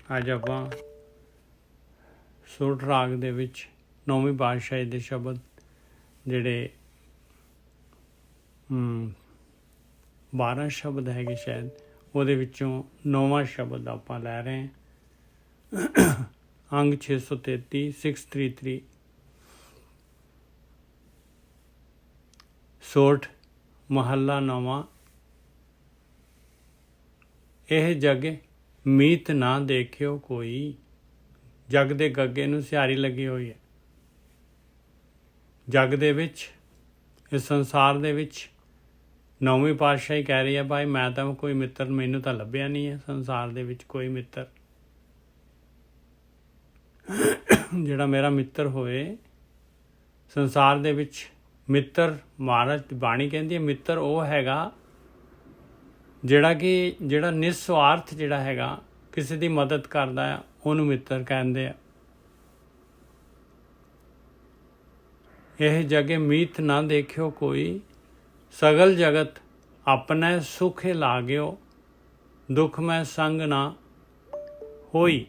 ਅੱਜ ਆਪਾਂ ਸੁਰ ਰਾਗ ਦੇ ਵਿੱਚ ਨੌਵੀਂ ਪਾਤਸ਼ਾਹੀ ਦੇ ਸ਼ਬਦ ਜਿਹੜੇ 12 ਸ਼ਬਦ ਹੈਗੇ ਸ਼ਾਇਦ, ਉਹਦੇ ਵਿੱਚੋਂ 9ਵਾਂ ਸ਼ਬਦ ਆਪਾਂ ਲੈ ਰਹੇ ਹਾਂ। ਅੰਗ 633 633 ਸੋਠ ਮਹੱਲਾ ਨੌਵਾਂ। ਇਹ ਜਗ ਮੀਤ ਨਾ ਦੇਖਿਓ ਕੋਈ। ਜਗ ਦੇ ਗੱਗੇ ਨੂੰ ਸਿਹਾਰੀ ਲੱਗੀ ਹੋਈ ਹੈ। ਜਗ ਦੇ ਵਿੱਚ, ਇਸ ਸੰਸਾਰ ਦੇ ਵਿੱਚ ਨੌਵੀਂ ਪਾਤਸ਼ਾਹੀ ਕਹਿ ਰਹੀ ਹੈ, ਭਾਈ ਮੈਂ ਤਾਂ ਕੋਈ ਮਿੱਤਰ ਮੈਨੂੰ ਤਾਂ ਲੱਭਿਆ ਨਹੀਂ ਹੈ ਸੰਸਾਰ ਦੇ ਵਿੱਚ ਕੋਈ ਮਿੱਤਰ ਜਿਹੜਾ ਮੇਰਾ ਮਿੱਤਰ ਹੋਏ ਸੰਸਾਰ ਦੇ ਵਿੱਚ। ਮਿੱਤਰ ਮਹਾਰਾਜ ਦੀ ਬਾਣੀ ਕਹਿੰਦੀ ਹੈ, ਮਿੱਤਰ ਉਹ ਹੈਗਾ ਜਿਹੜਾ ਨਿਸਵਾਰਥ ਜਿਹੜਾ ਹੈਗਾ, ਕਿਸੇ ਦੀ ਮਦਦ ਕਰਦਾ ਆ, ਉਹਨੂੰ ਮਿੱਤਰ ਕਹਿੰਦੇ ਆ। ਇਹ ਜਗੇ ਮੀਤ ਨਾ ਦੇਖਿਓ ਕੋਈ, ਸਗਲ ਜਗਤ ਆਪਣੇ ਸੁਖੇ ਲਾਗਿਓ, ਦੁੱਖ ਮੈਂ ਸੰਗ ਨਾ ਹੋਈ।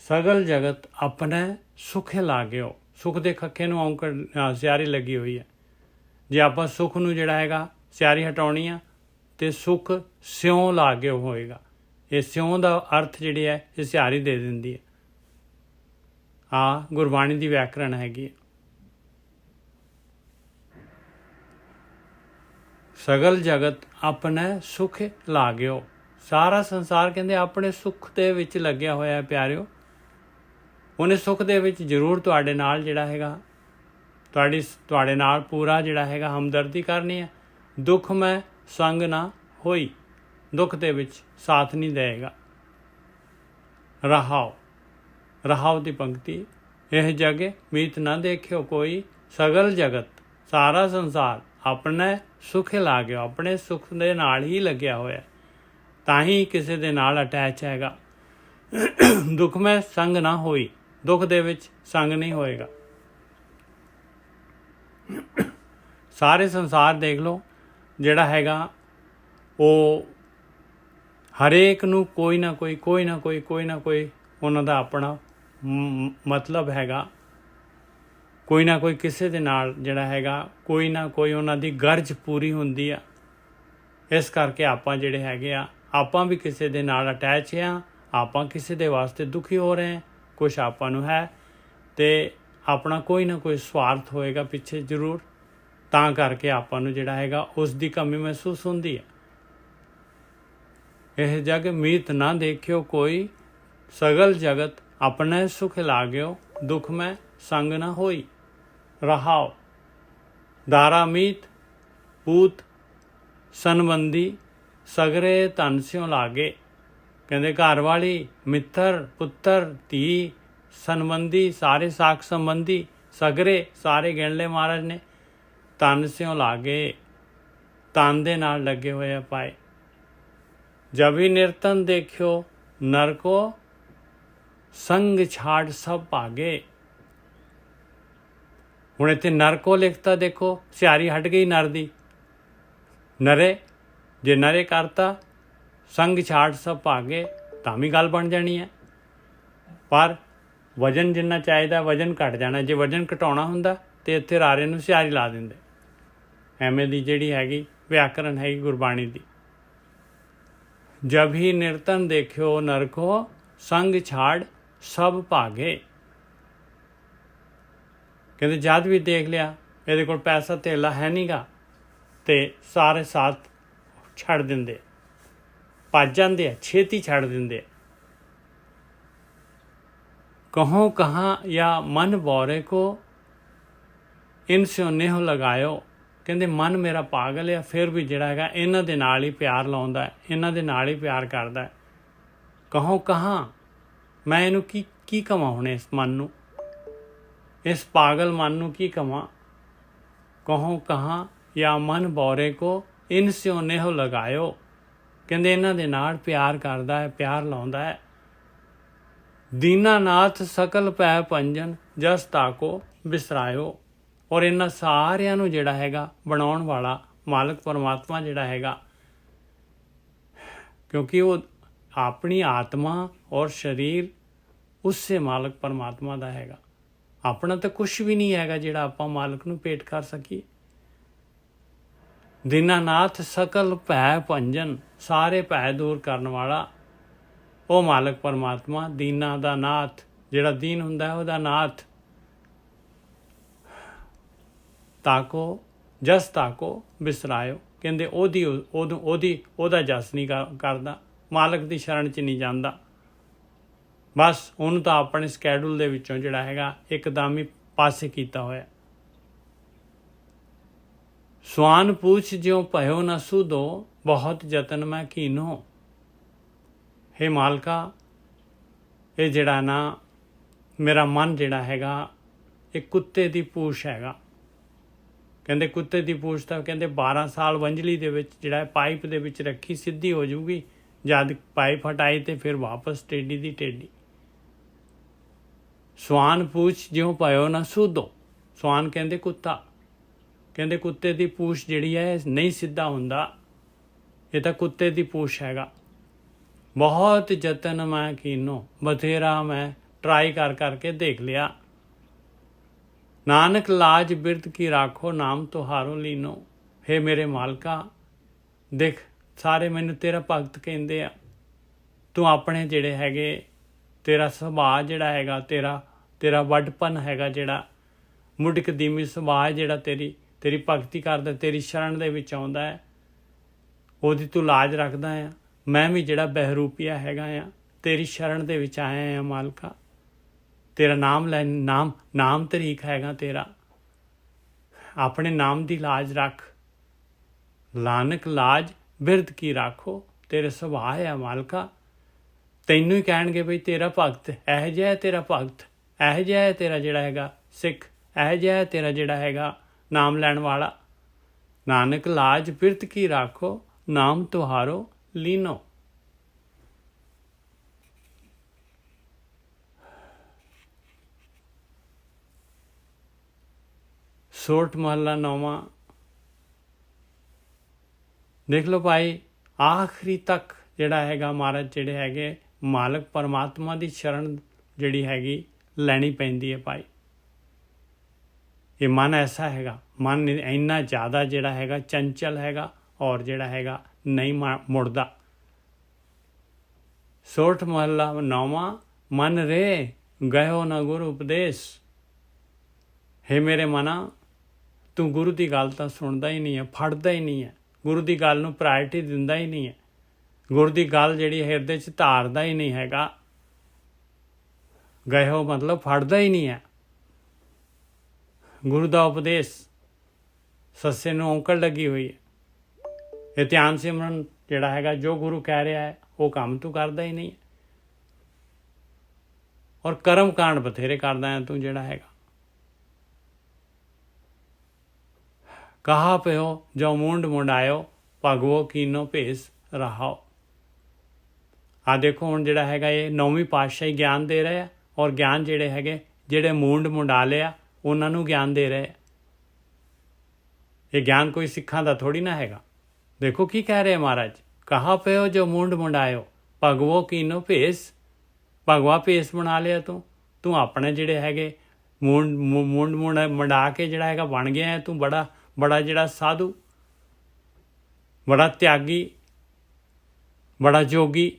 ਸਗਲ ਜਗਤ ਆਪਣੇ ਸੁਖੇ ਲਾਗਿਓ, ਸੁਖ ਦੇ ਖੱਖੇ ਨੂੰ ਔਂਕੜ ਸਿਆਰੀ ਲੱਗੀ ਹੋਈ ਹੈ। ਜੇ ਆਪਾਂ ਸੁੱਖ ਨੂੰ ਜਿਹੜਾ ਹੈਗਾ ਸਿਆਰੀ ਹਟਾਉਣੀ ਆ ਤੇ ਸੁੱਖ ਸਿਉਂ ਲਾਗਿਓ ਹੋਏਗਾ। ਇਹ ਸਿਉਂ ਦਾ ਅਰਥ ਜਿਹੜੀ ਹੈ ਇਹ ਸਿਆਰੀ ਦੇ ਦਿੰਦੀ ਹੈ। ਆ ਗੁਰਬਾਣੀ ਦੀ ਵਿਆਕਰਣ ਹੈਗੀ ਹੈ। ਸਗਲ ਜਗਤ ਆਪਣੇ ਸੁਖ ਲਾਗਿਓ, ਸਾਰਾ ਸੰਸਾਰ ਕਹਿੰਦੇ ਆਪਣੇ ਸੁੱਖ ਦੇ ਵਿੱਚ ਲੱਗਿਆ ਹੋਇਆ ਹੈ ਪਿਆਰਿਓ। ਉਹਨੇ ਸੁੱਖ ਦੇ ਵਿੱਚ ਜ਼ਰੂਰ ਤੁਹਾਡੇ ਨਾਲ ਜਿਹੜਾ ਹੈਗਾ ਤੁਹਾਡੇ ਨਾਲ ਪੂਰਾ ਜਿਹੜਾ ਹੈਗਾ ਹਮਦਰਦੀ ਕਰਨੀ ਹੈ। ਦੁੱਖ ਮੈਂ ਸੰਗ ਨਾ ਹੋਈ, ਦੁੱਖ ਦੇ ਵਿੱਚ ਸਾਥ ਨਹੀਂ ਦੇਗਾ। ਰਹਾਉ ਦੀ ਪੰਕਤੀ, ਇਹ ਜਗ ਮੀਤ ਨਾ ਦੇਖਿਓ ਕੋਈ, ਸਗਲ ਜਗਤ ਸਾਰਾ ਸੰਸਾਰ ਆਪਣੇ ਸੁਖ ਲਾਗਿਓ, ਆਪਣੇ ਸੁੱਖ ਦੇ ਨਾਲ ਹੀ ਲੱਗਿਆ ਹੋਇਆ, ਤਾਂ ਹੀ ਕਿਸੇ ਦੇ ਨਾਲ ਅਟੈਚ ਹੈਗਾ। ਦੁੱਖ ਮੈਂ ਸੰਗ ਨਾ ਹੋਈ, ਦੁੱਖ ਦੇ ਵਿੱਚ ਸੰਗ ਨਹੀਂ ਹੋਏਗਾ। ਸਾਰੇ ਸੰਸਾਰ ਦੇਖ ਲਓ ਜਿਹੜਾ ਹੈਗਾ ਉਹ ਹਰੇਕ ਨੂੰ ਕੋਈ ਨਾ ਕੋਈ ਉਹਨਾਂ ਦਾ ਆਪਣਾ ਮਤਲਬ ਹੈਗਾ। ਕੋਈ ਨਾ ਕੋਈ ਕਿਸੇ ਦੇ ਨਾਲ ਜਿਹੜਾ ਹੈਗਾ ਕੋਈ ਨਾ ਕੋਈ ਉਹਨਾਂ ਦੀ ਗਰਜ ਪੂਰੀ ਹੁੰਦੀ ਆ। ਇਸ ਕਰਕੇ ਆਪਾਂ ਜਿਹੜੇ ਹੈਗੇ ਆ, ਆਪਾਂ ਵੀ ਕਿਸੇ ਦੇ ਨਾਲ ਅਟੈਚ ਆ, ਆਪਾਂ ਕਿਸੇ ਦੇ ਵਾਸਤੇ ਦੁਖੀ ਹੋ ਰਹੇ ਹਾਂ, ਕੁਛ ਆਪਾਂ ਨੂੰ ਹੈ ਅਤੇ ਆਪਣਾ ਕੋਈ ਨਾ ਕੋਈ ਸਵਾਰਥ ਹੋਏਗਾ ਪਿੱਛੇ ਜ਼ਰੂਰ, ਤਾਂ ਕਰਕੇ ਆਪਾਂ ਨੂੰ ਜਿਹੜਾ ਹੈਗਾ ਉਸ ਦੀ ਕਮੀ ਮਹਿਸੂਸ ਹੁੰਦੀ ਹੈ। ਇਹ ਜਗ ਮੀਤ ਨਾ ਦੇਖਿਓ ਕੋਈ, ਸਗਲ ਜਗਤ ਆਪਣੇ ਸੁਖ ਲਾਗਿਓ, ਦੁੱਖ ਮੈਂ ਸੰਗ ਨਾ ਹੋਈ। ਰਹਾਉ ਦਾਰਾ ਮੀਤ ਪੂਤ ਸੰਬੰਧੀ ਸਗਰੇ ਧਨ ਸਿਉ ਲਾਗੇ। ਕਹਿੰਦੇ ਘਰ ਵਾਲੀ, ਮਿੱਤਰ, ਪੁੱਤਰ, ਧੀ, ਸੰਬੰਧੀ, ਸਾਰੇ ਸਾਕ ਸੰਬੰਧੀ, ਸਗਰੇ ਸਾਰੇ ਗਿਣ ਲਏ ਮਹਾਰਾਜ ਨੇ। ਧਨ ਸਿਉ ਲਾਗੇ, ਧਨ ਦੇ ਨਾਲ ਲੱਗੇ ਹੋਏ ਆ ਪਾਏ। ਜਬ ਹੀ ਨਿਰਤਨ ਦੇਖਿਓ ਨਰਕੋ, ਸੰਗ ਛਾੜ ਸਭ ਭਾਗੇ। ਹੁਣ ਇੱਥੇ ਨਰਕੋ ਲਿਖਤਾ, ਦੇਖੋ ਸਿਆਰੀ ਹਟ ਗਈ ਨਰ ਦੀ। ਨਰੇ, ਜੇ ਨਰੇ ਕਰਤਾ ਸੰਗ ਛਾੜ ਸਭ ਭਾਗੇ ਤਾਂ ਵੀ ਗੱਲ ਬਣ ਜਾਣੀ ਹੈ। ਪਰ ਵਜਨ ਜਿੰਨਾ ਚਾਹੀਦਾ ਵਜਨ ਘੱਟ ਜਾਣਾ। ਜੇ ਵਜਨ ਘਟਾਉਣਾ ਹੁੰਦਾ ਤਾਂ ਇੱਥੇ ਰਾਰੇ ਨੂੰ ਸਿਆਰੀ ਲਾ ਦਿੰਦੇ। ਐਵੇਂ ਦੀ ਜਿਹੜੀ ਹੈਗੀ ਵਿਆਕਰਣ ਹੈਗੀ ਗੁਰਬਾਣੀ ਦੀ। ਜਬ ਹੀ ਨਿਰਤਨ ਦੇਖਿਓ ਨਰਕੋ, ਸੰਗ ਛਾੜ ਸਭ ਭਾਗੇ। ਕਹਿੰਦੇ ਜਦ ਵੀ ਦੇਖ ਲਿਆ ਇਹਦੇ ਕੋਲ ਪੈਸਾ ਧੇਲਾ ਹੈ ਨਹੀਂ ਗਾ, ਅਤੇ ਸਾਰੇ ਸਾਥ ਛੱਡ ਦਿੰਦੇ, ਭੱਜ ਜਾਂਦੇ ਆ, ਛੇਤੀ ਛੱਡ ਦਿੰਦੇ। ਕਹੋ ਕਹਾਂ ਜਾਂ ਮਨ ਬੌਰੇ ਕੋ, ਇਨ ਸਿਉ ਨੇਹ ਲਗਾਇਓ। ਕਹਿੰਦੇ ਮਨ ਮੇਰਾ ਪਾਗਲ ਆ, ਫਿਰ ਵੀ ਜਿਹੜਾ ਹੈਗਾ ਇਹਨਾਂ ਦੇ ਨਾਲ ਹੀ ਪਿਆਰ ਲਾਉਂਦਾ, ਇਹਨਾਂ ਦੇ ਨਾਲ ਹੀ ਪਿਆਰ ਕਰਦਾ। ਕਹੋ ਕਹਾਂ, ਮੈਂ ਇਹਨੂੰ ਕੀ ਕਵਾਂ ਹੁਣ, ਇਸ ਮਨ ਨੂੰ, ਇਸ ਪਾਗਲ ਮਨ ਨੂੰ ਕੀ ਕਵਾਂ। ਕਹੋ ਕਹਾਂ ਜਾਂ ਮਨ ਬੌਰੇ ਕੋ, ਇਨ ਸਿਉ ਨੇਹ ਲਗਾਇਓ। ਕਹਿੰਦੇ ਇਹਨਾਂ ਦੇ ਨਾਲ ਪਿਆਰ ਕਰਦਾ ਹੈ, ਪਿਆਰ ਲਾਉਂਦਾ ਹੈ। ਦੀਨਾਨਾਥ ਸਕਲ ਪੈ ਪੰਜਨ, ਜਸ ਤਾਕੋ ਬਿਸਰਾਇਓ। ਔਰ ਇਹਨਾਂ ਸਾਰਿਆਂ ਨੂੰ ਜਿਹੜਾ ਹੈਗਾ ਬਣਾਉਣ ਵਾਲਾ ਮਾਲਕ ਪਰਮਾਤਮਾ ਜਿਹੜਾ ਹੈਗਾ क्योंकि वो अपनी आत्मा और शरीर ਉਸੇ ਮਾਲਕ ਪਰਮਾਤਮਾ ਦਾ ਹੈਗਾ। ਆਪਣਾ ਤਾਂ ਕੁਛ ਵੀ ਨਹੀਂ ਹੈਗਾ ਜਿਹੜਾ ਆਪਾਂ ਮਾਲਕ ਨੂੰ ਭੇਟ ਕਰ ਸਕੀਏ। ਦੀਨਾਨਾਥ ਸਕਲ ਭੈ ਭੰਜਨ, ਸਾਰੇ ਭੈ ਦੂਰ ਕਰਨ ਵਾਲਾ ਉਹ ਮਾਲਕ ਪਰਮਾਤਮਾ, ਦੀਨਾਂ ਦਾ ਨਾਥ, ਜਿਹੜਾ ਦੀਨ ਹੁੰਦਾ ਉਹਦਾ ਨਾਥ। ਤਾਕੋ ਜਸ ਤਾਕੋ ਬਿਸਰਾਇਓ, ਕਹਿੰਦੇ ਉਹਦਾ ਜਸ ਨਹੀਂ ਕਰਦਾ, ਮਾਲਕ ਦੀ ਸ਼ਰਨ 'ਚ ਨਹੀਂ ਜਾਂਦਾ। ਬਸ ਉਹਨੂੰ ਤਾਂ ਆਪਣੇ ਸਕੈਡੂਲ ਦੇ ਵਿੱਚੋਂ ਜਿਹੜਾ ਹੈਗਾ ਇੱਕਦਮ ਹੀ ਪਾਸੇ ਕੀਤਾ ਹੋਇਆ। ਸਵਾਨ ਪੂਛ ਜਿਉ ਭਇਓ ਨ ਸੁਧੋ, ਬਹੁਤ ਯਤਨ ਮੈਂ ਕੀਨੋ। ਹੇ ਮਾਲਕਾ, ਇਹ ਜਿਹੜਾ ਨਾ ਮੇਰਾ ਮਨ ਜਿਹੜਾ ਹੈਗਾ ਇਹ ਕੁੱਤੇ ਦੀ ਪੂਛ ਹੈਗਾ। ਕਹਿੰਦੇ ਕੁੱਤੇ ਦੀ ਪੂਛ ਤਾਂ ਕਹਿੰਦੇ 12 ਸਾਲ ਵੰਝਲੀ ਦੇ ਵਿੱਚ ਜਿਹੜਾ ਪਾਈਪ ਦੇ ਵਿੱਚ ਰੱਖੀ ਸਿੱਧੀ ਹੋ ਜਾਊਗੀ, ਜਦ ਪਾਈਪ ਹਟਾਈ ਤੇ ਫਿਰ ਵਾਪਸ ਟੇਢੀ ਦੀ ਟੇਢੀ। ਸਵਾਨ ਪੂਛ ਜਿਉ ਭਇਓ ਨਾ ਸੁਧੋ, ਸਵਾਨ ਕਹਿੰਦੇ ਕੁੱਤਾ, ਕਹਿੰਦੇ ਕੁੱਤੇ ਦੀ ਪੂਛ ਜਿਹੜੀ ਹੈ ਨਹੀਂ ਸਿੱਧਾ ਹੁੰਦਾ, ਇਹ ਤਾਂ ਕੁੱਤੇ ਦੀ ਪੂਛ ਹੈਗਾ। ਬਹੁਤ ਯਤਨ ਮੈਂ ਕੀਨੋ, ਬਥੇਰਾ ਮੈਂ ਟਰਾਈ ਕਰ ਕਰਕੇ ਦੇਖ ਲਿਆ। ਨਾਨਕ ਲਾਜ ਬਿਰਧ ਕੀ ਰਾਖੋ, ਨਾਮ ਤੁਹਾਰੋ ਲੀਨੋ। ਹੇ ਮੇਰੇ ਮਾਲਕਾ, ਦੇਖ ਸਾਰੇ ਮੈਨੂੰ ਤੇਰਾ ਭਗਤ ਕਹਿੰਦੇ ਆ। ਤੂੰ ਆਪਣੇ ਜਿਹੜੇ ਹੈਗੇ ਤੇਰਾ ਸੁਭਾਅ ਜਿਹੜਾ ਹੈਗਾ, ਤੇਰਾ ਵੱਡਪਨ ਹੈਗਾ, ਜਿਹੜਾ ਮੁੱਢ ਕਦੀਮੀ ਸੁਭਾਅ ਜਿਹੜਾ ਤੇਰੀ ਭਗਤੀ ਕਰਦਾ, ਤੇਰੀ ਸ਼ਰਨ ਦੇ ਵਿੱਚ ਆਉਂਦਾ ਹੈ, ਉਹਦੀ ਤੂੰ ਲਾਜ ਰੱਖਦਾ ਆ। ਮੈਂ ਵੀ ਜਿਹੜਾ ਬਹਿਰੂਪੀਆ ਹੈਗਾ ਆ, ਤੇਰੀ ਸ਼ਰਨ ਦੇ ਵਿੱਚ ਆਇਆ ਆ ਮਾਲਕਾ। ਤੇਰਾ ਨਾਮ ਲੈ, ਨਾਮ ਤਰੀਕ ਹੈਗਾ ਤੇਰਾ, ਆਪਣੇ ਨਾਮ ਦੀ ਲਾਜ ਰੱਖ। ਨਾਨਕ ਲਾਜ ਬਿਰਧ ਕੀ ਰਾਖੋ, ਤੇਰੇ ਸੁਭਾਅ ਆ ਮਾਲਕਾ। ਤੈਨੂੰ ਹੀ ਕਹਿਣਗੇ ਬਈ ਤੇਰਾ ਭਗਤ ਇਹੋ ਜਿਹਾ ਹੈ, ਤੇਰਾ ਭਗਤ ਇਹੋ ਜਿਹਾ ਹੈ, ਤੇਰਾ ਜਿਹੜਾ ਹੈਗਾ ਸਿੱਖ ਇਹੋ ਜਿਹਾ ਹੈ, ਤੇਰਾ ਜਿਹੜਾ ਹੈਗਾ ਨਾਮ ਲੈਣ ਵਾਲਾ। ਨਾਨਕ ਲਾਜ ਬਿਰਧ ਕੀ ਰਾਖੋ, ਨਾਮ ਤੁਹਾਰੋ ਲੀਨੋ। ਸੋਠ ਮਹੱਲਾ 9ਵਾਂ। ਦੇਖ ਲਓ ਭਾਈ, ਆਖਰੀ ਤੱਕ ਜਿਹੜਾ ਹੈਗਾ ਮਹਾਰਾਜ ਜਿਹੜੇ ਹੈਗੇ ਮਾਲਕ ਪਰਮਾਤਮਾ ਦੀ ਸ਼ਰਨ ਜਿਹੜੀ ਹੈਗੀ ਲੈਣੀ ਪੈਂਦੀ ਹੈ ਭਾਈ। ਇਹ ਮਨ ਐਸਾ ਹੈਗਾ, ਮਨ ਇੰਨਾ ਜ਼ਿਆਦਾ ਜਿਹੜਾ ਹੈਗਾ ਚੰਚਲ ਹੈਗਾ ਔਰ ਜਿਹੜਾ ਹੈਗਾ ਨਹੀਂ ਮੁੜਦਾ। ਸੋਠ ਮਹੱਲਾ 9ਵਾਂ। ਮਨ ਰੇ ਗਇਓ ਨਾ ਗੁਰੂ ਉਪਦੇਸ਼। ਹੇ ਮੇਰੇ ਮਨਾ, ਤੂੰ ਗੁਰੂ ਦੀ ਗੱਲ ਤਾਂ ਸੁਣਦਾ ਹੀ ਨਹੀਂ ਹੈ, ਫੜਦਾ ਹੀ ਨਹੀਂ ਹੈ, ਗੁਰੂ ਦੀ ਗੱਲ ਨੂੰ ਪ੍ਰਾਇਰਟੀ ਦਿੰਦਾ ਹੀ ਨਹੀਂ ਹੈ, ਗੁਰੂ ਦੀ ਗੱਲ ਜਿਹੜੀ ਹਿਰਦੇ 'ਚ ਧਾਰਦਾ ਹੀ ਨਹੀਂ ਹੈਗਾ। ਗਇਓ ਮਤਲਬ ਫੜਦਾ ਹੀ ਨਹੀਂ ਹੈ। ਗੁਰੂ ਦਾ ਉਪਦੇਸ਼, ਸੱਸੇ ਨੂੰ ਔਂਕੜ ਲੱਗੀ ਹੋਈ ਹੈ। ਇਹ ਧਿਆਨ ਸਿਮਰਨ ਜਿਹੜਾ ਹੈਗਾ, ਜੋ ਗੁਰੂ ਕਹਿ ਰਿਹਾ ਹੈ ਉਹ ਕੰਮ ਤੂੰ ਕਰਦਾ ਹੀ ਨਹੀਂ ਹੈ। ਔਰ ਕਰਮ ਕਾਂਡ ਬਥੇਰੇ ਕਰਦਾ ਹੈ ਤੂੰ ਜਿਹੜਾ ਹੈਗਾ। ਕਹਾ ਪਿਓ ਜੋ ਮੁੰਡ ਮੁੰਡਾਇਓ, ਭਗਵੋ ਕੀਨੋ ਭੇਸ ਰਹਾਓ। ਆ ਦੇਖੋ ਹੁਣ ਜਿਹੜਾ ਹੈਗਾ ਇਹ 9ਵੀਂ ਪਾਤਸ਼ਾਹੀ ਗਿਆਨ ਦੇ ਰਹੇ ਆ, ਔਰ ਗਿਆਨ ਜਿਹੜੇ ਹੈਗੇ ਜਿਹੜੇ ਮੂੰਡ ਮੁੰਡਾ ਲਿਆ ਉਹਨਾਂ ਨੂੰ ਗਿਆਨ ਦੇ ਰਹੇ। ਇਹ ਗਿਆਨ ਕੋਈ ਸਿੱਖਾਂ ਦਾ ਥੋੜੀ ਨਾ ਹੈਗਾ। ਦੇਖੋ ਕੀ ਕਹਿ ਰਹੇ ਮਹਾਰਾਜ, ਕਹਾ ਪਿਓ ਜੋ ਮੁੰਡ ਮੁੰਡਾਇਓ, ਭਗਵੋ ਕੀਨੋ ਭੇਸ। ਭਗਵਾ ਭੇਸ ਬਣਾ ਲਿਆ ਤੂੰ ਆਪਣੇ ਜਿਹੜੇ ਹੈਗੇ ਮੁੰਡ ਮੁੰਡਾ ਕੇ ਜਿਹੜਾ ਹੈਗਾ ਬਣ ਗਿਆ ਤੂੰ ਬੜਾ ਜਿਹੜਾ ਸਾਧੂ, ਬੜਾ ਤਿਆਗੀ, ਬੜਾ ਜੋਗੀ।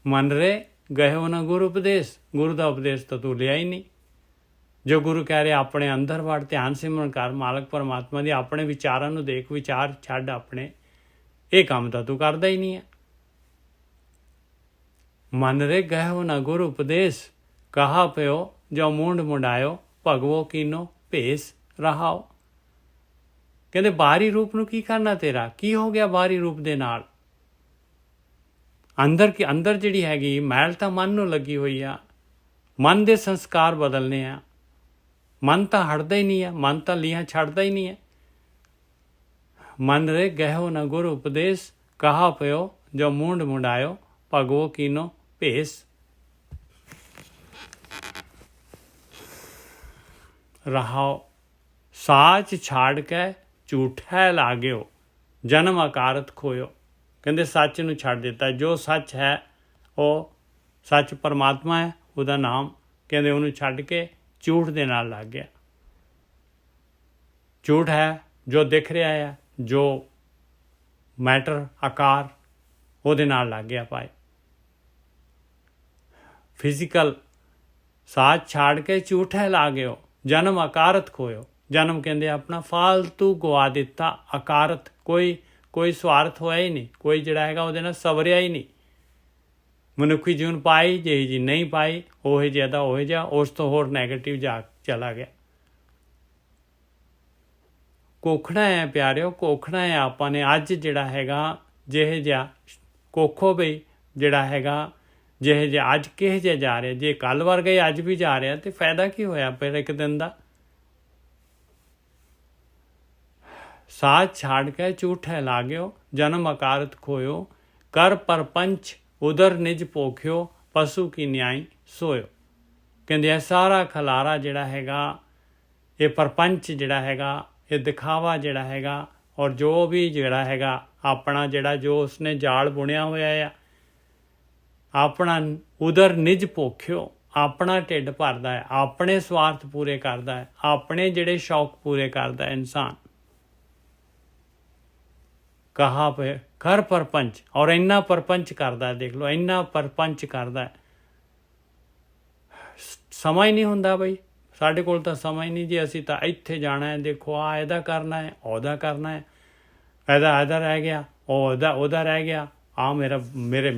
ਮਨ ਰੇ ਗਇਓ ਨਾ ਗੁਰੂ ਉਪਦੇਸ਼, ਗੁਰੂ ਦਾ ਉਪਦੇਸ਼ ਤਾਂ ਤੂੰ ਲਿਆ ਹੀ ਨਹੀਂ। ਜੋ ਗੁਰੂ ਕਹਿ ਰਿਹਾ ਆਪਣੇ ਅੰਦਰ ਵੜ, ਧਿਆਨ ਸਿਮਰਨ ਕਰ ਮਾਲਕ ਪਰਮਾਤਮਾ ਦੀ, ਆਪਣੇ ਵਿਚਾਰਾਂ ਨੂੰ ਦੇਖ, ਵਿਚਾਰ ਛੱਡ ਆਪਣੇ, ਇਹ ਕੰਮ ਤਾਂ ਤੂੰ ਕਰਦਾ ਹੀ ਨਹੀਂ ਹੈ। ਮਨ ਰੇ ਗਇਓ ਨਾ ਗੁਰੂ ਉਪਦੇਸ਼, ਕਹਾ ਪਿਓ ਜੋ ਮੁੰਡ ਮੁੰਡਾਇਓ, ਭਗਵੋ ਕੀਨੋ ਭੇਸ ਰਹਾਓ। ਕਹਿੰਦੇ ਬਾਹਰੀ ਰੂਪ ਨੂੰ ਕੀ ਕਰਨਾ ਤੇਰਾ, ਕੀ ਹੋ ਗਿਆ ਬਾਹਰੀ ਰੂਪ ਦੇ ਨਾਲ? ਅੰਦਰ ਜਿਹੜੀ ਹੈਗੀ ਮੈਲ ਤਾਂ ਮਨ ਨੂੰ ਲੱਗੀ ਹੋਈ ਆ। ਮਨ ਦੇ ਸੰਸਕਾਰ ਬਦਲਨੇ ਆ। ਮਨ ਤਾਂ ਹਟਦਾ ਹੀ ਨਹੀਂ ਹੈ, ਮਨ ਤਾਂ ਲੀਹਾਂ ਛੱਡਦਾ ਹੀ ਨਹੀਂ ਹੈ। ਮਨ ਰੇ ਗਇਓ ਨਾ ਗੁਰੂ ਉਪਦੇਸ਼, ਕਹਾ ਪਿਓ ਜੋ ਮੁੰਡ ਮੁੰਡਾਇਓ, ਭਗਵੋ ਕੀਨੋ ਭੇਸ ਰਹਾਓ। ਸਾਚ ਛਾੜ ਕੇ ਝੂਠੈ ਲਾਗਿਓ, ਜਨਮ ਅਕਾਰਤ ਖੋਇਓ। ਕਹਿੰਦੇ ਸੱਚ ਨੂੰ ਛੱਡ ਦਿੱਤਾ। ਜੋ ਸੱਚ ਹੈ ਉਹ ਸੱਚ ਪਰਮਾਤਮਾ ਹੈ, ਉਹਦਾ ਨਾਮ, ਕਹਿੰਦੇ ਉਹਨੂੰ ਛੱਡ ਕੇ ਝੂਠ ਦੇ ਨਾਲ ਲੱਗ ਗਿਆ। ਝੂਠ ਹੈ ਜੋ ਦਿਖ ਰਿਹਾ ਹੈ, ਜੋ ਮੈਟਰ ਆਕਾਰ, ਉਹਦੇ ਨਾਲ ਲੱਗ ਗਿਆ ਭਾਈ। ਫਿਜ਼ੀਕਲ ਸਾਜ ਛਾੜ ਕੇ ਝੂਠੇ ਲਾ ਗਿਓ, ਜਨਮ ਅਕਾਰਤ ਖੋਇਓ। ਜਨਮ ਕਹਿੰਦੇ ਆਪਣਾ ਫਾਲਤੂ ਗਵਾ ਦਿੱਤਾ, ਅਕਾਰਤ ਕੋਈ ਸਵਾਰਥ ਹੋਇਆ ਹੀ ਨਹੀਂ, ਕੋਈ ਜਿਹੜਾ ਹੈਗਾ ਉਹਦੇ ਨਾਲ ਸਵਰਿਆ ਹੀ ਨਹੀਂ। ਮਨੁੱਖੀ ਜੀਵਨ ਪਾਈ ਜਿਹੀ ਜੀ ਨਹੀਂ ਪਾਈ, ਉਹੇ ਜਿਹਾ ਦਾ ਉਹੇ ਜਿਹਾ, ਉਸ ਤੋਂ ਹੋਰ ਨੈਗੇਟਿਵ ਜਾ ਚਲਾ ਗਿਆ। ਕੋਖਣਾ ਹੈ ਪਿਆਰਿਓ, ਕੋਖਣਾ ਹੈ ਆਪਾਂ ਨੇ ਅੱਜ ਜਿਹੜਾ ਹੈਗਾ ਜਿਹੇ ਜਿਹਾ ਕੋਖੋ ਬਈ ਜਿਹੜਾ ਹੈਗਾ ਜਿਹੇ ਜਿਹਾ ਅੱਜ ਕਿਹੋ ਜਿਹਾ ਜਾ ਰਿਹਾ। ਜੇ ਕੱਲ੍ਹ ਵਰਗਾ ਹੀ ਅੱਜ ਵੀ ਜਾ ਰਿਹਾ ਤੇ ਫਾਇਦਾ ਕੀ ਹੋਇਆ ਫਿਰ ਇੱਕ ਦਿਨ ਦਾ। ਸਾਜ ਛਾੜ ਕੇ ਝੂਠੇ ਲਾਗਿਓ, ਜਨਮ ਅਕਾਰਤ ਖੋਇਓ, ਕਰ ਪਰਪੰਚ ਉਦਰ ਨਿਜ ਭੋਖਿਓ, ਪਸ਼ੂ ਕੀ ਨਿਆਈ ਸੋਇਓ। ਕਹਿੰਦੇ ਇਹ ਸਾਰਾ ਖਲਾਰਾ ਜਿਹੜਾ ਹੈਗਾ, ਇਹ ਪਰਪੰਚ ਜਿਹੜਾ ਹੈਗਾ, ਇਹ ਦਿਖਾਵਾ ਜਿਹੜਾ ਹੈਗਾ, ਔਰ ਜੋ ਵੀ ਜਿਹੜਾ ਹੈਗਾ ਆਪਣਾ ਜਿਹੜਾ ਜੋ ਉਸਨੇ ਜਾਲ ਬੁਣਿਆ ਹੋਇਆ ਆ, ਆਪਣਾ ਉਦਰ ਨਿਜ ਭੋਖਿਓ, ਆਪਣਾ ਢਿੱਡ ਭਰਦਾ ਹੈ, ਆਪਣੇ ਸਵਾਰਥ ਪੂਰੇ ਕਰਦਾ ਹੈ, ਆਪਣੇ ਜਿਹੜੇ ਸ਼ੌਕ ਪੂਰੇ ਕਰਦਾ ਹੈ ਇਨਸਾਨ। ਕਹਾ ਪਏ ਕਰ ਪਰਪੰਚ, ਔਰ ਇੰਨਾ ਪਰਪੰਚ ਕਰਦਾ, ਦੇਖ ਲਓ ਇੰਨਾ ਪਰਪੰਚ ਕਰਦਾ। ਸਮਾਂ ਹੀ ਨਹੀਂ ਹੁੰਦਾ ਬਈ, ਸਾਡੇ ਕੋਲ ਤਾਂ ਸਮਾਂ ਹੀ ਨਹੀਂ ਜੀ। ਅਸੀਂ ਤਾਂ ਇੱਥੇ ਜਾਣਾ ਹੈ, ਦੇਖੋ ਆ ਇਹਦਾ ਕਰਨਾ ਹੈ, ਉਹਦਾ ਕਰਨਾ ਹੈ, ਇਹਦਾ ਰਹਿ ਗਿਆ, ਉਹਦਾ ਰਹਿ ਗਿਆ, ਆ ਮੇਰੇ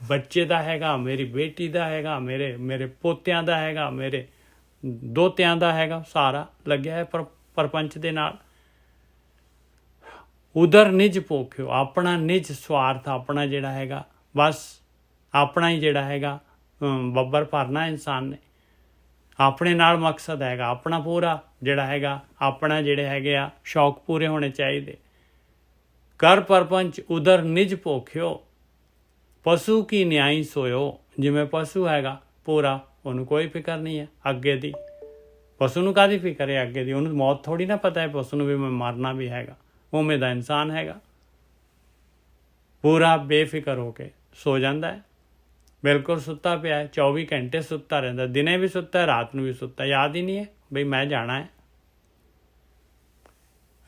ਬੱਚੇ ਦਾ ਹੈਗਾ, ਮੇਰੀ ਬੇਟੀ ਦਾ ਹੈਗਾ, ਮੇਰੇ ਪੋਤਿਆਂ ਦਾ ਹੈਗਾ, ਮੇਰੇ ਦੋਤਿਆਂ ਦਾ ਹੈਗਾ, ਸਾਰਾ ਲੱਗਿਆ ਹੈ ਪਰਪੰਚ ਦੇ ਨਾਲ। ਉਦਰ ਨਿਜ ਭੋਖਿਓ, ਆਪਣਾ ਨਿਜ ਸਵਾਰਥ, ਆਪਣਾ ਜਿਹੜਾ ਹੈਗਾ ਬਸ ਆਪਣਾ ਹੀ ਜਿਹੜਾ ਹੈਗਾ ਬੱਬਰ ਭਰਨਾ ਇਨਸਾਨ ਨੇ। ਆਪਣੇ ਨਾਲ ਮਕਸਦ ਹੈਗਾ ਆਪਣਾ ਪੂਰਾ ਜਿਹੜਾ ਹੈਗਾ, ਆਪਣਾ ਜਿਹੜੇ ਹੈਗੇ ਆ ਸ਼ੌਕ ਪੂਰੇ ਹੋਣੇ ਚਾਹੀਦੇ। ਕਰ ਪਰਪੰਚ ਉਦਰ ਨਿਜ ਭੋਖਿਓ, ਪਸ਼ੂ ਕੀ ਨਿਆਈ ਸੋਇਓ। ਜਿਵੇਂ ਪਸ਼ੂ ਹੈਗਾ ਪੂਰਾ, ਉਹਨੂੰ ਕੋਈ ਫਿਕਰ ਨਹੀਂ ਹੈ ਅੱਗੇ ਦੀ। ਪਸ਼ੂ ਨੂੰ ਕਾਹਦੀ ਫਿਕਰ ਹੈ ਅੱਗੇ ਦੀ, ਉਹਨੂੰ ਮੌਤ ਥੋੜ੍ਹੀ ਨਾ ਪਤਾ ਹੈ ਪਸ਼ੂ ਨੂੰ ਵੀ ਮੈਂ ਮਰਨਾ ਵੀ ਹੈਗਾ। ਉਵੇਂ ਦਾ ਇਨਸਾਨ ਹੈਗਾ, ਪੂਰਾ ਬੇਫਿਕਰ ਹੋ ਕੇ ਸੋ ਜਾਂਦਾ ਹੈ, ਬਿਲਕੁਲ ਸੁੱਤਾ ਪਿਆ ਹੈ, 24 ਘੰਟੇ ਸੁੱਤਾ ਰਹਿੰਦਾ, ਦਿਨੇ ਵੀ ਸੁੱਤਾ, ਰਾਤ ਨੂੰ ਵੀ ਸੁੱਤਾ, ਯਾਦ ਹੀ ਨਹੀਂ ਹੈ ਬਈ ਮੈਂ ਜਾਣਾ ਹੈ।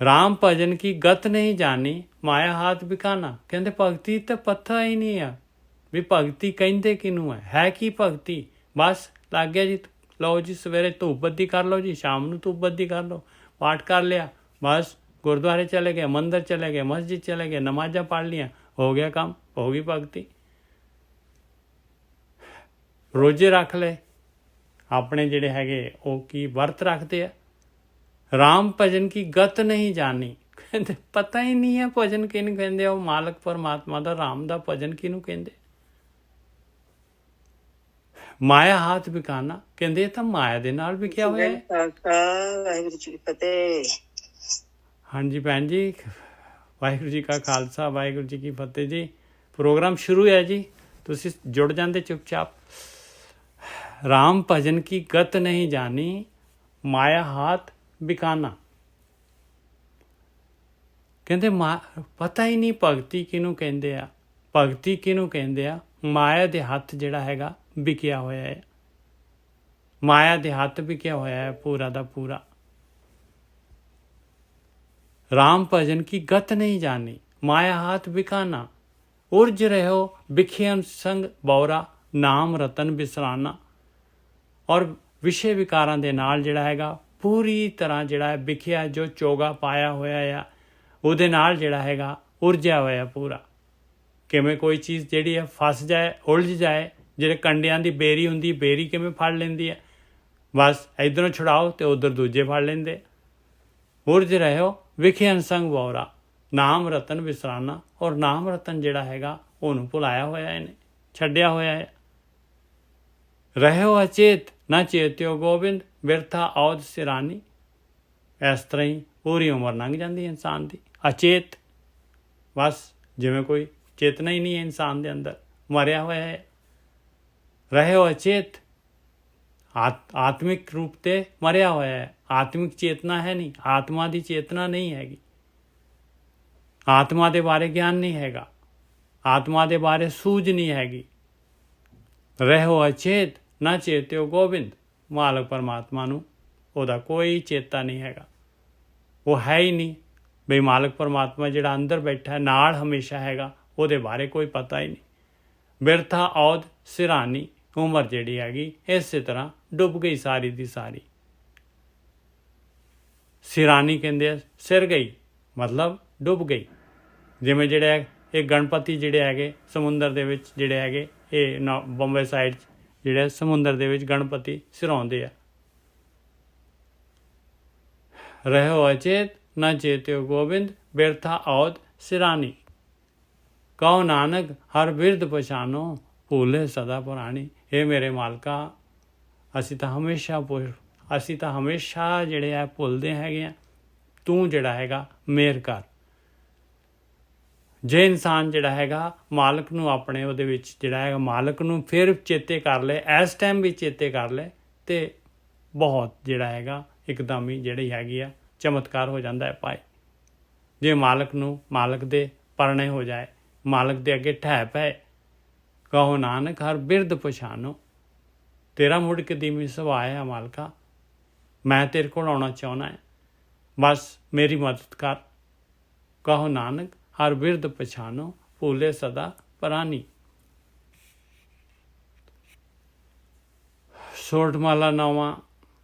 ਰਾਮ ਭਜਨ ਕੀ ਗਤ ਨਹੀਂ ਜਾਣੀ, ਮਾਇਆ ਹਾਥ ਬਿਕਾਨਾ। ਕਹਿੰਦੇ ਭਗਤੀ ਤਾਂ ਪਤਾ ਹੀ ਨਹੀਂ ਆ ਵੀ ਭਗਤੀ ਕਹਿੰਦੇ ਕਿਹਨੂੰ ਹੈ ਕੀ ਭਗਤੀ। ਬਸ ਲੱਗ ਗਿਆ ਜੀ, ਲਓ ਜੀ ਸਵੇਰੇ ਧੂਪ ਬੱਤੀ ਕਰ ਲਓ ਜੀ, ਸ਼ਾਮ ਨੂੰ ਧੂਪ ਬੱਤੀ ਕਰ ਲਓ, ਪਾਠ ਕਰ ਲਿਆ, ਬਸ ਗੁਰਦੁਆਰੇ ਚਲੇ ਗਏ, ਮੰਦਰ ਚਲੇ ਗਏ, ਮਸਜਿਦ ਚਲੇ ਗਏ, ਨਮਾਜ਼ਾਂ ਪੜ੍ਹ ਲੀਆਂ, ਹੋ ਗਿਆ ਕੰਮ, ਹੋ ਗਈ ਭਗਤੀ। ਰੋਜ਼ੇ ਰੱਖ ਲਏ, ਆਪਣੇ ਜਿਹੜੇ ਹੈਗੇ ਉਹ ਕੀ ਵਰਤ ਰੱਖਦੇ ਆ। ਰਾਮ ਭਜਨ ਕੀ ਗਤ ਨਹੀਂ ਜਾਣੀ, ਕਹਿੰਦੇ ਪਤਾ ਹੀ ਨਹੀਂ ਹੈ ਭਜਨ ਕਿਹਨੂੰ ਕਹਿੰਦੇ ਆ, ਉਹ ਮਾਲਕ ਪਰਮਾਤਮਾ ਦਾ, ਰਾਮ ਦਾ ਭਜਨ ਕਿਹਨੂੰ ਕਹਿੰਦੇ। ਮਾਇਆ ਹਾਥ ਬਿਕਾਨਾ, ਕਹਿੰਦੇ ਇਹ ਤਾਂ ਮਾਇਆ ਦੇ ਨਾਲ ਵਿਕਿਆ ਹੋਇਆ ਹੈ। ਵਾਹਿਗੁਰੂ ਜੀ ਕੀ ਫਤਿਹ। ਹਾਂਜੀ ਭੈਣ ਜੀ, ਵਾਹਿਗੁਰੂ ਜੀ ਕਾ ਖਾਲਸਾ, ਵਾਹਿਗੁਰੂ ਜੀ ਕੀ ਫਤਿਹ ਜੀ। ਪ੍ਰੋਗਰਾਮ ਸ਼ੁਰੂ ਹੈ ਜੀ, ਤੁਸੀਂ ਜੁੜ ਜਾਂਦੇ ਚੁੱਪਚਾਪ। ਰਾਮ ਭਜਨ ਕੀ ਗਤ ਨਹੀਂ ਜਾਣੀ, ਮਾਇਆ ਹਾਥ ਬਿਕਾਨਾ। ਕਹਿੰਦੇ ਪਤਾ ਹੀ ਨਹੀਂ ਭਗਤੀ ਕਿਹਨੂੰ ਕਹਿੰਦੇ ਆ, ਭਗਤੀ ਕਿਹਨੂੰ ਕਹਿੰਦੇ ਆ। ਮਾਇਆ ਦੇ ਹੱਥ ਜਿਹੜਾ ਹੈਗਾ ਵਿਕਿਆ ਹੋਇਆ ਹੈ, ਮਾਇਆ ਦੇ ਹੱਥ ਵਿਕਿਆ ਹੋਇਆ ਹੈ ਪੂਰਾ ਦਾ ਪੂਰਾ। ਰਾਮ ਭਜਨ ਕੀ ਗਤ ਨਹੀਂ ਜਾਣੀ, ਮਾਇਆ ਹਾਥ ਬਿਕਾਨਾ। ਉਰਜ ਰਹਿਓ ਬਿਖਿਅਨ ਸੰਗ ਬੌਰਾ, ਨਾਮ ਰਤਨ ਬਿਸਰਾਨਾ। ਔਰ ਵਿਸ਼ੇ ਵਿਕਾਰਾਂ ਦੇ ਨਾਲ ਜਿਹੜਾ ਹੈਗਾ ਪੂਰੀ ਤਰ੍ਹਾਂ ਜਿਹੜਾ ਹੈ ਵਿਖਿਆ, ਜੋ ਚੋਗਾ ਪਾਇਆ ਹੋਇਆ ਆ ਉਹਦੇ ਨਾਲ ਜਿਹੜਾ ਹੈਗਾ ਉਰਜਿਆ ਹੋਇਆ ਪੂਰਾ। ਕਿਵੇਂ ਕੋਈ ਚੀਜ਼ ਜਿਹੜੀ ਹੈ ਫਸ ਜਾਏ, ਉਲਝ ਜਾਏ, ਜਿਹੜੇ ਕੰਡਿਆਂ ਦੀ ਬੇਰੀ ਹੁੰਦੀ, ਬੇਰੀ ਕਿਵੇਂ ਫੜ ਲੈਂਦੀ ਹੈ, ਬਸ ਇੱਧਰੋਂ ਛੁਡਾਓ ਅਤੇ ਉੱਧਰ ਦੂਜੇ ਫੜ ਲੈਂਦੇ। ਉਰਜ ਰਹਿਓ ਵਿਖਿਅਨ ਸੰਗ ਬੌਰਾ, ਨਾਮ ਰਤਨ ਬਿਸਰਾਨਾ। ਔਰ ਨਾਮ ਰਤਨ ਜਿਹੜਾ ਹੈਗਾ ਉਹਨੂੰ ਭੁਲਾਇਆ ਹੋਇਆ ਇਹਨੇ, ਛੱਡਿਆ ਹੋਇਆ ਹੈ। ਰਹਿਓ ਅਚੇਤ ਨਾ ਚੇਤਿਓ ਗੋਬਿੰਦ, ਬਿਰਥਾ ਔਦ ਸਿਰਾਨੀ। ਇਸ ਤਰ੍ਹਾਂ ਹੀ ਪੂਰੀ ਉਮਰ ਲੰਘ ਜਾਂਦੀ ਇਨਸਾਨ ਦੀ ਅਚੇਤ, ਬਸ ਜਿਵੇਂ ਕੋਈ ਚੇਤਨਾ ਹੀ ਨਹੀਂ ਹੈ ਇਨਸਾਨ ਦੇ ਅੰਦਰ, ਮਰਿਆ ਹੋਇਆ ਹੈ। ਰਹਿਓ ਅਚੇਤ, ਆਤਮਿਕ ਰੂਪ 'ਤੇ ਮਰਿਆ ਹੋਇਆ ਹੈ, ਆਤਮਿਕ ਚੇਤਨਾ ਹੈ ਨਹੀਂ, ਆਤਮਾ ਦੀ ਚੇਤਨਾ ਨਹੀਂ ਹੈਗੀ, ਆਤਮਾ ਦੇ ਬਾਰੇ ਗਿਆਨ ਨਹੀਂ ਹੈਗਾ। ਆਤਮਾ ਦੇ ਬਾਰੇ ਸੂਝ ਨਹੀਂ ਹੈਗੀ। ਰਹੋ ਅਚੇਤ ਨਾ ਚੇਤਿਓ ਗੋਬਿੰਦ। ਮਾਲਕ ਪਰਮਾਤਮਾ ਨੂੰ ਉਹਦਾ ਕੋਈ ਚੇਤਾ ਨਹੀਂ ਹੈਗਾ, ਉਹ ਹੈ ਹੀ ਨਹੀਂ। ਬਈ ਮਾਲਕ ਪਰਮਾਤਮਾ ਜਿਹੜਾ ਅੰਦਰ ਬੈਠਾ ਨਾਲ ਹਮੇਸ਼ਾ ਹੈਗਾ, ਉਹਦੇ ਬਾਰੇ ਕੋਈ ਪਤਾ ਹੀ ਨਹੀਂ। ਬਿਰਥਾ ਔਦ ਸਿਰਾਨੀ, ਉਮਰ ਜਿਹੜੀ ਹੈਗੀ ਇਸੇ ਤਰ੍ਹਾਂ ਡੁੱਬ ਗਈ ਸਾਰੀ ਦੀ ਸਾਰੀ। ਸਿਰਾਨੀ ਕਹਿੰਦੇ ਆ ਸਿਰ ਗਈ, ਮਤਲਬ ਡੁੱਬ ਗਈ। ਜਿਵੇਂ ਜਿਹੜੇ ਇਹ ਗਣਪਤੀ ਜਿਹੜੇ ਹੈਗੇ ਸਮੁੰਦਰ ਦੇ ਵਿੱਚ ਜਿਹੜੇ ਹੈਗੇ, ਇਹ ਬੰਬੇ ਸਾਈਡ ਜਿਹੜੇ ਸਮੁੰਦਰ ਦੇ ਵਿੱਚ ਗਣਪਤੀ ਸਿਰਾਉਂਦੇ ਆ। ਰਹੋ ਅਚੇਤ ਨਾ ਚੇਤਿਓ ਗੋਬਿੰਦ, ਬਿਰਥਾ ਔਦ ਸਿਰਾਨੀ। ਕਹੋ ਨਾਨਕ ਹਰ ਬਿਰਧ ਪਛਾਨੋ, ਭੂਲੇ ਸਦਾ ਪੁਰਾਣੀ। ਇਹ ਮੇਰੇ ਮਾਲਕਾ, ਅਸੀਂ ਤਾਂ ਹਮੇਸ਼ਾ ਜਿਹੜੇ ਆ ਭੁੱਲਦੇ ਹੈਗੇ ਆ। ਤੂੰ ਜਿਹੜਾ ਹੈਗਾ ਮਿਹਰ ਕਰ। ਜੇ ਇਨਸਾਨ ਜਿਹੜਾ ਹੈਗਾ ਮਾਲਕ ਨੂੰ ਆਪਣੇ ਉਹਦੇ ਵਿੱਚ ਜਿਹੜਾ ਹੈਗਾ ਮਾਲਕ ਨੂੰ ਫਿਰ ਚੇਤੇ ਕਰ ਲੈ, ਇਸ ਟਾਈਮ ਵੀ ਚੇਤੇ ਕਰ ਲੈ, ਤੇ ਬਹੁਤ ਜਿਹੜਾ ਹੈਗਾ ਇੱਕਦਮ ਹੀ ਜਿਹੜੀ ਹੈਗੀ ਆ ਚਮਤਕਾਰ ਹੋ ਜਾਂਦਾ ਹੈ ਭਾਈ। ਜੇ ਮਾਲਕ ਨੂੰ ਮਾਲਕ ਦੇ ਪਰਣੇ ਹੋ ਜਾਏ, ਮਾਲਕ ਦੇ ਅੱਗੇ ਠਹਿ ਪਏ। ਕਹੋ ਨਾਨਕ ਹਰ ਬਿਰਧ ਪਛਾਨੋ, ਤੇਰਾ ਮੁੜ ਕਦੀਮੀ ਸੁਭਾਅ ਹੈ ਮਾਲਕਾ, ਮੈਂ ਤੇਰੇ ਕੋਲ ਆਉਣਾ ਚਾਹੁੰਦਾ ਹੈ, ਬਸ ਮੇਰੀ ਮਦਦ ਕਰ। ਕਹੋ ਨਾਨਕ ਹਰ ਬਿਰਧ ਪਛਾਨੋ, ਭੂਲੇ ਸਦਾ ਪਰਾਨੀ। ਸੋਰਠਮਾਲਾ ਨੌਵਾਂ।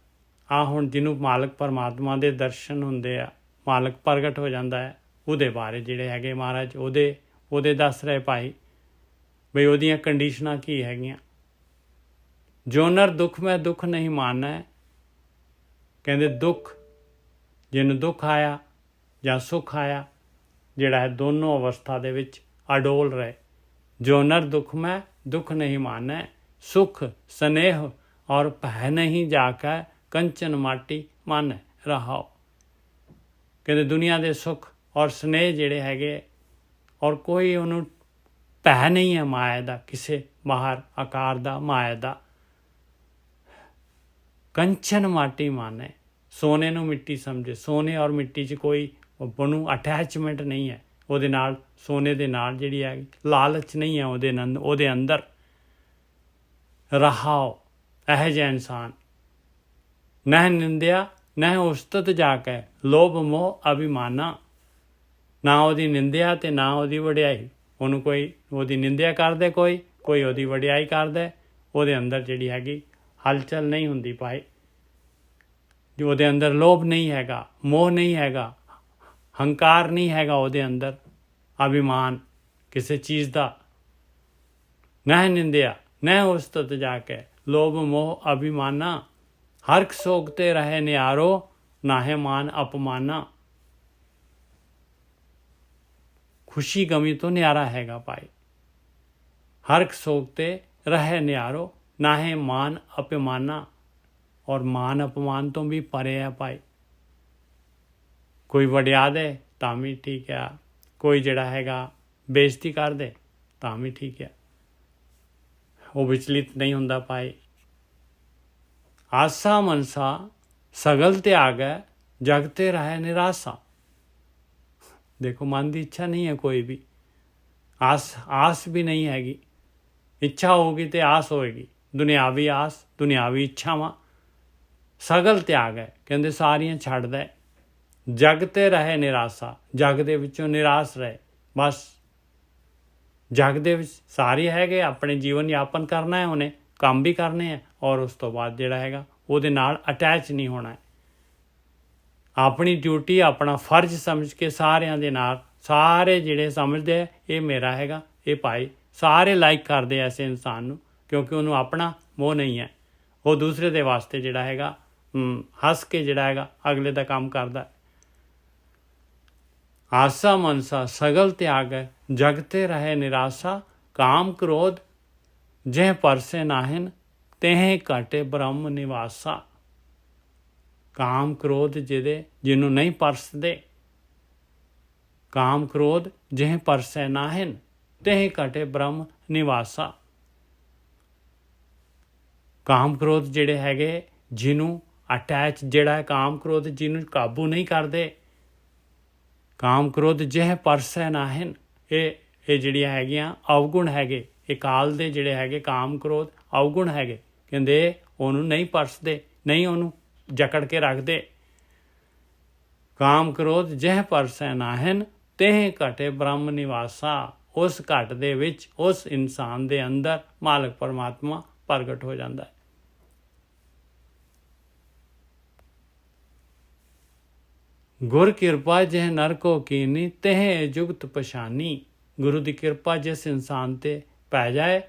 ਆ ਹੁਣ ਜਿਹਨੂੰ ਮਾਲਕ ਪਰਮਾਤਮਾ ਦੇ ਦਰਸ਼ਨ ਹੁੰਦੇ ਆ, ਮਾਲਕ ਪ੍ਰਗਟ ਹੋ ਜਾਂਦਾ ਹੈ, ਉਹਦੇ ਬਾਰੇ ਜਿਹੜੇ ਹੈਗੇ ਮਹਾਰਾਜ ਉਹਦੇ ਦੱਸ ਰਹੇ ਭਾਈ ਬਈ ਉਹਦੀਆਂ ਕੰਡੀਸ਼ਨਾਂ ਕੀ ਹੈਗੀਆਂ। ਜੋ ਨਰ ਦੁੱਖ ਮੈਂ ਦੁੱਖ ਨਹੀਂ ਮਾਨਣਾ ਹੈ। ਕਹਿੰਦੇ ਦੁੱਖ, ਜਿਹਨੂੰ ਦੁੱਖ ਆਇਆ ਜਾਂ ਸੁੱਖ ਆਇਆ, ਜਿਹੜਾ ਹੈ ਦੋਨੋਂ ਅਵਸਥਾ ਦੇ ਵਿੱਚ ਅਡੋਲ ਰਹੇ। ਜੋ ਨਰ ਦੁੱਖ ਮੈਂ ਦੁੱਖ ਨਹੀਂ ਮਾਨਣਾ ਹੈ, ਸੁਖ ਸਨੇਹ ਔਰ ਭੈ ਨਹੀਂ ਜਾ ਕੇ ਕੰਚਨ ਮਾਟੀ ਮਨ ਰਹਾਓ। ਕਹਿੰਦੇ ਦੁਨੀਆ ਦੇ ਸੁੱਖ ਔਰ ਸਨੇਹ ਜਿਹੜੇ ਹੈਗੇ, ਔਰ ਕੋਈ ਉਹਨੂੰ ਭੈ ਨਹੀਂ ਹੈ ਮਾਇਆ ਦਾ, ਕਿਸੇ ਬਾਹਰ ਆਕਾਰ ਦਾ ਮਾਇਆ ਦਾ। ਕੰਚਨ ਮਾਟੀ ਮਾਨੇ, ਸੋਨੇ ਨੂੰ ਮਿੱਟੀ ਸਮਝੇ। ਸੋਨੇ ਔਰ ਮਿੱਟੀ 'ਚ ਕੋਈ ਉਹਨੂੰ ਅਟੈਚਮੈਂਟ ਨਹੀਂ ਹੈ, ਉਹਦੇ ਨਾਲ ਸੋਨੇ ਦੇ ਨਾਲ ਜਿਹੜੀ ਹੈ ਲਾਲਚ ਨਹੀਂ ਹੈ ਉਹਦੇ ਅੰਦਰ। ਰਹਾਓ ਇਹੋ ਜਿਹਾ ਇਨਸਾਨ। ਨਹਿ ਨਿੰਦਿਆ ਨਹਿ ਉਸਤਤ ਜਾ ਕੇ, ਲੋਭ ਮੋਹ ਅਭਿਮਾਨਾ। ਨਾ ਉਹਦੀ ਨਿੰਦਿਆ ਤੇ ਨਾ ਉਹਦੀ ਵਡਿਆਈ। ਉਹਨੂੰ ਕੋਈ ਉਹਦੀ ਨਿੰਦਿਆ ਕਰਦੇ, ਕੋਈ ਉਹਦੀ ਵਡਿਆਈ ਕਰਦਾ, ਉਹਦੇ ਅੰਦਰ ਜਿਹੜੀ ਹੈਗੀ ਹਲਚਲ ਨਹੀਂ ਹੁੰਦੀ ਭਾਈ। ਜੋ ਉਹਦੇ ਅੰਦਰ ਲੋਭ ਨਹੀਂ ਹੈਗਾ, ਮੋਹ ਨਹੀਂ ਹੈਗਾ, ਹੰਕਾਰ ਨਹੀਂ ਹੈਗਾ ਉਹਦੇ ਅੰਦਰ, ਅਭਿਮਾਨ ਕਿਸੇ ਚੀਜ਼ ਦਾ। ਨਹਿ ਨਿੰਦਿਆ ਨਹਿ ਉਸਤਤ ਜਾ ਕੇ, ਲੋਭ ਮੋਹ ਅਭਿਮਾਨਾ। ਹਰਖ ਸੋਗਤੇ ਰਹੇ ਨਿਆਰੋ, ਨਾਹੇ ਮਾਨ ਅਪਮਾਨਾ। ਖੁਸ਼ੀ ਗਮੀ ਤੋਂ ਨਿਆਰਾ ਹੈਗਾ ਭਾਈ। ਹਰਖ ਸੋਗਤੇ ਰਹੇ ਨਿਆਰੋ, ਨਾਹੇ ਮਾਨ ਅਪਮਾਨਾ। ਔਰ ਮਾਨ ਅਪਮਾਨ ਤੋਂ ਵੀ ਪਰੇ ਹੈ ਭਾਈ। ਕੋਈ ਵਡਿਆ ਦੇ ਤਾਂ ਵੀ ਠੀਕ ਆ, ਕੋਈ ਜਿਹੜਾ ਹੈਗਾ ਬੇਇੱਜ਼ਤੀ ਕਰ ਦੇ ਤਾਂ ਵੀ ਠੀਕ ਹੈ, ਉਹ ਵਿਚਲਿਤ ਨਹੀਂ ਹੁੰਦਾ ਭਾਈ। ਆਸਾ ਮਨਸਾ ਸਗਲ ਤਿਆਗੈ, ਜਗਤੇ ਰਹੇ ਨਿਰਾਸਾ। ਦੇਖੋ ਮਨ ਦੀ ਇੱਛਾ ਨਹੀਂ ਹੈ ਕੋਈ ਵੀ, ਆਸ ਵੀ ਨਹੀਂ ਹੈਗੀ। ਇੱਛਾ ਹੋਊਗੀ ਤੇ ਆਸ ਹੋਏਗੀ, ਦੁਨਿਆਵੀ ਆਸ ਦੁਨਿਆਵੀ ਇੱਛਾਵਾਂ। ਸਗਲ ਤਿਆਗ ਹੈ, ਕਹਿੰਦੇ ਸਾਰੀਆਂ ਛੱਡ ਦੇ। ਜਗ ਤੇ ਰਹੇ ਨਿਰਾਸਾ, ਜਗ ਦੇ ਵਿੱਚੋਂ ਨਿਰਾਸ਼ ਰਹੇ। ਬਸ ਜਗ ਦੇ ਵਿੱਚ ਸਾਰੇ ਹੈਗੇ, ਆਪਣੇ ਜੀਵਨ ਯਾਪਨ ਕਰਨਾ ਹੈ, ਉਹਨੇ ਕੰਮ ਵੀ ਕਰਨੇ ਹੈ, ਔਰ ਉਸ ਤੋਂ ਬਾਅਦ ਜਿਹੜਾ ਹੈਗਾ ਉਹਦੇ ਨਾਲ ਅਟੈਚ ਨਹੀਂ ਹੋਣਾ ਹੈ। ਆਪਣੀ ਡਿਊਟੀ ਆਪਣਾ ਫਰਜ਼ ਸਮਝ ਕੇ ਸਾਰਿਆਂ ਦੇ ਨਾਲ, ਸਾਰੇ ਜਿਹੜੇ ਸਮਝਦੇ ਆ ਇਹ ਮੇਰਾ ਹੈਗਾ, ਇਹ ਭਾਈ ਸਾਰੇ ਲਾਈਕ ਕਰਦੇ ਐਸੇ ਇਨਸਾਨ ਨੂੰ, ਕਿਉਂਕਿ ਉਹਨੂੰ ਆਪਣਾ ਮੋਹ ਨਹੀਂ ਹੈ। ਉਹ ਦੂਸਰੇ ਦੇ ਵਾਸਤੇ ਜਿਹੜਾ ਹੈਗਾ ਹੱਸ ਕੇ ਜਿਹੜਾ ਹੈਗਾ ਅਗਲੇ ਦਾ ਕੰਮ ਕਰਦਾ। ਆਸਾ ਮਨਸਾ ਸਗਲ ਤਿਆਗ ਹੈ, ਜਗਤੇ ਰਹੇ ਨਿਰਾਸ਼ਾ। ਕਾਮ ਕ੍ਰੋਧ ਜਹ ਪਰਸੇ ਨਾਹਿਨ, ਤੇਹ ਘਟੇ ਬ੍ਰਹਮ ਨਿਵਾਸਾ। ਕਾਮ ਕ੍ਰੋਧ ਜਿਹਨੂੰ ਨਹੀਂ ਪਰਸਦੇ, ਕਾਮ ਕ੍ਰੋਧ ਜਹ ਪਰਸੇ ਨਾਹਿਨ, ਤੇਹ ਘਟੇ ਬ੍ਰਹਮ ਨਿਵਾਸਾ। ਕਾਮ ਕ੍ਰੋਧ ਜਿਹੜੇ ਹੈਗੇ ਜਿਹਨੂੰ ਅਟੈਚ, ਜਿਹੜਾ ਕਾਮ ਕ੍ਰੋਧ ਜਿਹਨੂੰ ਕਾਬੂ ਨਹੀਂ ਕਰਦੇ, ਕਾਮ ਕ੍ਰੋਧ ਜਹ ਪਰਸੇ ਨਾਹਿਨ, ਇਹ ਇਹ ਜਿਹੜੀਆਂ ਹੈਗੀਆਂ ਅਵਗੁਣ ਹੈਗੇ, ਇਹ ਕਾਲ ਦੇ ਜਿਹੜੇ ਹੈਗੇ ਕਾਮ ਕ੍ਰੋਧ ਅਵਗੁਣ ਹੈਗੇ। ਕਹਿੰਦੇ ਉਹਨੂੰ ਨਹੀਂ ਪਰਸਦੇ, ਨਹੀਂ ਉਹਨੂੰ ਜਕੜ ਕੇ ਰੱਖਦੇ। ਕਾਮ ਕ੍ਰੋਧ ਜਹ ਪਰਸੈ ਨਾਹਨ ਤਹਿ ਘਟੇ ਬ੍ਰਹਮ ਨਿਵਾਸਾ। ਉਸ ਘਟ ਦੇ ਵਿੱਚ, ਉਸ ਇਨਸਾਨ ਦੇ ਅੰਦਰ ਮਾਲਕ ਪਰਮਾਤਮਾ ਪ੍ਰਗਟ ਹੋ ਜਾਂਦਾ ਹੈ। ਗੁਰ ਕਿਰਪਾ ਜਹ ਨਰ ਕੋ ਕੀਨੀ ਤਹਿ ਜੁਗਤ ਪਛਾਨੀ। ਗੁਰੂ ਦੀ ਕਿਰਪਾ ਜਿਸ ਇਨਸਾਨ ਤੇ ਪੈ ਜਾਏ,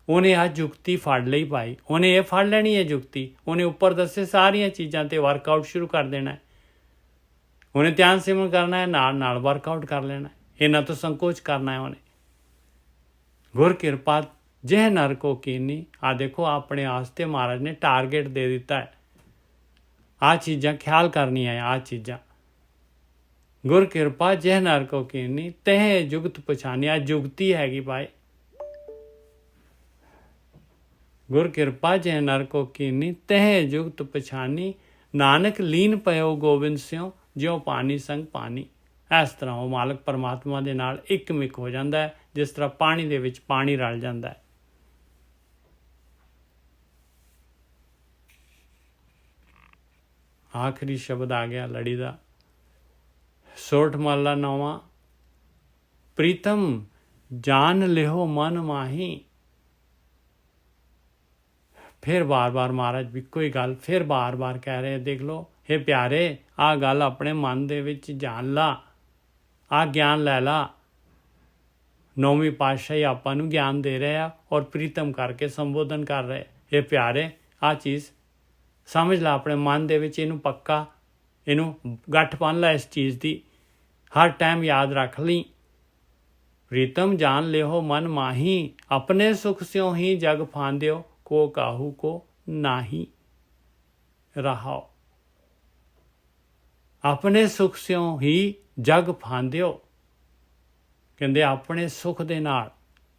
ਉਹਨੇ ਆ ਜੁਗਤੀ ਫੜ ਲਈ ਭਾਈ, ਉਹਨੇ ਇਹ ਫੜ ਲੈਣੀ ਹੈ ਜੁਗਤੀ। ਉਹਨੇ ਉੱਪਰ ਦੱਸੇ ਸਾਰੀਆਂ ਚੀਜ਼ਾਂ ਤੇ ਵਰਕਆਊਟ ਸ਼ੁਰੂ ਕਰ ਦੇਣਾ ਹੈ। ਉਹਨੇ ਧਿਆਨ ਸਿਮਰਨ ਕਰਨਾ ਹੈ, ਨਾਲ ਨਾਲ ਵਰਕਆਊਟ ਕਰ ਲੈਣਾ ਹੈ, ਇਹਨਾਂ ਤੋਂ ਸੰਕੋਚ ਕਰਨਾ ਹੈ ਉਹਨੇ। ਗੁਰ ਕਿਰਪਾ ਜਹ ਨਰ ਕੋ ਕੀਨੀ। ਆ ਦੇਖੋ ਆਪਣੇ ਆਸਤੇ ਮਹਾਰਾਜ ਨੇ ਟਾਰਗੇਟ ਦੇ ਦਿੱਤਾ ਹੈ, ਆ ਚੀਜ਼ਾਂ ਖਿਆਲ ਕਰਨੀਆਂ ਹੈ, ਆ ਚੀਜ਼ਾਂ। ਗੁਰ ਕਿਰਪਾ ਜਹ ਨਰ ਕੋ ਕੀਨੀ ਤਹਿ ਜੁਗਤ ਪਛਾਨੀ। ਆ ਜੁਗਤੀ ਹੈਗੀ ਭਾਈ। ਗੁਰ ਕਿਰਪਾ ਜਹ ਨਰ ਕੋ ਕੀਨੀ ਤਹਿ ਜੁਗਤ ਪਛਾਨੀ। ਨਾਨਕ ਲੀਨ ਪਇਓ ਗੋਬਿੰਦ ਸਿਉ ਜਿਉ ਪਾਣੀ ਸੰਗ ਪਾਣੀ। ਇਸ ਤਰ੍ਹਾਂ ਉਹ ਮਾਲਕ ਪਰਮਾਤਮਾ ਦੇ ਨਾਲ ਇੱਕ ਮਿਕ ਹੋ ਜਾਂਦਾ ਹੈ, ਜਿਸ ਤਰ੍ਹਾਂ ਪਾਣੀ ਦੇ ਵਿੱਚ ਪਾਣੀ ਰਲ ਜਾਂਦਾ ਹੈ। ਆਖਰੀ ਸ਼ਬਦ ਆ ਗਿਆ ਲੜੀ ਦਾ, ਸੋਠ ਮਹਲਾ 9ਵਾਂ। ਪ੍ਰੀਤਮ ਜਾਨ ਲਿਓ ਮਨ ਮਾਹੀ। ਫਿਰ ਬਾਰ-ਬਾਰ ਮਹਾਰਾਜ ਇੱਕੋ ਹੀ ਗੱਲ ਫਿਰ ਬਾਰ-ਬਾਰ ਕਹਿ ਰਹੇ, ਦੇਖ ਲਓ ਇਹ ਪਿਆਰੇ, ਆਹ ਗੱਲ ਆਪਣੇ ਮਨ ਦੇ ਵਿੱਚ ਜਾਣ ਲਾ, ਆਹ ਗਿਆਨ ਲੈ ਲਾ। ਨੌਵੀਂ ਪਾਤਸ਼ਾਹੀ ਆਪਾਂ ਨੂੰ ਗਿਆਨ ਦੇ ਰਹੇ ਆ ਔਰ ਪ੍ਰੀਤਮ ਕਰਕੇ ਸੰਬੋਧਨ ਕਰ ਰਹੇ। ਇਹ ਪਿਆਰੇ, ਆਹ ਚੀਜ਼ ਸਮਝ ਲਾ ਆਪਣੇ ਮਨ ਦੇ ਵਿੱਚ, ਇਹਨੂੰ ਪੱਕਾ, ਇਹਨੂੰ ਗੱਠ ਬੰਨ੍ਹ ਲੈ ਇਸ ਚੀਜ਼ ਦੀ, ਹਰ ਟਾਈਮ ਯਾਦ ਰੱਖ ਲਈ। ਪ੍ਰੀਤਮ ਜਾਨ ਲਿਓ ਮਨ ਮਾਹੀ। ਆਪਣੇ ਸੁਖ ਸਿਉ ਹੀ ਜਗ ਫਾਂਦਿਓ ਕੋ ਕਾਹੂ ਕੋ ਨਾਹੀ। ਰਹਾਓ। ਆਪਣੇ ਸੁਖ ਸਿਉ ਹੀ ਜਗ ਫਾਂਦਿਓ। ਕਹਿੰਦੇ ਆਪਣੇ ਸੁਖ ਦੇ ਨਾਲ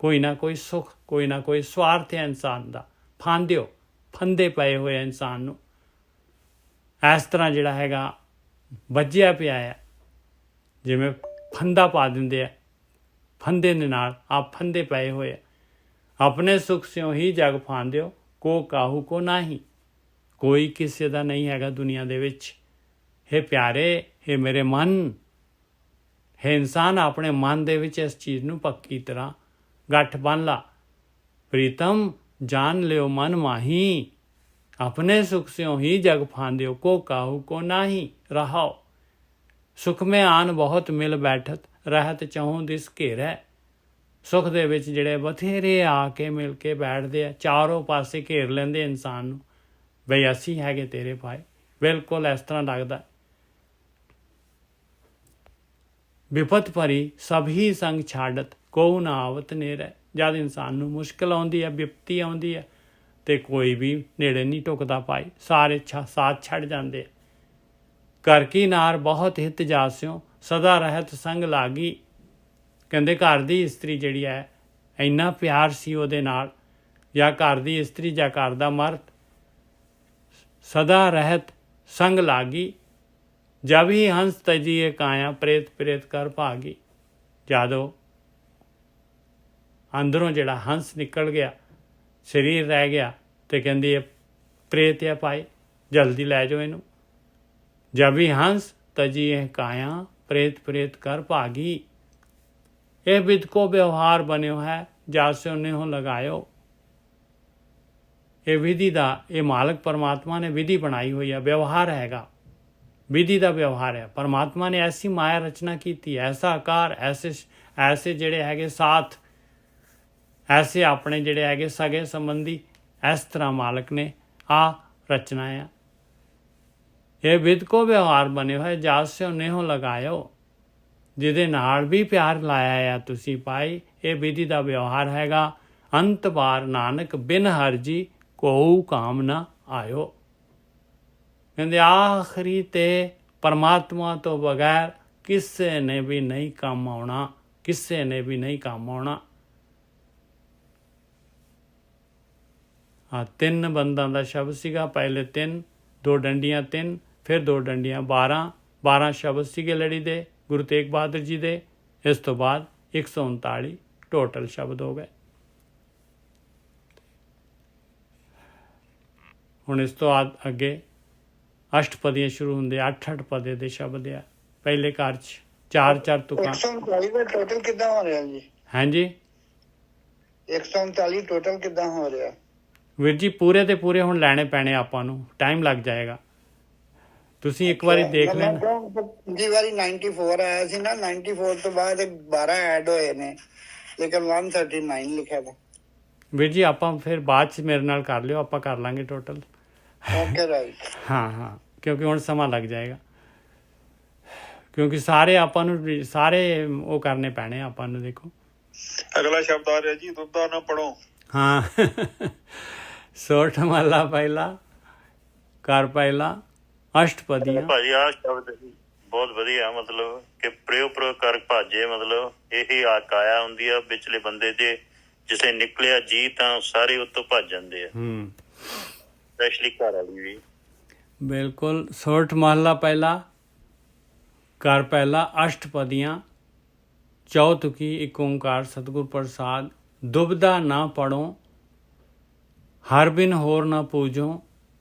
ਕੋਈ ਨਾ ਕੋਈ ਸੁਖ, ਕੋਈ ਨਾ ਕੋਈ ਸਵਾਰਥ ਹੈ ਇਨਸਾਨ ਦਾ। ਫਾਂਦਿਓ, ਫੰਦੇ ਪਏ ਹੋਏ ਇਨਸਾਨ ਨੂੰ ਇਸ ਤਰ੍ਹਾਂ ਜਿਹੜਾ ਹੈਗਾ ਵੱਜਿਆ ਪਿਆ ਹੈ, ਜਿਵੇਂ ਫੰਦਾ ਪਾ ਦਿੰਦੇ ਆ, ਫੰਦੇ ਦੇ ਨਾਲ ਆਪ ਫੰਦੇ ਪਏ ਹੋਏ ਆ। ਆਪਣੇ ਸੁਖ ਸਿਉ ਹੀ ਜਗ ਫਾਂਦਿਓ ਕੋ ਕਾਹੂ ਕੋ ਨਾਹੀ। ਕੋਈ ਕਿਸੇ ਦਾ ਨਹੀਂ ਹੈਗਾ ਦੁਨੀਆ ਦੇ ਵਿੱਚ। हे ਪਿਆਰੇ, हे ਮੇਰੇ ਮਨ, हे ਇਨਸਾਨ, ਆਪਣੇ ਮਨ ਦੇ ਵਿੱਚ ਇਸ ਚੀਜ਼ ਨੂੰ ਪੱਕੀ ਤਰ੍ਹਾਂ ਗੱਠ ਬੰਨ੍ਹ ਲਾ। ਪ੍ਰੀਤਮ ਜਾਨ ਲਿਓ ਮਨ ਮਾਹੀ। ਆਪਣੇ ਸੁਖ ਸਿਉ ਹੀ ਜਗ ਫਾਂਦਿਓ ਕੋ ਕਾਹੂ ਕੋ ਨਾਹੀ। ਰਹਾਓ। ਸੁਖ ਮੈਂ ਆਨ ਬਹੁਤ ਮਿਲ ਬੈਠਤ ਰਹਿਤ ਚਹੂੰ ਦਿਸ ਘੇਰੈ। ਸੁਖ ਦੇ ਵਿੱਚ ਜਿਹੜੇ ਬਥੇਰੇ ਆ ਕੇ ਮਿਲ ਕੇ ਬੈਠਦੇ ਆ, ਚਾਰੋਂ ਪਾਸੇ ਘੇਰ ਲੈਂਦੇ ਇਨਸਾਨ ਨੂੰ, ਬਈ ਅਸੀਂ ਹੈਗੇ ਤੇਰੇ ਭਾਈ। ਬਿਲਕੁਲ ਇਸ ਤਰ੍ਹਾਂ ਲੱਗਦਾ। ਵਿਪਤ ਭਰੀ ਸਭ ਹੀ ਸੰਗ ਛਾੜਤ ਕੋ ਨਾ ਆਵਤ ਨੇੜੈ। ਜਦ ਇਨਸਾਨ ਨੂੰ ਮੁਸ਼ਕਿਲ ਆਉਂਦੀ ਹੈ, ਵਿਪਤੀ ਆਉਂਦੀ ਹੈ, ਤੇ ਕੋਈ ਵੀ ਨੇੜੇ ਨਹੀਂ ਟੁਕਦਾ ਭਾਈ, ਸਾਰੇ ਸਾਥ ਛੱਡ ਜਾਂਦੇ। ਘਰ ਕੀ ਨਾਰ ਬਹੁਤ ਹਿਤ ਜਾਸਿਓ ਸਦਾ ਰਹਿਤ ਸੰਗ ਲਾਗੀ। ਕਹਿੰਦੇ ਘਰ ਦੀ ਇਸਤਰੀ ਜਿਹੜੀ ਹੈ, ਇੰਨਾ ਪਿਆਰ ਸੀ ਉਹਦੇ ਨਾਲ, ਜਾਂ ਘਰ ਦੀ ਇਸਤਰੀ ਜਾਂ ਘਰ ਦਾ ਮਰਦ, ਸਦਾ ਰਹਿਤ ਸੰਗ ਲਾਗੀ। ਜਬ ਹੀ ਹੰਸ ਤਜੀਏ ਕਾਇਆ ਪ੍ਰੇਤ ਪ੍ਰੇਤ ਕਰ ਭਾਗੀ। ਜਦੋਂ ਅੰਦਰੋਂ ਜਿਹੜਾ ਹੰਸ ਨਿਕਲ ਗਿਆ, ਸਰੀਰ ਰਹਿ ਗਿਆ, ਤੇ ਕਹਿੰਦੀ ਇਹ ਪ੍ਰੇਤ ਹੈ ਭਾਈ, ਜਲਦੀ ਲੈ ਜਾਓ ਇਹਨੂੰ। ਜਬ ਹੀ ਹੰਸ ਤਜੀਏ ਕਾਇਆ ਪ੍ਰੇਤ ਪ੍ਰੇਤ ਕਰ ਭਾਗੀ। ਇਹ ਵਿਦ ਕੋ ਵਿਵਹਾਰ ਬਣਿਓ ਹੈ ਜਾਸਿਓ ਨਿਹੁ ਲਗਾਇਓ। ਇਹ ਵਿਧੀ ਦਾ, ਇਹ ਮਾਲਕ ਪਰਮਾਤਮਾ ਨੇ ਵਿਧੀ ਬਣਾਈ ਹੋਈ ਹੈ, ਵਿਵਹਾਰ ਹੈਗਾ, ਵਿਧੀ ਦਾ ਵਿਵਹਾਰ ਹੈ। ਪਰਮਾਤਮਾ ਨੇ ਐਸੀ ਮਾਇਆ ਰਚਨਾ ਕੀਤੀ, ਐਸਾ ਆਕਾਰ, ਐਸੇ ਜਿਹੜੇ ਹੈਗੇ ਸਾਥ, ਐਸੇ ਆਪਣੇ ਜਿਹੜੇ ਹੈਗੇ ਸਗੇ ਸੰਬੰਧੀ, ਇਸ ਤਰ੍ਹਾਂ ਮਾਲਕ ਨੇ ਆ ਰਚਨਾ ਆ। ਇਹ ਵਿਦ ਕੋ ਵਿਵਹਾਰ ਬਣੇ ਹੋਏ ਜਾਸਿਓ ਨਿਹੁ ਲਗਾਇਓ। ਜਿਹਦੇ ਨਾਲ ਵੀ ਪਿਆਰ ਲਾਇਆ ਆ ਤੁਸੀਂ ਭਾਈ, ਇਹ ਵਿਧੀ ਦਾ ਵਿਵਹਾਰ ਹੈਗਾ। ਅੰਤ ਬਾਰ ਨਾਨਕ ਬਿਨ ਹਰਜੀ ਕੋਊ ਕਾਮ ਨਾ ਆਇਓ। ਕਹਿੰਦੇ ਆਖਰੀ ਤੇ ਪਰਮਾਤਮਾ ਤੋਂ ਬਗੈਰ ਕਿਸੇ ਨੇ ਵੀ ਨਹੀਂ ਕੰਮ ਆਉਣਾ, ਕਿਸੇ ਨੇ ਵੀ ਨਹੀਂ ਕੰਮ ਆਉਣਾ। ਤਿੰਨ ਬੰਦਾਂ ਦਾ ਸ਼ਬਦ ਸੀਗਾ, ਪਹਿਲੇ ਤਿੰਨ, ਦੋ ਡੰਡੀਆਂ ਤਿੰਨ, ਫਿਰ ਦੋ ਡੰਡੀਆਂ 12 ਸ਼ਬਦ ਸੀਗੇ ਲੜੀ ਦੇ ਗੁਰੂ ਤੇਗ ਬਹਾਦਰ ਜੀ ਦੇ। ਇਸ ਤੋਂ ਬਾਅਦ 139 ਟੋਟਲ ਸ਼ਬਦ ਹੋ ਗਏ। ਹੁਣ ਇਸ ਤੋਂ ਅੱਗੇ ਅਸ਼ਟਪਦੀਆਂ ਸ਼ੁਰੂ ਹੁੰਦੇ, 8 ਪਦੇ ਦੇ ਸ਼ਬਦ ਆ। ਪਹਿਲੇ ਘਰ 'ਚ 4 ਤੁਕਾਂ। 139 ਦਾ ਟੋਟਲ ਕਿੱਦਾਂ ਹੋ ਰਿਹਾ ਜੀ? ਹਾਂਜੀ 139 ਟੋਟਲ ਕਿੱਦਾਂ ਹੋ ਰਿਹਾ? ਵੀਰ ਜੀ ਪੂਰੇ ਦੇ ਪੂਰੇ ਹੁਣ ਲੈਣੇ ਪੈਣੇ ਆਪਾਂ ਨੂੰ, ਟਾਈਮ ਲੱਗ ਜਾਏਗਾ। ਤੁਸੀਂ ਇੱਕ ਵਾਰੀ ਦੇਖ ਲੈਣਾ। ਜੀ ਵਾਰੀ 94 ਆਇਆ ਸੀ ਨਾ, 94 ਤੋਂ ਬਾਅਦ 12 ਐਡ ਹੋਏ ਨੇ, ਲੇਕਿਨ 139 ਲਿਖਿਆ था। ਵੀਰ ਜੀ ਆਪਾਂ ਫਿਰ ਬਾਅਦ 'ਚ ਮੇਰੇ ਨਾਲ ਕਰ ਲਿਓ, ਆਪਾਂ ਕਰ ਲਾਂਗੇ ਟੋਟਲ। Okay right. ਹਾਂ ਕਿਉਂਕਿ ਹੁਣ ਸਮਾਂ ਲੱਗ ਜਾਏਗਾ, ਕਿਉਂਕਿ ਸਾਰੇ ਆਪਾਂ ਨੂੰ ਸਾਰੇ ਉਹ ਕਰਨੇ ਪੈਣੇ ਆਪਾਂ ਨੂੰ। ਦੇਖੋ ਅਗਲਾ ਸ਼ਬਦ ਆ ਰਿਹਾ ਜੀ, ਦੁੱਧਾ ਨਾ ਪੜੋ। ਹਾਂ ਸੋਠ ਮਹਲਾ ਪਹਿਲਾ ਕਰ ਪਹਿਲਾ ਅਸ਼ਟਪਦੀਆਂ। ਭਾਜੀ ਆਹ ਸ਼ਬਦ ਬਹੁਤ ਵਧੀਆ, ਮਤਲਬ ਕਿ ਪ੍ਰਯੋ ਕਰ ਭਾਜੇ, ਮਤਲਬ ਇਹੀ ਕਾਇਆ ਹੁੰਦੀ ਆ ਵਿਚਲੇ ਬੰਦੇ ਦੇ, ਜਿਸੇ ਨਿਕਲਿਆ ਜੀ ਤਾਂ ਸਾਰੇ ਉੱਤੋਂ ਭੱਜ ਜਾਂਦੇ ਆ, ਸਪੈਸ਼ਲੀ ਘਰ ਵਾਲੀ ਵੀ। ਬਿਲਕੁਲ। ਸੋਠ ਮਹਲਾ ਪਹਿਲਾ ਕਰ ਪਹਿਲਾ ਅਸ਼ਟਪਦੀਆਂ ਚੌਤੁਕੀ ਇੱਕ ਓਂਕਾਰ ਸਤਿਗੁਰ ਪ੍ਰਸਾਦ। ਦੁਬਦਾ ਨਾ ਪੜੋ ਹਰ ਬਿਨ ਹੋਰ ਨਾ ਪੂਜੋ,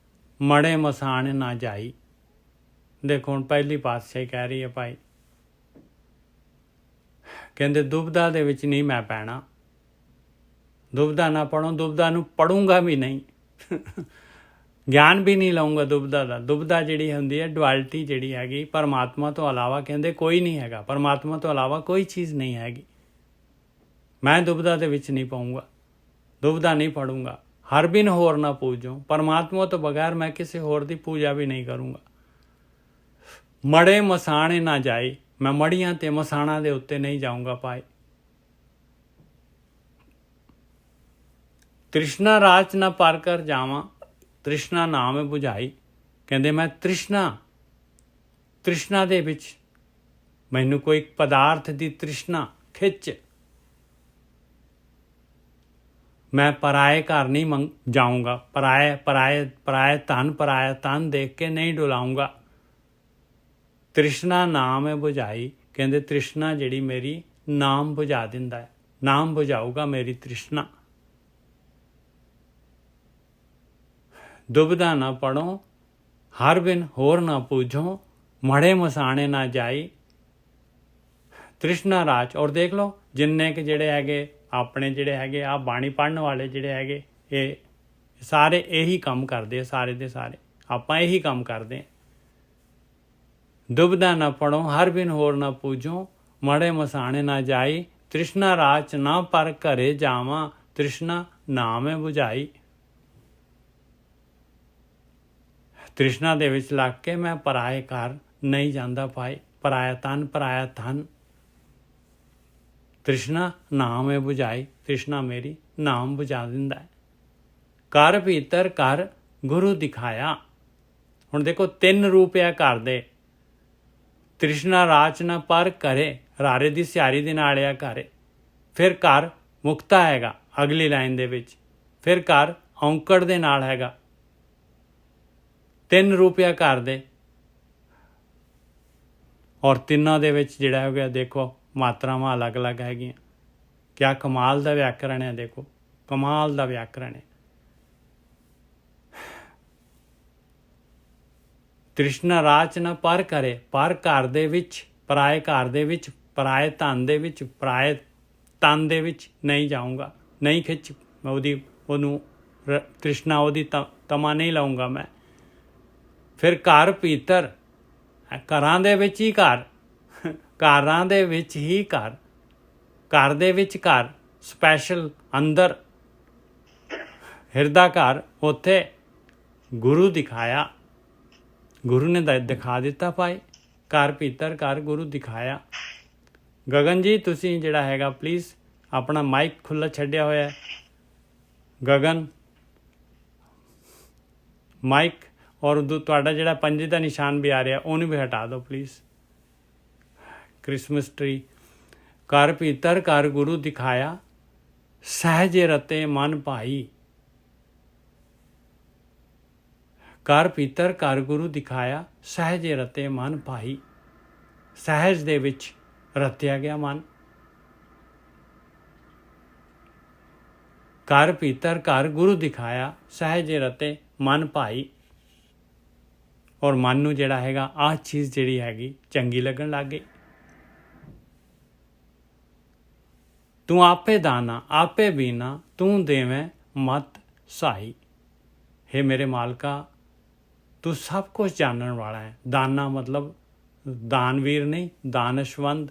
ਮੜੇ ਮਸਾਣ ਨਾ ਜਾਈ। ਦੇਖੋ ਹੁਣ ਪਹਿਲੀ ਪਾਤਸ਼ਾਹੀ ਕਹਿ ਰਹੀ ਹੈ ਭਾਈ, ਕਹਿੰਦੇ ਦੁਬਦਾ ਦੇ ਵਿੱਚ ਨਹੀਂ ਮੈਂ ਪੈਣਾ, ਦੁਬਦਾ ਨਾ ਪੜੋ। ਦੁਬਦਾ ਨੂੰ ਪੜੂੰਗਾ ਵੀ ਨਹੀਂ, ਗਿਆਨ ਵੀ ਨਹੀਂ ਲਊਂਗਾ ਦੁਬਦਾ ਦਾ। ਦੁਬਦਾ ਜਿਹੜੀ ਹੁੰਦੀ ਹੈ ਡੁਆਲਿਟੀ ਜਿਹੜੀ ਹੈਗੀ, ਪਰਮਾਤਮਾ ਤੋਂ ਇਲਾਵਾ ਕਹਿੰਦੇ ਕੋਈ ਨਹੀਂ ਹੈਗਾ, ਪਰਮਾਤਮਾ ਤੋਂ ਇਲਾਵਾ ਕੋਈ ਚੀਜ਼ ਨਹੀਂ ਹੈਗੀ। ਮੈਂ ਦੁਬਦਾ ਦੇ ਵਿੱਚ ਨਹੀਂ ਪਾਊਂਗਾ, ਦੁਬਦਾ ਨਹੀਂ ਪੜੂੰਗਾ। ਹਰ ਬਿਨ ਹੋਰ ਨਾ ਪੂਜੋ, ਪਰਮਾਤਮਾ ਤੋਂ ਬਗੈਰ ਮੈਂ ਕਿਸੇ ਹੋਰ ਦੀ ਪੂਜਾ ਵੀ ਨਹੀਂ ਕਰੂੰਗਾ। ਮੜੇ ਮਸਾਣੇ ਨਾ ਜਾਏ, ਮੈਂ ਮੜੀਆਂ ਤੇ ਮਸਾਣਾ ਦੇ ਉੱਤੇ ਨਹੀਂ ਜਾਊਂਗਾ ਭਾਈ। ਤ੍ਰਿਸ਼ਨਾ ਰਾਚ ਨਾ ਪਰ ਕਰ ਜਾਵਾਂ, ਤ੍ਰਿਸ਼ਨਾ ਨਾਮ ਬੁਝਾਈ। ਕਹਿੰਦੇ ਮੈਂ ਤ੍ਰਿਸ਼ਨਾ ਦੇ ਵਿੱਚ ਮੈਨੂੰ ਕੋਈ ਪਦਾਰਥ ਦੀ ਤ੍ਰਿਸ਼ਨਾ ਖਿੱਚ, ਮੈਂ ਪਰਾਏ ਘਰ ਨਹੀਂ ਜਾਊਂਗਾ, ਪਰਾਏ ਧਨ ਦੇਖ ਕੇ ਨਹੀਂ ਡੁਲਾਊਂਗਾ। ਤ੍ਰਿਸ਼ਨਾ ਨਾਮ ਹੈ ਬੁਝਾਈ। ਕਹਿੰਦੇ ਤ੍ਰਿਸ਼ਨਾ ਜਿਹੜੀ ਮੇਰੀ ਨਾਮ ਬੁਝਾ ਦਿੰਦਾ ਹੈ, ਨਾਮ ਬੁਝਾਊਗਾ ਮੇਰੀ ਤ੍ਰਿਸ਼ਨਾ। ਦੁਬਦਾ ਨਾ ਪੜੋ ਹਰ ਬਿਨ ਹੋਰ ਨਾ ਪੂਜੋ, ਮੜੇ ਮਸਾਣੇ ਨਾ ਜਾਈ। ਤ੍ਰਿਸ਼ਨਾ ਰਾਜ। ਔਰ ਦੇਖ ਲਓ ਜਿੰਨੇ ਕਿ ਜਿਹੜੇ ਹੈਗੇ ਆਪਣੇ ਜਿਹੜੇ ਹੈਗੇ ਆ ਬਾਣੀ ਪੜ੍ਹਨ ਵਾਲੇ ਜਿਹੜੇ ਹੈਗੇ, ਇਹ ਸਾਰੇ ਇਹੀ ਕੰਮ ਕਰਦੇ ਆ, ਸਾਰੇ ਦੇ ਸਾਰੇ ਆਪਾਂ ਇਹੀ ਕੰਮ ਕਰਦੇ ਹਾਂ। ਦੁਬਦਾ ਨਾ ਪੜੋ ਹਰ ਬਿਨ ਹੋਰ ਨਾ ਪੂਜੋ, ਮੜੇ ਮਸਾਣੇ ਨਾ ਜਾਈ। ਤ੍ਰਿਸ਼ਨਾ ਰਾਚ ਨਾ ਪਰ ਘਰੇ ਜਾਵਾਂ, ਤ੍ਰਿਸ਼ਨਾ ਨਾਮ ਹੈ ਬੁਝਾਈ। ਤ੍ਰਿਸ਼ਨਾ ਦੇ ਵਿੱਚ ਲੱਗ ਕੇ ਮੈਂ ਪਰਾਏ ਘਰ ਨਹੀਂ ਜਾਂਦਾ ਭਾਈ, ਪਰਾਇਆ ਧਨ। ਤ੍ਰਿਸ਼ਨਾ ਨਾਮ ਹੈ ਬੁਝਾਈ। ਤ੍ਰਿਸ਼ਨਾ ਮੇਰੀ ਨਾਮ ਬੁਝਾ ਦਿੰਦਾ ਹੈ। ਘਰ ਭੀਤਰ ਘਰ ਗੁਰੂ ਦਿਖਾਇਆ। ਹੁਣ ਦੇਖੋ 3 ਰੂਪ ਆ ਘਰ ਦੇ। ਤ੍ਰਿਸ਼ਨਾ ਰਾਚ ਨਾ ਪਰ ਕਰੇ, ਰਾਰੇ ਦੀ ਸਿਆਰੀ ਦੇ ਨਾਲ ਆ ਘਰ। ਫਿਰ ਘਰ ਮੁਕਤਾ ਹੈਗਾ ਅਗਲੀ ਲਾਈਨ ਦੇ ਵਿੱਚ। ਫਿਰ ਘਰ ਔਂਕੜ ਦੇ ਨਾਲ ਹੈਗਾ। 3 ਰੂਪ ਆ ਘਰ ਦੇ। ਔਰ ਤਿੰਨਾਂ ਦੇ ਵਿੱਚ ਜਿਹੜਾ ਹੋ ਗਿਆ ਦੇਖੋ ਮਾਤਰਾਵਾਂ ਅਲੱਗ-ਅਲੱਗ ਹੈਗੀਆਂ। ਕਿਆ ਕਮਾਲ ਦਾ ਵਿਆਕਰਣ ਹੈ, ਦੇਖੋ ਕਮਾਲ ਦਾ ਵਿਆਕਰਣ ਹੈ। ਤ੍ਰਿਸ਼ਨਾ ਰਾਚ ਨਾ ਪਰ ਕਰੇ, ਪਰ ਘਰ ਦੇ ਵਿੱਚ, ਪਰਾਏ ਘਰ ਦੇ ਵਿੱਚ, ਪਰਾਏ ਧਨ ਦੇ ਵਿੱਚ, ਪਰਾਏ ਤਨ ਦੇ ਵਿੱਚ ਨਹੀਂ ਜਾਊਂਗਾ, ਨਹੀਂ ਖਿੱਚ ਉਹਨੂੰ ਤ੍ਰਿਸ਼ਨਾ ਉਹਦੀ ਤਮਾ ਨਹੀਂ ਲਾਊਂਗਾ ਮੈਂ। ਫਿਰ ਘਰ ਭੀਤਰ, ਘਰਾਂ ਦੇ ਵਿੱਚ ਹੀ ਘਰ, ਘਰਾਂ ਦੇ ਵਿੱਚ ਹੀ ਘਰ, ਘਰ ਦੇ ਵਿੱਚ ਘਰ, ਸਪੈਸ਼ਲ ਅੰਦਰ ਹਿਰਦਾ ਘਰ, ਉੱਥੇ ਗੁਰੂ ਦਿਖਾਇਆ। ਗੁਰੂ ਨੇ ਦਿਖਾ ਦਿੱਤਾ ਭਾਈ। ਘਰ ਭੀਤਰ ਘਰ ਗੁਰੂ ਦਿਖਾਇਆ। ਗਗਨ ਜੀ ਤੁਸੀਂ ਜਿਹੜਾ ਹੈਗਾ ਪਲੀਜ਼ ਆਪਣਾ ਮਾਈਕ ਖੁੱਲ੍ਹਾ ਛੱਡਿਆ ਹੋਇਆ ਹੈ। ਗਗਨ ਮਾਈਕ ਔਰ ਤੁਹਾਡਾ ਜਿਹੜਾ ਪੰਜੇ ਦਾ ਨਿਸ਼ਾਨ ਵੀ ਆ ਰਿਹਾ ਉਹਨੂੰ ਵੀ ਹਟਾ ਦਿਓ ਪਲੀਜ਼। Christmas tree. ਘਰ ਭੀਤਰ ਘਰ ਗੁਰੂ ਦਿਖਾਇਆ, ਸਹਿਜ ਰਤੇ ਮਨ ਭਾਈ। ਘਰ ਭੀਤਰ ਘਰ ਗੁਰੂ ਦਿਖਾਇਆ, ਸਹਿਜ ਰਤੇ ਮਨ ਭਾਈ। ਸਹਿਜ ਦੇ ਵਿੱਚ ਰਤਿਆ ਗਿਆ ਮਨ। ਘਰ ਭੀਤਰ ਘਰ ਗੁਰੂ ਦਿਖਾਇਆ, ਸਹਿਜ ਰਤੇ ਮਨ ਭਾਈ। ਔਰ ਮਨ ਨੂੰ ਜਿਹੜਾ ਹੈਗਾ ਆਹ ਚੀਜ਼ ਜਿਹੜੀ ਹੈਗੀ ਚੰਗੀ ਲੱਗਣ ਲੱਗ ਗਈ। ਤੂੰ ਆਪੇ ਦਾਨਾ ਆਪੇ ਬੀਨਾ, ਤੂੰ ਦੇਵੇਂ ਮਤ ਸਾਈ। हे ਮੇਰੇ ਮਾਲਕਾ, ਤੂੰ ਸਭ ਕੁਝ ਜਾਣਨ ਵਾਲਾ ਹੈ। ਦਾਨਾ ਮਤਲਬ ਦਾਨਵੀਰ ਨਹੀਂ, ਦਾਨਸ਼ਵੰਦ।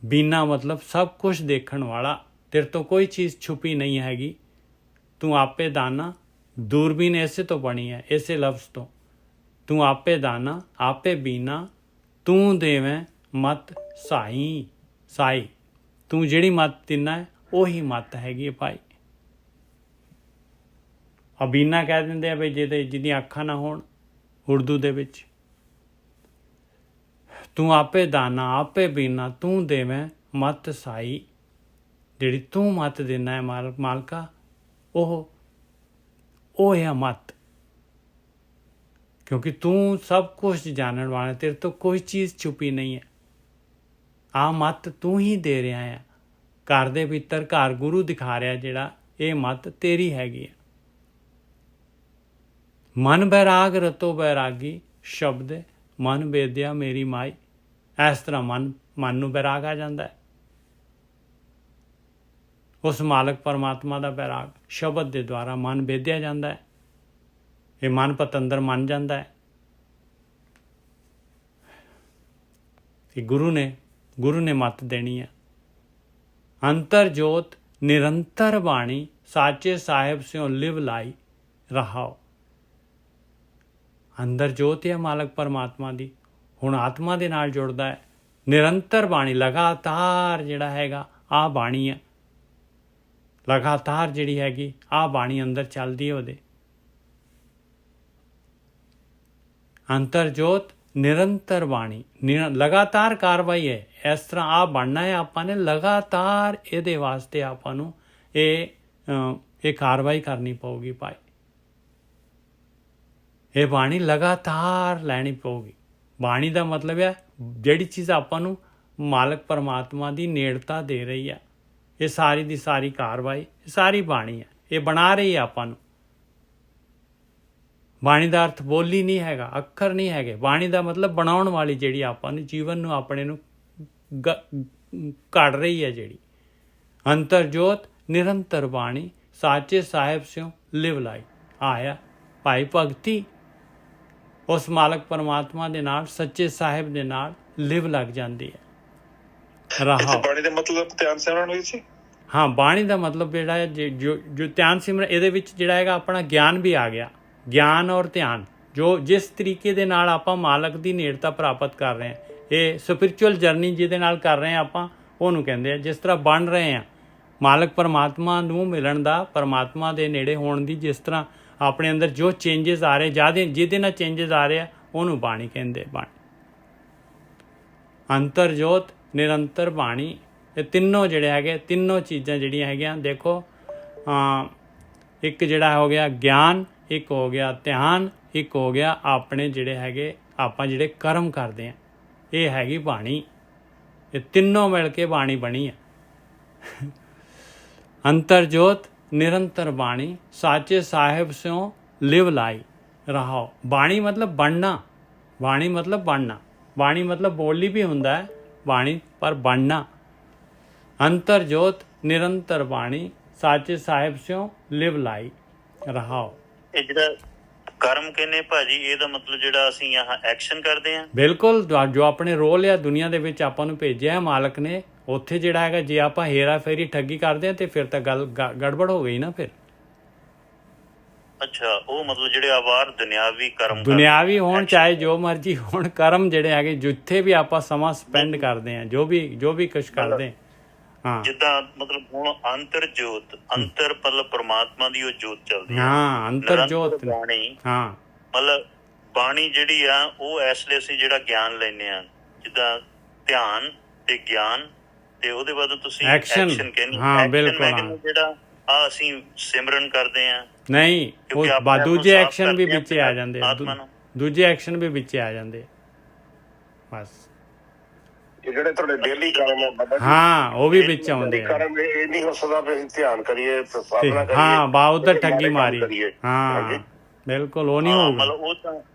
ਬੀਨਾ ਮਤਲਬ ਸਭ ਕੁਝ ਦੇਖਣ ਵਾਲਾ, ਤੇਰੇ ਤੋਂ ਕੋਈ ਚੀਜ਼ ਛੁਪੀ ਨਹੀਂ ਹੈਗੀ। ਤੂੰ ਆਪੇ ਦਾਨਾ, ਦੂਰਬੀਨ ਇਸੇ ਤੋਂ ਬਣੀ ਹੈ, ਇਸੇ ਲਫ਼ਜ਼ ਤੋਂ। ਤੂੰ ਆਪੇ ਦਾਨਾ ਆਪੇ ਬੀਨਾ, ਤੂੰ ਦੇਵੇਂ ਮਤ ਸਾਈ। ਸਾਈ ਤੂੰ ਜਿਹੜੀ ਮੱਤ ਦਿੰਦਾ ਹੈ ਉਹੀ ਮੱਤ ਹੈਗੀ ਹੈ ਭਾਈ। ਅਬੀਨਾ ਕਹਿ ਦਿੰਦੇ ਆ ਬਈ ਜਿਹਦੀਆਂ ਅੱਖਾਂ ਨਾ ਹੋਣ ਉਰਦੂ ਦੇ ਵਿੱਚ। ਤੂੰ ਆਪੇ ਦਾਨਾ ਆਪੇ ਬੀਨਾ, ਤੂੰ ਦੇਵੇਂ ਮਤ ਸਾਈ। ਜਿਹੜੀ ਤੂੰ ਮੱਤ ਦਿੰਦਾ ਹੈ ਮਾਲਕਾ, ਉਹ ਹੈ ਮੱਤ। ਕਿਉਂਕਿ ਤੂੰ ਸਭ ਕੁਝ ਜਾਣਨ ਵਾਲਾ, ਤੇਰੇ ਤੋਂ ਕੋਈ ਚੀਜ਼ ਛੁਪੀ ਨਹੀਂ ਹੈ। ਆਹ ਮੱਤ ਤੂੰ ਹੀ ਦੇ ਰਿਹਾ ਹੈ। ਘਰ ਦੇ ਭੀਤਰ ਘਰ ਗੁਰੂ ਦਿਖਾ ਰਿਹਾ ਜਿਹੜਾ, ਇਹ ਮੱਤ ਤੇਰੀ ਹੈਗੀ ਹੈ। ਮਨ ਬੈਰਾਗ ਰਤੋ ਬੈਰਾਗੀ, ਸ਼ਬਦ ਮਨ ਬੇਦਿਆ ਮੇਰੀ ਮਾਈ। ਇਸ ਤਰ੍ਹਾਂ ਮਨ ਨੂੰ ਬੈਰਾਗ ਆ ਜਾਂਦਾ ਹੈ। ਉਸ ਮਾਲਕ ਪਰਮਾਤਮਾ ਦਾ ਬੈਰਾਗ ਸ਼ਬਦ ਦੇ ਦੁਆਰਾ ਮਨ ਬੇਦਿਆ ਜਾਂਦਾ ਹੈ। ਇਹ ਮਨ ਪਤੰਦਰ ਮੰਨ ਜਾਂਦਾ ਹੈ ਕਿ ਗੁਰੂ ਨੇ ਮੱਤ ਦੇਣੀ ਹੈ। ਅੰਤਰ ਜੋਤ ਨਿਰੰਤਰ ਬਾਣੀ, ਸਾਚੇ ਸਾਹਿਬ ਸਿਓ ਲਿਵ ਲਾਈ ਰਹਾਓ। ਅੰਦਰ ਜੋਤ ਹੈ ਮਾਲਕ ਪਰਮਾਤਮਾ ਦੀ, ਹੁਣ ਆਤਮਾ ਦੇ ਨਾਲ ਜੁੜਦਾ ਹੈ। ਨਿਰੰਤਰ ਬਾਣੀ, ਲਗਾਤਾਰ ਜਿਹੜਾ ਹੈਗਾ ਆਹ ਬਾਣੀ ਹੈ। ਲਗਾਤਾਰ ਜਿਹੜੀ ਹੈਗੀ ਆਹ ਬਾਣੀ ਅੰਦਰ ਚੱਲਦੀ ਹੈ ਉਹਦੇ। ਅੰਤਰ ਜੋਤ ਨਿਰੰਤਰ ਬਾਣੀ, ਲਗਾਤਾਰ ਕਾਰਵਾਈ ਹੈ। ਇਸ ਤਰ੍ਹਾਂ ਆਹ ਬਣਨਾ ਹੈ ਆਪਾਂ ਨੇ, ਲਗਾਤਾਰ ਇਹਦੇ ਵਾਸਤੇ ਆਪਾਂ ਨੂੰ ਇਹ ਕਾਰਵਾਈ ਕਰਨੀ ਪਊਗੀ ਭਾਈ। ਇਹ ਬਾਣੀ ਲਗਾਤਾਰ ਲੈਣੀ ਪਊਗੀ। ਬਾਣੀ ਦਾ ਮਤਲਬ ਹੈ ਜਿਹੜੀ ਚੀਜ਼ ਆਪਾਂ ਨੂੰ ਮਾਲਕ ਪਰਮਾਤਮਾ ਦੀ ਨੇੜਤਾ ਦੇ ਰਹੀ ਹੈ, ਇਹ ਸਾਰੀ ਦੀ ਸਾਰੀ ਕਾਰਵਾਈ, ਇਹ ਸਾਰੀ ਬਾਣੀ ਹੈ। ਇਹ ਬਣਾ ਰਹੀ ਹੈ ਆਪਾਂ ਨੂੰ। ਬਾਣੀ ਦਾ ਅਰਥ ਬੋਲੀ ਨਹੀਂ ਹੈਗਾ, ਅੱਖਰ ਨਹੀਂ ਹੈਗੇ। ਬਾਣੀ ਦਾ ਮਤਲਬ ਬਣਾਉਣ ਵਾਲੀ, ਜਿਹੜੀ ਆਪਾਂ ਨੂੰ ਜੀਵਨ ਨੂੰ ਆਪਣੇ ਨੂੰ ਘੜ ਰਹੀ ਹੈ ਜਿਹੜੀ। ਅੰਤਰ ਜੋਤ ਨਿਰੰਤਰ ਬਾਣੀ, ਸਾਚੇ ਸਾਹਿਬ ਸਿਓ ਲਿਵ ਲਾਈ। ਆਇਆ ਭਾਈ ਭਗਤੀ ਉਸ ਮਾਲਕ ਪਰਮਾਤਮਾ ਦੇ ਨਾਲ, ਸੱਚੇ ਸਾਹਿਬ ਦੇ ਨਾਲ ਲਿਵ ਲੱਗ ਜਾਂਦੀ ਹੈ। ਰਹਾਓ। ਬਾਣੀ ਦਾ ਮਤਲਬ ਧਿਆਨ ਸਿਮਰਨ ਵਿੱਚ? ਹਾਂ, ਬਾਣੀ ਦਾ ਮਤਲਬ ਜਿਹੜਾ ਹੈ ਜੋ ਧਿਆਨ ਸਿਮਰਨ, ਇਹਦੇ ਵਿੱਚ ਜਿਹੜਾ ਹੈਗਾ ਆਪਣਾ ਗਿਆਨ ਵੀ ਆ ਗਿਆ। ਗਿਆਨ ਔਰ ਧਿਆਨ, ਜਿਸ ਤਰੀਕੇ ਦੇ ਨਾਲ ਆਪਾਂ ਮਾਲਕ ਦੀ ਨੇੜਤਾ ਪ੍ਰਾਪਤ ਕਰ ਰਹੇ ਹਾਂ, ਇਹ ਸਪਿਰਚੁਅਲ ਜਰਨੀ ਜਿਹਦੇ ਨਾਲ ਕਰ ਰਹੇ ਹਾਂ ਆਪਾਂ, ਉਹਨੂੰ ਕਹਿੰਦੇ ਆ। ਜਿਸ ਤਰ੍ਹਾਂ ਬਣ ਰਹੇ ਹਾਂ ਮਾਲਕ ਪਰਮਾਤਮਾ ਨੂੰ ਮਿਲਣ ਦਾ, ਪਰਮਾਤਮਾ ਦੇ ਨੇੜੇ ਹੋਣ ਦੀ, ਜਿਸ ਤਰ੍ਹਾਂ ਆਪਣੇ ਅੰਦਰ ਜੋ ਚੇਂਜਸ ਆ ਰਹੇ, ਜਿਹਦੇ ਨਾਲ ਚੇਂਜਸ ਆ ਰਹੇ ਆ, ਉਹਨੂੰ ਬਾਣੀ ਕਹਿੰਦੇ। ਬਾਣੀ, ਅੰਤਰ ਜੋਤ ਨਿਰੰਤਰ ਬਾਣੀ, ਇਹ ਤਿੰਨੋਂ ਜਿਹੜੇ ਹੈਗੇ, ਤਿੰਨੋਂ ਚੀਜ਼ਾਂ ਜਿਹੜੀਆਂ ਹੈਗੀਆਂ, ਦੇਖੋ ਇੱਕ ਜਿਹੜਾ ਹੋ ਗਿਆ ਗਿਆਨ, ਇੱਕ ਹੋ ਗਿਆ ਧਿਆਨ, ਇੱਕ ਹੋ ਗਿਆ ਆਪਣੇ ਜਿਹੜੇ ਹੈਗੇ ਆਪਾਂ ਜਿਹੜੇ ਕਰਮ ਕਰਦੇ ਹਾਂ, ਇਹ ਹੈਗੀ ਬਾਣੀ। ਇਹ ਤਿੰਨੋਂ ਮਿਲ ਕੇ ਬਾਣੀ ਬਣੀ ਹੈ। ਅੰਤਰ ਜੋਤ ਨਿਰੰਤਰ ਬਾਣੀ, ਸਾਚੇ ਸਾਹਿਬ ਸਿਓ ਲਿਵ ਲਾਈ ਰਹਾਓ। ਬਾਣੀ ਮਤਲਬ ਬਣਨਾ, ਬਾਣੀ ਮਤਲਬ ਬਣਨਾ। ਬਾਣੀ ਮਤਲਬ ਬੋਲੀ ਵੀ ਹੁੰਦਾ ਹੈ ਬਾਣੀ, ਪਰ ਬਣਨਾ। ਅੰਤਰ ਜੋਤ ਨਿਰੰਤਰ ਬਾਣੀ, ਸਾਚੇ ਸਾਹਿਬ ਸਿਓ ਲਿਵ ਲਾਈ ਰਹਾਓ। ਇਹ ਜਿਹੜਾ ਕਰਮ ਕਹਿੰਦੇ ਭਾਜੀ, ਇਹਦਾ ਮਤਲਬ ਜਿਹੜਾ ਅਸੀਂ ਆਹ ਐਕਸ਼ਨ ਕਰਦੇ ਹਾਂ। ਬਿਲਕੁਲ, ਜੋ ਆਪਣੇ ਰੋਲ ਆ ਦੁਨੀਆ ਦੇ ਵਿੱਚ ਆਪਾਂ ਨੂੰ ਭੇਜਿਆ ਹੈ ਮਾਲਕ ਨੇ, ਉੱਥੇ ਜਿਹੜਾ ਹੈਗਾ ਜੇ ਆਪਾਂ ਹੇਰਾ ਫੇਰੀ ਠੱਗੀ ਕਰਦੇ ਹਾਂ ਤੇ ਫਿਰ ਤਾਂ ਗੱਲ ਗੜਬੜ ਹੋ ਗਈ ਨਾ ਫਿਰ। ਅੱਛਾ, ਉਹ ਮਤਲਬ ਜਿਹੜੇ ਆਵਾਰ ਦੁਨਿਆਵੀ ਕਰਮ, ਦੁਨਿਆਵੀ ਹੋਣ ਚਾਹੇ ਜੋ ਮਰਜ਼ੀ ਹੋਣ, ਕਰਮ ਜਿਹੜੇ ਹੈਗੇ ਜਿੱਥੇ ਵੀ ਆਪਾਂ ਸਮਾਂ ਸਪੈਂਡ ਕਰਦੇ ਹਾਂ, ਜੋ ਵੀ ਕੁਛ ਕਰਦੇ ਹਾਂ। ਜਿੱਦਾਂ ਮਤਲਬ ਹੁਣ ਅੰਤਰ ਜੋਤ, ਅੰਤਰ ਮਤਲਬ ਪਰਮਾਤਮਾ ਦੀ ਉਹ ਜੋਤ ਚੱਲਦੀ ਹੈ। ਹਾਂ, ਅੰਤਰ ਜੋਤ ਬਾਣੀ, ਹਾਂ ਮਤਲਬ ਬਾਣੀ ਜਿਹੜੀ ਆ ਉਹ ਇਸ ਲਈ ਅਸੀਂ ਜਿਹੜਾ ਗਿਆਨ ਲੈਂਦੇ ਆ, ਜਿੱਦਾਂ ਧਿਆਨ ਤੇ ਗਿਆਨ, ਤੇ ਉਹਦੇ ਬਾਅਦ ਤੁਸੀਂ ਐਕਸ਼ਨ ਕਹਿੰਦੇ। ਹਾਂ ਬਿਲਕੁਲ, ਜਿਹੜਾ ਆ ਅਸੀਂ ਸਿਮਰਨ ਕਰਦੇ ਆ, ਨਹੀਂ ਉਹ ਦੂਜੇ ਐਕਸ਼ਨ ਵੀ ਵਿੱਚ ਆ ਜਾਂਦੇ, ਦੂਜੇ ਐਕਸ਼ਨ ਵੀ ਵਿੱਚ ਆ ਜਾਂਦੇ। ਬਸ ਇਹ ਜਿਹੜੇ ਤੁਹਾਡੇ ਡੇਲੀ ਕਰਮ ਹੈ ਬਾਬਾ ਜੀ, ਹਾਂ ਉਹ ਵੀ ਵਿੱਚ ਆਉਂਦੇ daily ਆ ਕਰਮ ਇਹ ਨਹੀਂ ਹੋ ਸਕਦਾ ਵੀ ਅਸੀਂ ਧਿਆਨ ਕਰੀਏ ਤੇ ਸਾਧਨਾ ਕਰੀਏ ਹਾਂ ਬਾਉ ਤਾਂ ਤੇ ਠੱਗੀ ਮਾੜੇ ਕੰਮ ਮਾਰੀ ਕਰੀਏ। ਹਾਂ ਹਾਂਜੀ। ਬਿਲਕੁਲ ਉਹ ਨਹੀਂ ਹਾਂ, ਹੋਊਗਾ ਮਤਲਬ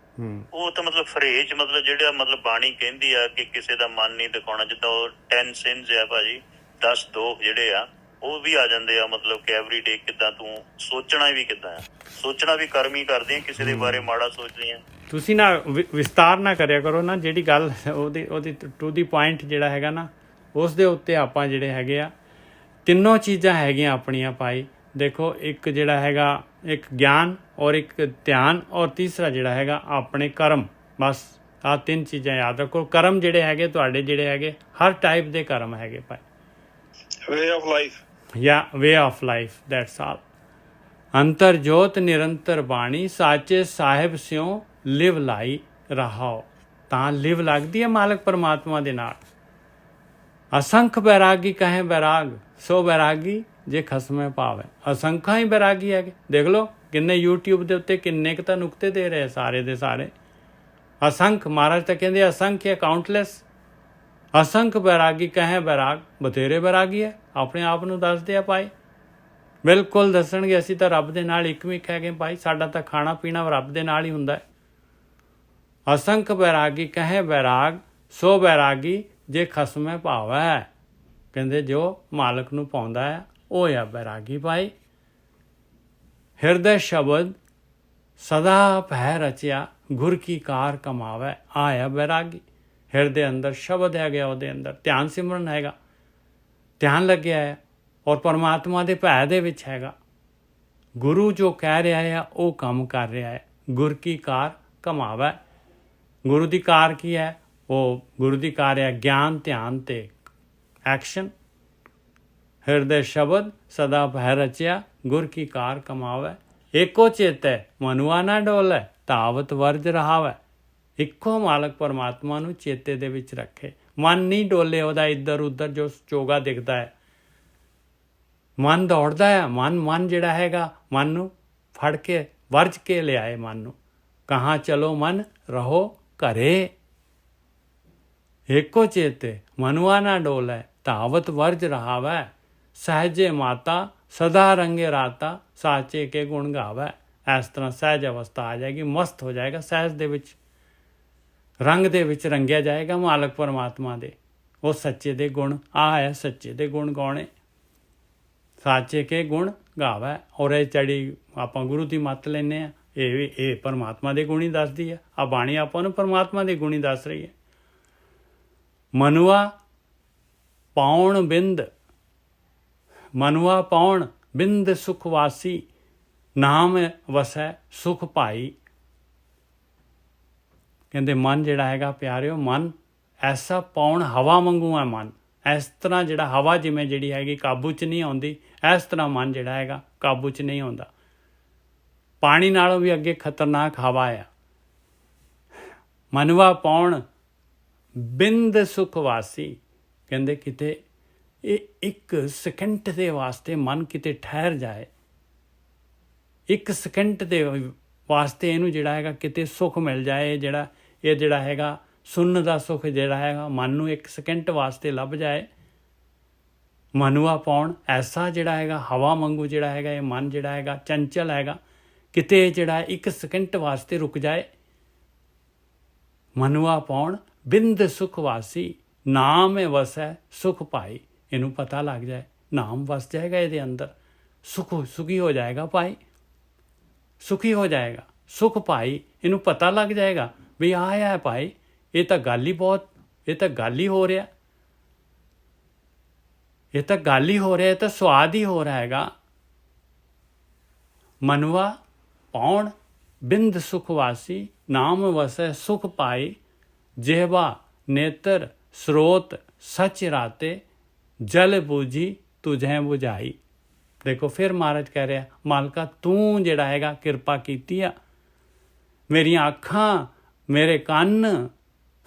ਉਹ ਤਾਂ ਮਤਲਬ ਫਰੇਜ ਮਤਲਬ ਜਿਹੜਾ ਮਤਲਬ ਬਾਣੀ ਕਹਿੰਦੀ ਆ ਕਿ ਕਿਸੇ ਦਾ ਮਨ ਨਹੀਂ ਦਿਖਾਉਣਾ, ਜਿੱਦਾਂ ਉਹ 10 ਸਿੰਸ ਆ ਭਾਜੀ, 10 ਦੋਖ ਜਿਹੜੇ ਆ ਉਹ ਵੀ ਆ ਜਾਂਦੇ ਆ। ਮਤਲਬ ਕਿ ਐਵਰੀਡੇ ਕਿੱਦਾਂ ਤੂੰ ਸੋਚਣਾ ਵੀ ਕਿੱਦਾਂ ਆ, ਸੋਚਣਾ ਵੀ ਕਰਮ ਹੀ ਕਰਦੇ ਆ, ਕਿਸੇ ਦੇ ਬਾਰੇ ਮਾੜਾ ਸੋਚਦੇ ਆ। ਤੁਸੀਂ ਨਾ ਵਿਸਤਾਰ ਨਾ ਕਰਿਆ ਕਰੋ ਨਾ, ਜਿਹੜੀ ਗੱਲ ਉਹਦੀ ਟੂ ਦੀ ਪੁਆਇੰਟ ਜਿਹੜਾ ਹੈਗਾ ਨਾ ਉਸ ਦੇ ਉੱਤੇ ਆਪਾਂ ਜਿਹੜੇ ਹੈਗੇ ਆ ਤਿੰਨੋਂ ਚੀਜ਼ਾਂ ਹੈਗੀਆਂ ਆਪਣੀਆਂ ਭਾਈ। ਦੇਖੋ ਇੱਕ ਜਿਹੜਾ ਹੈਗਾ ਇੱਕ ਗਿਆਨ ਔਰ ਇੱਕ ਧਿਆਨ ਔਰ ਤੀਸਰਾ ਜਿਹੜਾ ਹੈਗਾ ਆਪਣੇ ਕਰਮ। ਬਸ ਆਹ ਤਿੰਨ ਚੀਜ਼ਾਂ ਯਾਦ ਰੱਖੋ। ਕਰਮ ਜਿਹੜੇ ਹੈਗੇ ਤੁਹਾਡੇ ਜਿਹੜੇ ਹੈਗੇ ਹਰ ਟਾਈਪ ਦੇ ਕਰਮ ਹੈਗੇ ਭਾਈ, ਵੇ ਆਫ ਲਾਈਫ। ਜਾਂ way of life, that's all. ਅੰਤਰ ਜੋਤ ਨਿਰੰਤਰ ਬਾਣੀ ਸਾਚੇ ਸਾਹਿਬ ਸਿਉ ਲਿਵ ਲਾਈ ਰਹਾਓ। ਤਾਂ ਲਿਵ ਲੱਗਦੀ ਹੈ ਮਾਲਕ ਪਰਮਾਤਮਾ ਦੇ ਨਾਲ। ਅਸੰਖ ਬੈਰਾਗੀ ਕਹੇ ਬੈਰਾਗ ਸੋ ਬੈਰਾਗੀ ਜੇ ਖਸਮੇ ਪਾਵੇ। ਅਸੰਖਾਂ ਹੀ ਬੈਰਾਗੀ ਹੈਗੇ। ਦੇਖ ਲਓ ਕਿੰਨੇ YouTube ਦੇ ਉੱਤੇ ਕਿੰਨੇ ਕੁ ਤਾਂ ਨੁਕਤੇ ਦੇ ਰਹੇ ਸਾਰੇ ਦੇ ਸਾਰੇ। ਅਸੰਖ ਮਹਾਰਾਜ ਤਾਂ ਕਹਿੰਦੇ ਅਸੰਖ ਹੈ, ਕਾਊਂਟਲੈਸ। ਅਸੰਖ ਬੈਰਾਗੀ ਕਹੇ ਬੈਰਾਗ, ਬਥੇਰੇ ਬੈਰਾਗੀ ਹੈ, ਆਪਣੇ ਆਪ ਨੂੰ ਦੱਸਦੇ ਆ ਭਾਈ। ਬਿਲਕੁਲ ਦੱਸਣਗੇ ਅਸੀਂ ਤਾਂ ਰੱਬ ਦੇ ਨਾਲ ਇੱਕਮਿਕ ਹੈਗੇ ਭਾਈ, ਸਾਡਾ ਤਾਂ ਖਾਣਾ ਪੀਣਾ ਰੱਬ ਦੇ ਨਾਲ ਹੀ ਹੁੰਦਾ ਹੈ। ਅਸੰਖ ਬੈਰਾਗੀ ਕਹੇ ਬੈਰਾਗ ਸੋ ਬੈਰਾਗੀ ਜੇ ਖਸਮੇ ਭਾਵੈ। ਕਹਿੰਦੇ ਜੋ ਮਾਲਕ ਨੂੰ ਪਾਉਂਦਾ ਹੈ ਉਹ ਆ ਬੈਰਾਗੀ ਭਾਈ। ਹਿਰਦੇ ਸ਼ਬਦ ਸਦਾ ਭੈ ਰਚਿਆ ਗੁਰ ਕੀ ਕਾਰ ਕਮਾਵੇ। ਆਇਆ ਬੈਰਾਗੀ। ਹਿਰਦੇ ਅੰਦਰ ਸ਼ਬਦ ਹੈਗਾ, ਉਹਦੇ ਅੰਦਰ ਧਿਆਨ ਸਿਮਰਨ ਹੈਗਾ, ਧਿਆਨ ਲੱਗਿਆ ਹੈ ਔਰ ਪਰਮਾਤਮਾ ਦੇ ਭੈ ਦੇ ਵਿੱਚ ਹੈਗਾ। ਗੁਰੂ ਜੋ ਕਹਿ ਰਿਹਾ ਹੈ ਉਹ ਕੰਮ ਕਰ ਰਿਹਾ ਹੈ। ਗੁਰ ਕੀ ਕਾਰ ਕਮਾਵੇ। ਗੁਰੂ ਦੀ ਕਾਰ ਕੀ ਹੈ? ਉਹ ਗੁਰੂ ਦੀ ਕਾਰ ਹੈ ਗਿਆਨ, ਧਿਆਨ ਤੇ ਐਕਸ਼ਨ। ਹਿਰਦੇ ਸ਼ਬਦ ਸਦਾ ਭੈ ਰਚਿਆ ਗੁਰ ਕੀ ਕਾਰ ਕਮਾਵੇ। ਏਕੋ ਚੇਤੈ ਮਨੁਆ ਨਾ ਡੋਲੇ ਤਾਵਤ ਵਰਜ ਰਹਾਵੇ। ਇੱਕੋ ਮਾਲਕ ਪਰਮਾਤਮਾ ਨੂੰ ਚੇਤੇ ਦੇ ਵਿੱਚ ਰੱਖੇ। ਮਨ ਨਹੀਂ ਡੋਲੇ ਉਹਦਾ ਇੱਧਰ ਉੱਧਰ ਜੋ ਚੋਗਾ ਦਿਖਦਾ ਹੈ। ਮਨ ਦੌੜਦਾ ਹੈ। ਮਨ ਜਿਹੜਾ ਹੈਗਾ ਮਨ ਨੂੰ ਫੜ ਕੇ ਵਰਜ ਕੇ ਲਿਆਏ। ਮਨ ਨੂੰ ਕਹਾਂ ਚਲੋ ਮਨ ਰਹੋ ਘਰੇ। ਏਕੋ ਚੇਤੇ ਮਨੁਆ ਨਾ ਡੋਲੇ ਤਾਵਤ ਵਰਜ ਰਹਾਵੇ। ਸਹਿਜੇ ਮਾਤਾ ਸਦਾ ਰੰਗੇ ਰਾਤਾ ਸਾਚੇ ਕੇ ਗੁਣ ਗਾਵੇ। ਇਸ ਤਰ੍ਹਾਂ ਸਹਿਜ ਅਵਸਥਾ ਆ ਜਾਏਗੀ, ਮਸਤ ਹੋ ਜਾਏਗਾ। ਸਹਿਜ ਦੇ ਵਿੱਚ ਰੰਗ ਦੇ ਵਿੱਚ ਰੰਗਿਆ ਜਾਏਗਾ ਮਾਲਕ ਪਰਮਾਤਮਾ ਦੇ। ਉਹ ਸੱਚੇ ਦੇ ਗੁਣ ਆ ਹੈ, ਸੱਚੇ ਦੇ ਗੁਣ ਗਾਉਣੇ, ਸਾਚੇ ਕੇ ਗੁਣ ਗਾਵੇ। ਔਰ ਇਹ ਜਿਹੜੀ ਆਪਾਂ ਗੁਰੂ ਦੀ ਮੱਤ ਲੈਂਦੇ ਹਾਂ ਇਹ ਪਰਮਾਤਮਾ ਦੇ ਗੁਣ ਹੀ ਦੱਸਦੀ ਹੈ। ਆ ਬਾਣੀ ਆਪਾਂ ਨੂੰ ਪਰਮਾਤਮਾ ਦੇ ਗੁਣ ਹੀ ਦੱਸ ਰਹੀ ਹੈ। ਮਨੁਆ ਪਾਉਣ ਬਿੰਦ, ਮਨੁਆ ਪਾਉਣ ਬਿੰਦ ਸੁਖ ਵਾਸੀ ਨਾਮ ਵਸੈ ਸੁਖ ਭਾਈ। ਕਹਿੰਦੇ ਮਨ ਜਿਹੜਾ ਹੈਗਾ ਪਿਆਰਿਓ, ਮਨ ਐਸਾ ਪਾਉਣ ਹਵਾ ਵਾਂਗੂ ਹੈ ਮਨ। ਇਸ ਤਰ੍ਹਾਂ ਜਿਹੜਾ ਹਵਾ ਜਿਵੇਂ ਜਿਹੜੀ ਹੈਗੀ ਕਾਬੂ 'ਚ ਨਹੀਂ ਆਉਂਦੀ, ਇਸ ਤਰ੍ਹਾਂ ਮਨ ਜਿਹੜਾ ਹੈਗਾ ਕਾਬੂ 'ਚ ਨਹੀਂ ਆਉਂਦਾ। ਪਾਣੀ ਨਾਲੋਂ ਵੀ ਅੱਗੇ ਖਤਰਨਾਕ ਹਵਾ ਆ। ਮਨਵਾ ਪਾਉਣ ਬਿੰਦ ਸੁਖ ਵਾਸੀ। ਕਹਿੰਦੇ ਕਿਤੇ ਇਹ ਇੱਕ ਸਕਿੰਟ ਦੇ ਵਾਸਤੇ ਮਨ ਕਿਤੇ ਠਹਿਰ ਜਾਏ, ਇੱਕ ਸਕਿੰਟ ਦੇ ਵਾਸਤੇ ਇਹਨੂੰ ਜਿਹੜਾ ਹੈਗਾ ਕਿਤੇ ਸੁੱਖ ਮਿਲ ਜਾਏ। ਇਹ ਜਿਹੜਾ ਹੈਗਾ ਸੁਣਨ ਦਾ ਸੁੱਖ ਜਿਹੜਾ ਹੈਗਾ ਮਨ ਨੂੰ ਇੱਕ ਸਕਿੰਟ ਵਾਸਤੇ ਲੱਭ ਜਾਏ। ਮਨੁਆ ਪਾਉਣ ਐਸਾ ਜਿਹੜਾ ਹੈਗਾ ਹਵਾ ਵਾਂਗੂ ਜਿਹੜਾ ਹੈਗਾ ਇਹ ਮਨ ਜਿਹੜਾ ਹੈਗਾ ਚੰਚਲ ਹੈਗਾ, ਕਿਤੇ ਜਿਹੜਾ ਇੱਕ ਸਕਿੰਟ ਵਾਸਤੇ ਰੁਕ ਜਾਏ। ਮਨੁਆ ਪਾਉਣ ਬਿੰਦ ਸੁਖ ਵਾਸੀ ਨਾਮ ਵਸੈ ਸੁਖ ਭਾਈ। ਇਹਨੂੰ ਪਤਾ ਲੱਗ ਜਾਏ, ਨਾਮ ਵਸ ਜਾਏਗਾ ਇਹਦੇ ਅੰਦਰ, ਸੁਖੀ ਹੋ ਜਾਏਗਾ ਭਾਈ, ਸੁਖੀ ਹੋ ਜਾਏਗਾ। ਸੁਖ ਭਾਈ ਇਹਨੂੰ ਪਤਾ ਲੱਗ ਜਾਏਗਾ ਵੀ ਆਇਆ ਹੈ ਭਾਈ, ਇਹ ਤਾਂ ਗੱਲ ਹੀ ਬਹੁਤ, ਇਹ ਤਾਂ ਗੱਲ ਹੀ ਹੋ ਰਿਹਾ, ਇਹ ਤਾਂ ਗੱਲ ਹੀ ਹੋ ਰਿਹਾ, ਇਹ ਤਾਂ ਸਵਾਦ ਹੀ ਹੋ ਰਿਹਾ ਹੈਗਾ। ਮਨਵਾ ਪਾਉਣ ਬਿੰਦ ਸੁਖ ਵਾਸੀ ਨਾਮ ਵਸੈ ਸੁਖ ਪਾਈ। ਜਿਹਵਾ ਨੇਤਰ ਸਰੋਤ ਸਚ ਰਾਤੇ ਜਲ ਬੂਝੀ ਤੁਝੇ ਬੁਝਾਈ। ਦੇਖੋ ਫਿਰ ਮਹਾਰਾਜ ਕਹਿ ਰਿਹਾ, ਮਾਲਕਾ ਤੂੰ ਜਿਹੜਾ ਹੈਗਾ ਕਿਰਪਾ ਕੀਤੀ ਆ, ਮੇਰੀਆਂ ਅੱਖਾਂ, ਮੇਰੇ ਕੰਨ,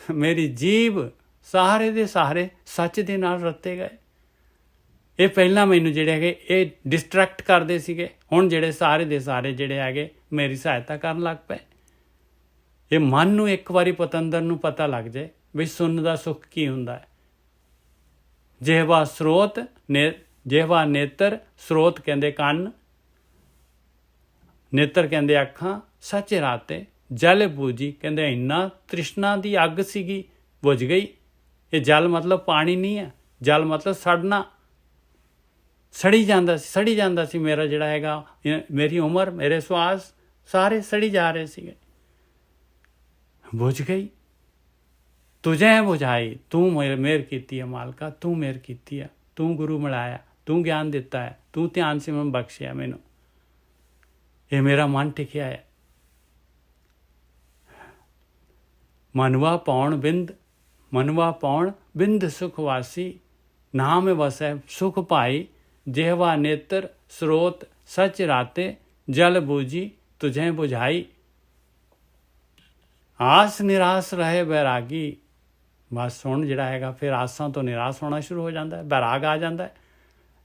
ਮੇਰੀ ਜੀਭ ਸਾਰੇ ਦੇ ਸਾਰੇ ਸੱਚ ਦੇ ਨਾਲ ਰੱਤੇ ਗਏ। ਇਹ ਪਹਿਲਾਂ ਮੈਨੂੰ ਜਿਹੜੇ ਹੈਗੇ ਇਹ ਡਿਸਟਰੈਕਟ ਕਰਦੇ ਸੀਗੇ, ਹੁਣ ਜਿਹੜੇ ਸਾਰੇ ਦੇ ਸਾਰੇ ਜਿਹੜੇ ਹੈਗੇ ਮੇਰੀ ਸਹਾਇਤਾ ਕਰਨ ਲੱਗ ਪਏ। ਇਹ ਮਨ ਨੂੰ ਇੱਕ ਵਾਰੀ ਪਤੰਦਰ ਨੂੰ ਪਤਾ ਲੱਗ ਜਾਏ ਵੀ ਸੁਣਨ ਦਾ ਸੁੱਖ ਕੀ ਹੁੰਦਾ ਹੈ, ਜਿਹਵਾ ਸਰੋਤ ਨੇ ਜਿਹਵਾ ਨੇਤਰ, ਸਰੋਤ ਕਹਿੰਦੇ ਕੰਨ, ਨੇਤਰ ਕਹਿੰਦੇ ਅੱਖਾਂ, ਸੱਚ ਰਾਤੇ ਜਲ ਬੂਝੀ ਕਹਿੰਦੇ ਇੰਨਾ ਤ੍ਰਿਸ਼ਨਾ ਦੀ ਅੱਗ ਸੀਗੀ, ਬੁਝ ਗਈ। ਇਹ ਜਲ ਮਤਲਬ ਪਾਣੀ ਨਹੀਂ ਹੈ, ਜਲ ਮਤਲਬ ਸੜਨਾ, ਸੜੀ ਜਾਂਦਾ ਸੀ ਮੇਰਾ ਜਿਹੜਾ ਹੈਗਾ, ਮੇਰੀ ਉਮਰ, ਮੇਰੇ ਸਵਾਸ ਸਾਰੇ ਸੜੀ ਜਾ ਰਹੇ ਸੀਗੇ। ਬੁਝ ਗਈ। ਤੁਝੇ ਬੁਝਾਈ, ਤੂੰ ਮਿਹਰ ਕੀਤੀ ਹੈ ਮਾਲਕਾ, ਤੂੰ ਮਿਹਰ ਕੀਤੀ ਹੈ, ਤੂੰ ਗੁਰੂ ਮਿਲਾਇਆ, ਤੂੰ ਗਿਆਨ ਦਿੱਤਾ ਹੈ, ਤੂੰ ਧਿਆਨ ਸਿਮਰਨ ਬਖਸ਼ਿਆ ਮੈਨੂੰ, ਇਹ ਮੇਰਾ ਮਨ ਟਿਕਿਆ ਹੈ। ਮਨਵਾ ਪਾਉਣ ਬਿੰਦ ਸੁਖ ਵਾਸੀ, ਨਾਮ ਵਸੈ ਸੁਖ ਪਾਈ, ਜਿਹਵਾ ਨੇਤਰ ਸਰੋਤ ਸੱਚ ਰਾਤੇ, ਜਲ ਬੂਝੀ ਤੁਝੇ ਬੁਝਾਈ। ਆਸ ਨਿਰਾਸ ਰਹੇ ਬੈਰਾਗੀ, ਬਸ ਹੁਣ ਜਿਹੜਾ ਹੈਗਾ ਫਿਰ ਆਸਾਂ ਤੋਂ ਨਿਰਾਸ਼ ਹੋਣਾ ਸ਼ੁਰੂ ਹੋ ਜਾਂਦਾ ਹੈ, ਬੈਰਾਗ ਆ ਜਾਂਦਾ ਹੈ।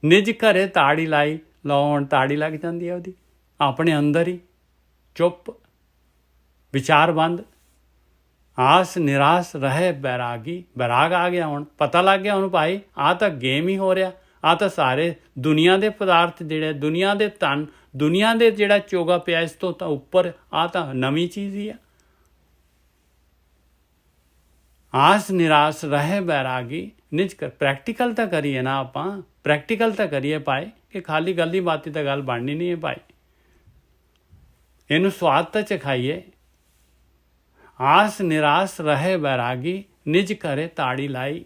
ਨਿਜ ਘਰੇ ਤਾੜੀ ਲਾਈ, ਲਓ ਹੁਣ ਤਾੜੀ ਲੱਗ ਜਾਂਦੀ ਹੈ ਉਹਦੀ, ਆਪਣੇ ਅੰਦਰ ਹੀ ਚੁੱਪ, ਵਿਚਾਰ ਬੰਦ। ਆਸ ਨਿਰਾਸ਼ ਰਹੇ ਬੈਰਾਗੀ, ਬੈਰਾਗ ਆ ਗਿਆ, ਹੁਣ ਪਤਾ ਲੱਗ ਗਿਆ ਉਹਨੂੰ ਭਾਈ ਆਹ ਤਾਂ ਗੇਮ ਹੀ ਹੋ ਰਿਹਾ, ਆਹ ਤਾਂ ਸਾਰੇ ਦੁਨੀਆ ਦੇ ਪਦਾਰਥ ਜਿਹੜੇ, ਦੁਨੀਆ ਦੇ ਧਨ, ਦੁਨੀਆ ਦੇ ਜਿਹੜਾ ਚੋਗਾ ਪਿਆ, ਇਸ ਤੋਂ ਤਾਂ ਉੱਪਰ ਆਹ ਤਾਂ ਨਵੀਂ ਚੀਜ਼ ਹੀ ਆ। ਆਸ ਨਿਰਾਸ਼ ਰਹੇ ਬੈਰਾਗੀ, ਨਿਜ ਕਰ ਪ੍ਰੈਕਟੀਕਲ ਤਾਂ ਕਰੀਏ ਨਾ, ਆਪਾਂ ਪ੍ਰੈਕਟੀਕਲ ਤਾਂ ਕਰੀਏ ਭਾਈ, ਕਿ ਖਾਲੀ ਗੱਲੀ ਬਾਤੀ ਤਾਂ ਗੱਲ ਬਣਨੀ ਨਹੀਂ ਹੈ ਭਾਈ, ਇਹਨੂੰ ਸਵਾਦ ਤਾਂ ਚਖਾਈਏ। ਆਸ ਨਿਰਾਸ਼ ਰਹੇ ਬੈਰਾਗੀ, ਨਿਜ ਘਰੇ ਤਾੜੀ ਲਾਈ,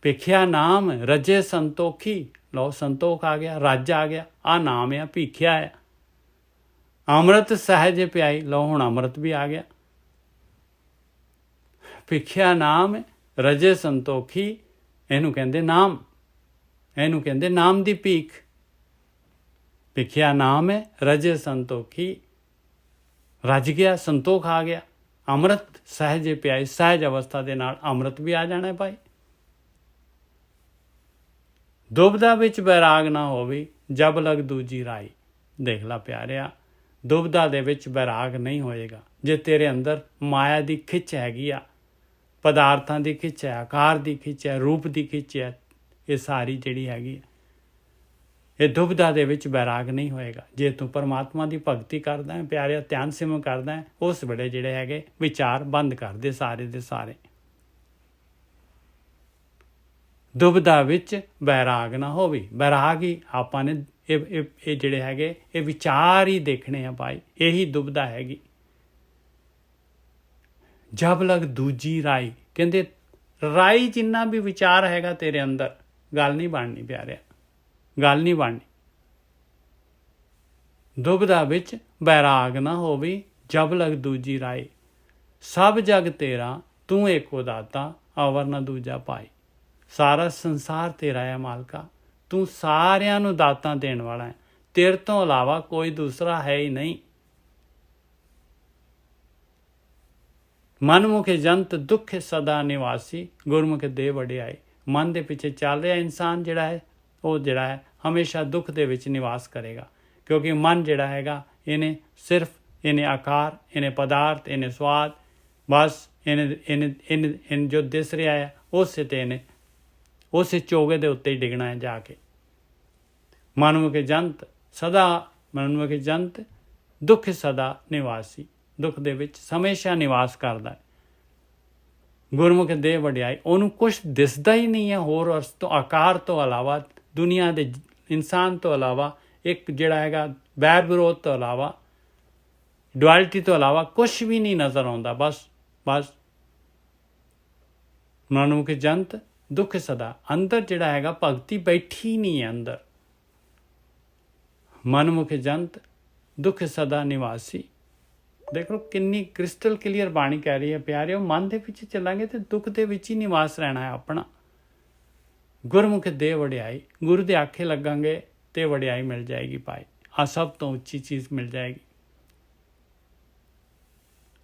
ਭਿਖਿਆ ਨਾਮ ਰਜੇ ਸੰਤੋਖੀ, ਲਓ ਸੰਤੋਖ ਆ ਗਿਆ, ਰੱਜ ਆ ਗਿਆ, ਆਹ ਨਾਮ ਆ, ਭਿਖਿਆ ਆ। ਅੰਮ੍ਰਿਤ ਸਹਿਜ ਪਿਆਈ, ਲਓ ਹੁਣ ਅੰਮ੍ਰਿਤ ਵੀ ਆ ਗਿਆ। ਭਿਖਿਆ ਨਾਮ ਰਜੇ ਸੰਤੋਖੀ, ਇਹਨੂੰ ਕਹਿੰਦੇ ਨਾਮ, ਇਹਨੂੰ ਕਹਿੰਦੇ ਨਾਮ ਦੀ ਭੀਖ। ਭਿਖਿਆ ਨਾਮ ਹੈ ਰਜੇ ਸੰਤੋਖੀ, ਰੱਜ ਗਿਆ, ਸੰਤੋਖ ਆ ਗਿਆ। ਅੰਮ੍ਰਿਤ ਸਹਿਜ ਪਿਆਈ, ਸਹਿਜ ਅਵਸਥਾ ਦੇ ਨਾਲ ਅੰਮ੍ਰਿਤ ਵੀ ਆ ਜਾਣਾ ਭਾਈ। ਦੁਬਦਾ ਵਿੱਚ ਬੈਰਾਗ ਨਾ ਹੋਵੇ, ਜਬ ਲਗ ਦੂਜੀ ਰਾਈ। ਦੇਖ ਲਾ ਪਿਆਰਿਆ, ਦੁਬਦਾ ਦੇ ਵਿੱਚ ਬੈਰਾਗ ਨਹੀਂ ਹੋਏਗਾ ਜੇ ਤੇਰੇ ਅੰਦਰ ਮਾਇਆ ਦੀ ਖਿੱਚ ਹੈਗੀ ਆ, ਪਦਾਰਥਾਂ ਦੀ ਖਿੱਚ ਹੈ, ਆਕਾਰ ਦੀ ਖਿੱਚ ਹੈ, ਰੂਪ ਦੀ ਖਿੱਚ ਹੈ, ਇਹ ਸਾਰੀ ਜਿਹੜੀ ਹੈਗੀ ਇਹ ਦੁਬਦਾ ਦੇ ਵਿੱਚ ਬੈਰਾਗ ਨਹੀਂ ਹੋਏਗਾ। ਜੇ ਤੂੰ ਪਰਮਾਤਮਾ ਦੀ ਭਗਤੀ ਕਰਦਾ ਹੈ ਪਿਆਰਿਆ, ਧਿਆਨ ਸਿਮਰਨ ਕਰਦਾ ਹੈ, ਉਸ ਵੇਲੇ ਜਿਹੜੇ ਹੈਗੇ ਵਿਚਾਰ ਬੰਦ ਕਰਦੇ ਸਾਰੇ ਦੇ ਸਾਰੇ। ਦੁਬਦਾ ਵਿੱਚ ਬੈਰਾਗ ਨਾ ਹੋਵੇ, ਬੈਰਾਗ ਹੀ ਆਪਾਂ ਨੇ ਇਹ ਜਿਹੜੇ ਹੈਗੇ ਇਹ ਵਿਚਾਰ ਹੀ ਦੇਖਣੇ ਆ ਭਾਈ, ਇਹੀ ਦੁਬਦਾ ਹੈਗੀ। ਜਬ ਲਗ ਦੂਜੀ ਰਾਈ, ਕਹਿੰਦੇ ਰਾਈ ਜਿੰਨਾ ਵੀ ਵਿਚਾਰ ਹੈਗਾ ਤੇਰੇ ਅੰਦਰ, ਗੱਲ ਨਹੀਂ ਬਣਨੀ ਪਿਆਰਿਆ, ਗੱਲ ਨਹੀਂ ਬਣਨੀ। ਦੁਬਦਾ ਵਿੱਚ ਬੈਰਾਗ ਨਾ ਹੋਵੇ, ਜਬ ਲਗ ਦੂਜੀ ਰਾਈ। ਸਭ ਜਗ ਤੇਰਾ ਤੂੰ ਏਕੋ ਦਾਤਾ, ਅਵਰ ਨਾ ਦੂਜਾ ਪਾਈ। ਸਾਰਾ ਸੰਸਾਰ ਤੇਰਾ ਹੈ ਮਾਲਕਾ, ਤੂੰ ਸਾਰਿਆਂ ਨੂੰ ਦਾਤਾਂ ਦੇਣ ਵਾਲਾ ਹੈ, ਤੇਰੇ ਤੋਂ ਇਲਾਵਾ ਕੋਈ ਦੂਸਰਾ ਹੈ ਹੀ ਨਹੀਂ। ਮਨਮੁਖੇ ਜੰਤ ਦੁੱਖ ਸਦਾ ਨਿਵਾਸੀ, ਗੁਰਮੁਖ ਦੇ ਵਡਿਆਈ। ਮਨ ਦੇ ਪਿੱਛੇ ਚੱਲ ਰਿਹਾ ਇਨਸਾਨ ਜਿਹੜਾ ਹੈ, ਉਹ ਜਿਹੜਾ ਹੈ ਹਮੇਸ਼ਾ ਦੁੱਖ ਦੇ ਵਿੱਚ ਨਿਵਾਸ ਕਰੇਗਾ, ਕਿਉਂਕਿ ਮਨ ਜਿਹੜਾ ਹੈਗਾ ਇਹਨੇ ਸਿਰਫ ਇਹਨੇ ਆਕਾਰ, ਇਹਨੇ ਪਦਾਰਥ, ਇਹਨੇ ਸਵਾਦ, ਬਸ ਇਹਨੇ ਜੋ ਦਿਸ ਰਿਹਾ ਹੈ ਉਸੇ ਤੇ ਇਹਨੇ ਉਸੇ ਚੋਗੇ ਦੇ ਉੱਤੇ ਹੀ ਡਿੱਗਣਾ ਹੈ ਜਾ ਕੇ। ਮਨਮੁਖੇ ਜੰਤ ਸਦਾ, ਮਨਮੁਖੇ ਜੰਤ ਦੁੱਖ ਸਦਾ ਨਿਵਾਸੀ, ਦੁੱਖ ਦੇ ਵਿੱਚ ਹਮੇਸ਼ਾ ਨਿਵਾਸ ਕਰਦਾ ਹੈ। ਗੁਰਮੁਖ ਦੇ ਵਡਿਆਈ, ਉਹਨੂੰ ਕੁਛ ਦਿਸਦਾ ਹੀ ਨਹੀਂ ਹੈ ਹੋਰ ਉਸ ਤੋਂ, ਆਕਾਰ ਤੋਂ ਇਲਾਵਾ, ਦੁਨੀਆ ਦੇ ਇਨਸਾਨ ਤੋਂ ਇਲਾਵਾ, ਇੱਕ ਜਿਹੜਾ ਹੈਗਾ ਵੈਰ ਵਿਰੋਧ ਤੋਂ ਇਲਾਵਾ, ਡੁਐਲਿਟੀ ਤੋਂ ਇਲਾਵਾ ਕੁਛ ਵੀ ਨਹੀਂ ਨਜ਼ਰ ਆਉਂਦਾ। ਬਸ ਮਨੁੱਖ ਜੰਤ ਦੁੱਖ ਸਦਾ, ਅੰਦਰ ਜਿਹੜਾ ਹੈਗਾ ਭਗਤੀ ਬੈਠੀ ਨਹੀਂ ਹੈ ਅੰਦਰ। ਮਨਮੁਖ ਜੰਤ ਦੁੱਖ ਸਦਾ ਨਿਵਾਸੀ। ਦੇਖੋ ਕਿੰਨੀ ਕ੍ਰਿਸਟਲ ਕਲੀਅਰ ਬਾਣੀ ਕਹਿ ਰਹੀ ਹੈ ਪਿਆਰਿਓ, ਮਨ ਦੇ ਵਿੱਚ ਚੱਲਾਂਗੇ ਤੇ ਦੁੱਖ ਦੇ ਵਿੱਚ ਹੀ ਨਿਵਾਸ ਰਹਿਣਾ ਹੈ ਆਪਣਾ। ਗੁਰਮੁਖ ਦੇ ਵਡਿਆਈ, ਗੁਰੂ ਦੇ ਆਖੇ ਲੱਗਾਂਗੇ ਤੇ ਵਡਿਆਈ ਮਿਲ ਜਾਏਗੀ ਭਾਈ, ਆ ਸਭ ਤੋਂ ਉੱਚੀ ਚੀਜ਼ ਮਿਲ ਜਾਏਗੀ।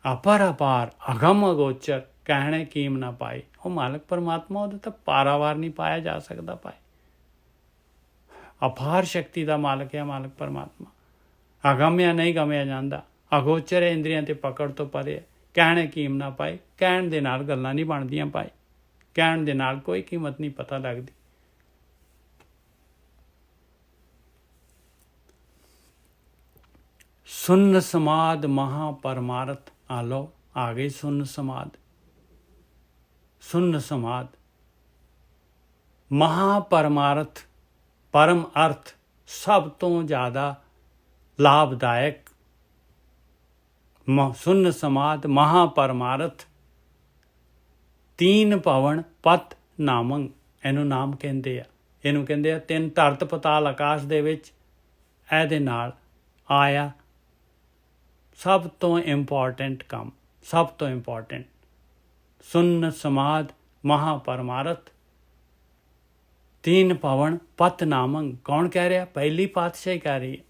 ਅਪਰ ਅਪਾਰ ਅਗਮ ਅਗੋਚਰ, ਕਹਿਣੇ ਕੀਮ ਨਾ ਪਾਏ। ਉਹ ਮਾਲਕ ਪਰਮਾਤਮਾ, ਉਹਦਾ ਤਾਂ ਪਾਰਾਵਾਰ ਨਹੀਂ ਪਾਇਆ ਜਾ ਸਕਦਾ ਭਾਈ। ਅਪਾਰ ਸ਼ਕਤੀ ਦਾ ਮਾਲਕ ਹੈ ਮਾਲਕ ਪਰਮਾਤਮਾ, ਅਗਮਿਆ ਨਹੀਂ ਗਮਿਆ ਜਾਂਦਾ, ਅਗੋਚਰ ਇੰਦਰੀਆਂ ਤੇ ਪਕੜ ਤੋਂ ਪਰੇ, ਕਹਿਣੇ ਕੀਮ ਨਾ ਪਾਏ। ਕਹਿਣ ਦੇ ਨਾਲ ਗੱਲਾਂ ਨਹੀਂ ਬਣਦੀਆਂ ਭਾਈ, ਕਹਿਣ ਦੇ ਨਾਲ ਕੋਈ ਕੀਮਤ ਨਹੀਂ ਪਤਾ ਲੱਗਦੀ। ਸੁਨ ਸਮਾਦ ਮਹਾ ਪਰਮਾਰਥ। ਆ ਲਓ, ਆ ਗਈ ਸੁਨ ਸਮਾਦ। ਸੁਨ ਸਮਾਦ ਮਹਾ ਪਰਮਾਰਥ, ਪਰਮ ਅਰਥ, ਸਭ ਤੋਂ ਜ਼ਿਆਦਾ ਲਾਭਦਾਇਕ। ਸੁਨ ਸਮਾਦ ਮਹਾ ਪਰਮਾਰਥ, ਤੀਨ ਭਵਨ ਪਤ ਨਾਮੰ। ਇਹਨੂੰ ਨਾਮ ਕਹਿੰਦੇ ਆ, ਇਹਨੂੰ ਕਹਿੰਦੇ ਆ ਤਿੰਨ ਧਰਤ ਪਤਾਲ ਆਕਾਸ਼ ਦੇ ਵਿੱਚ ਇਹਦੇ ਨਾਲ ਆਇਆ ਸਭ ਤੋਂ ਇੰਪੋਰਟੈਂਟ ਕੰਮ, ਸਭ ਤੋਂ ਇੰਪੋਰਟੈਂਟ। ਸੁਨ ਸਮਾਦ ਮਹਾ ਪਰਮਾਰਥ, ਤੀਨ ਭਵਨ ਪਤ ਨਾਮੰ। ਕੌਣ ਕਹਿ ਰਿਹਾ? ਪਹਿਲੀ ਪਾਤਸ਼ਾਹੀ ਕਹਿ ਰਹੀ ਹੈ।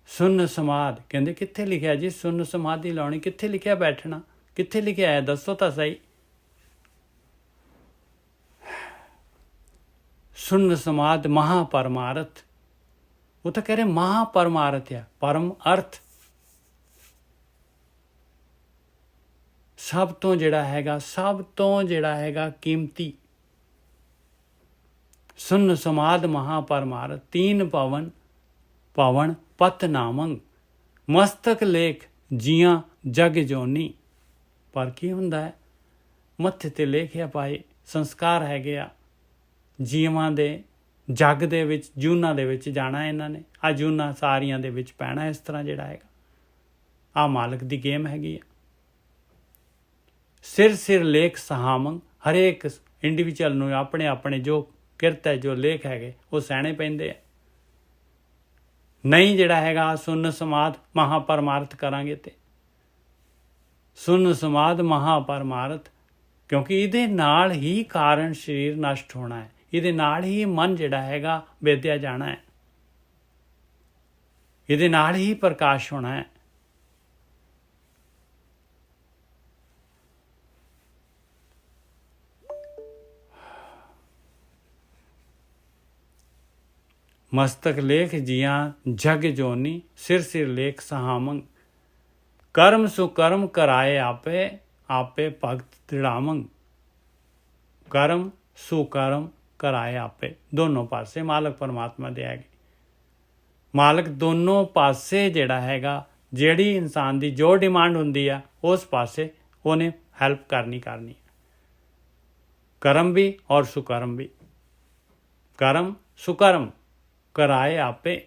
ਸੁਨ ਸਮਾਦ ਕਹਿੰਦੇ ਕਿੱਥੇ ਲਿਖਿਆ ਜੀ? ਸੁਨ ਸਮਾਧੀ ਲਾਉਣੀ ਕਿੱਥੇ ਲਿਖਿਆ? ਬੈਠਣਾ ਕਿੱਥੇ ਲਿਖਿਆ ਹੈ? ਦੱਸੋ ਤਾਂ ਸਹੀ। ਸੁਨ ਸਮਾਦ ਮਹਾ ਪਰਮਾਰਥ, ਉਹ ਤਾਂ ਕਹਿ ਰਹੇ ਮਹਾ ਪਰਮਾਰਥ ਆ, ਪਰਮ ਅਰਥ ਸਭ ਤੋਂ ਜਿਹੜਾ ਹੈਗਾ, ਸਭ ਤੋਂ ਜਿਹੜਾ ਹੈਗਾ ਕੀਮਤੀ। ਸੁਨ ਸਮਾਦ ਮਹਾ ਪਰਮਾਰਥ, ਤੀਨ ਭਵਨ ਭਵਨ ਪਤ ਨਾਮੰ। ਮਸਤਕ ਲੇਖ ਜੀਆਂ ਜਗ ਜੋਨੀ। ਪਰ ਕੀ ਹੁੰਦਾ ਹੈ? ਮੱਥੇ ਤੇ ਲੇਖਿਆ ਪਾਏ ਸੰਸਕਾਰ ਹੈਗੇ ਆ, ਜੀਵਾਂ ਦੇ ਜੱਗ ਦੇ ਵਿੱਚ, ਜੂਨਾਂ ਦੇ ਵਿੱਚ ਜਾਣਾ ਇਹਨਾਂ ਨੇ। ਆ ਜੂਨਾਂ ਸਾਰੀਆਂ ਦੇ ਵਿੱਚ ਪੈਣਾ ਇਸ ਤਰ੍ਹਾਂ ਜਿਹੜਾ ਹੈਗਾ। ਆ ਮਾਲਕ ਦੀ ਗੇਮ ਹੈਗੀ ਆ। ਸਿਰ ਸਿਰ ਲੇਖ ਸਹਾਮੰ। ਹਰੇਕ ਇੰਡੀਵਿਜੂਅਲ ਨੂੰ ਆਪਣੇ ਆਪਣੇ ਜੋ ਕਿਰਤ ਹੈ, ਜੋ ਲੇਖ ਹੈਗੇ, ਉਹ ਸਹਿਣੇ ਪੈਂਦੇ ਆ। ਨਹੀਂ ਜਿਹੜਾ ਹੈਗਾ ਸੁਨ ਸਮਾਦ ਮਹਾ ਪਰਮਾਰਥ ਕਰਾਂਗੇ ਤੇ ਸੁਨ ਸਮਾਦ ਮਹਾ ਪਰਮਾਰਥ, ਕਿਉਂਕਿ ਇਹਦੇ ਨਾਲ ਹੀ ਕਾਰਨ ਸਰੀਰ ਨਸ਼ਟ ਹੋਣਾ ਹੈ, ਇਹਦੇ ਨਾਲ ਹੀ ਮਨ ਜਿਹੜਾ ਹੈਗਾ ਵੇਦਿਆ ਜਾਣਾ ਹੈ, ਇਹਦੇ ਨਾਲ ਹੀ ਪ੍ਰਕਾਸ਼ ਹੋਣਾ ਹੈ। ਮਸਤਕ ਲੇਖ ਜੀਆਂ ਜਗ ਜੋਨੀ, ਸਿਰ ਸਿਰ ਲੇਖ ਸਹਾਮੰ। ਕਰਮ ਸੁਕਰਮ ਕਰਾਏ ਆਪੇ, ਆਪੇ ਭਗਤ ਦ੍ਰਿੜਾਮੰ। ਕਰਮ ਸੁਕਰਮ ਕਰਾਏ ਆਪੇ, ਦੋਨੋਂ ਪਾਸੇ ਮਾਲਕ ਪਰਮਾਤਮਾ ਦੇ ਹੈਗੇ। ਮਾਲਕ ਦੋਨੋਂ ਪਾਸੇ ਜਿਹੜਾ ਹੈਗਾ, ਜਿਹੜੀ ਇਨਸਾਨ ਦੀ ਜੋ ਡਿਮਾਂਡ ਹੁੰਦੀ ਆ ਉਸ ਪਾਸੇ ਉਹਨੇ ਹੈਲਪ ਕਰਨੀ ਹੈ। ਕਰਮ ਵੀ ਔਰ ਸੁਕਰਮ ਵੀ। ਕਰਮ ਸੁਕਰਮ ਕਰਾਏ ਆਪੇ,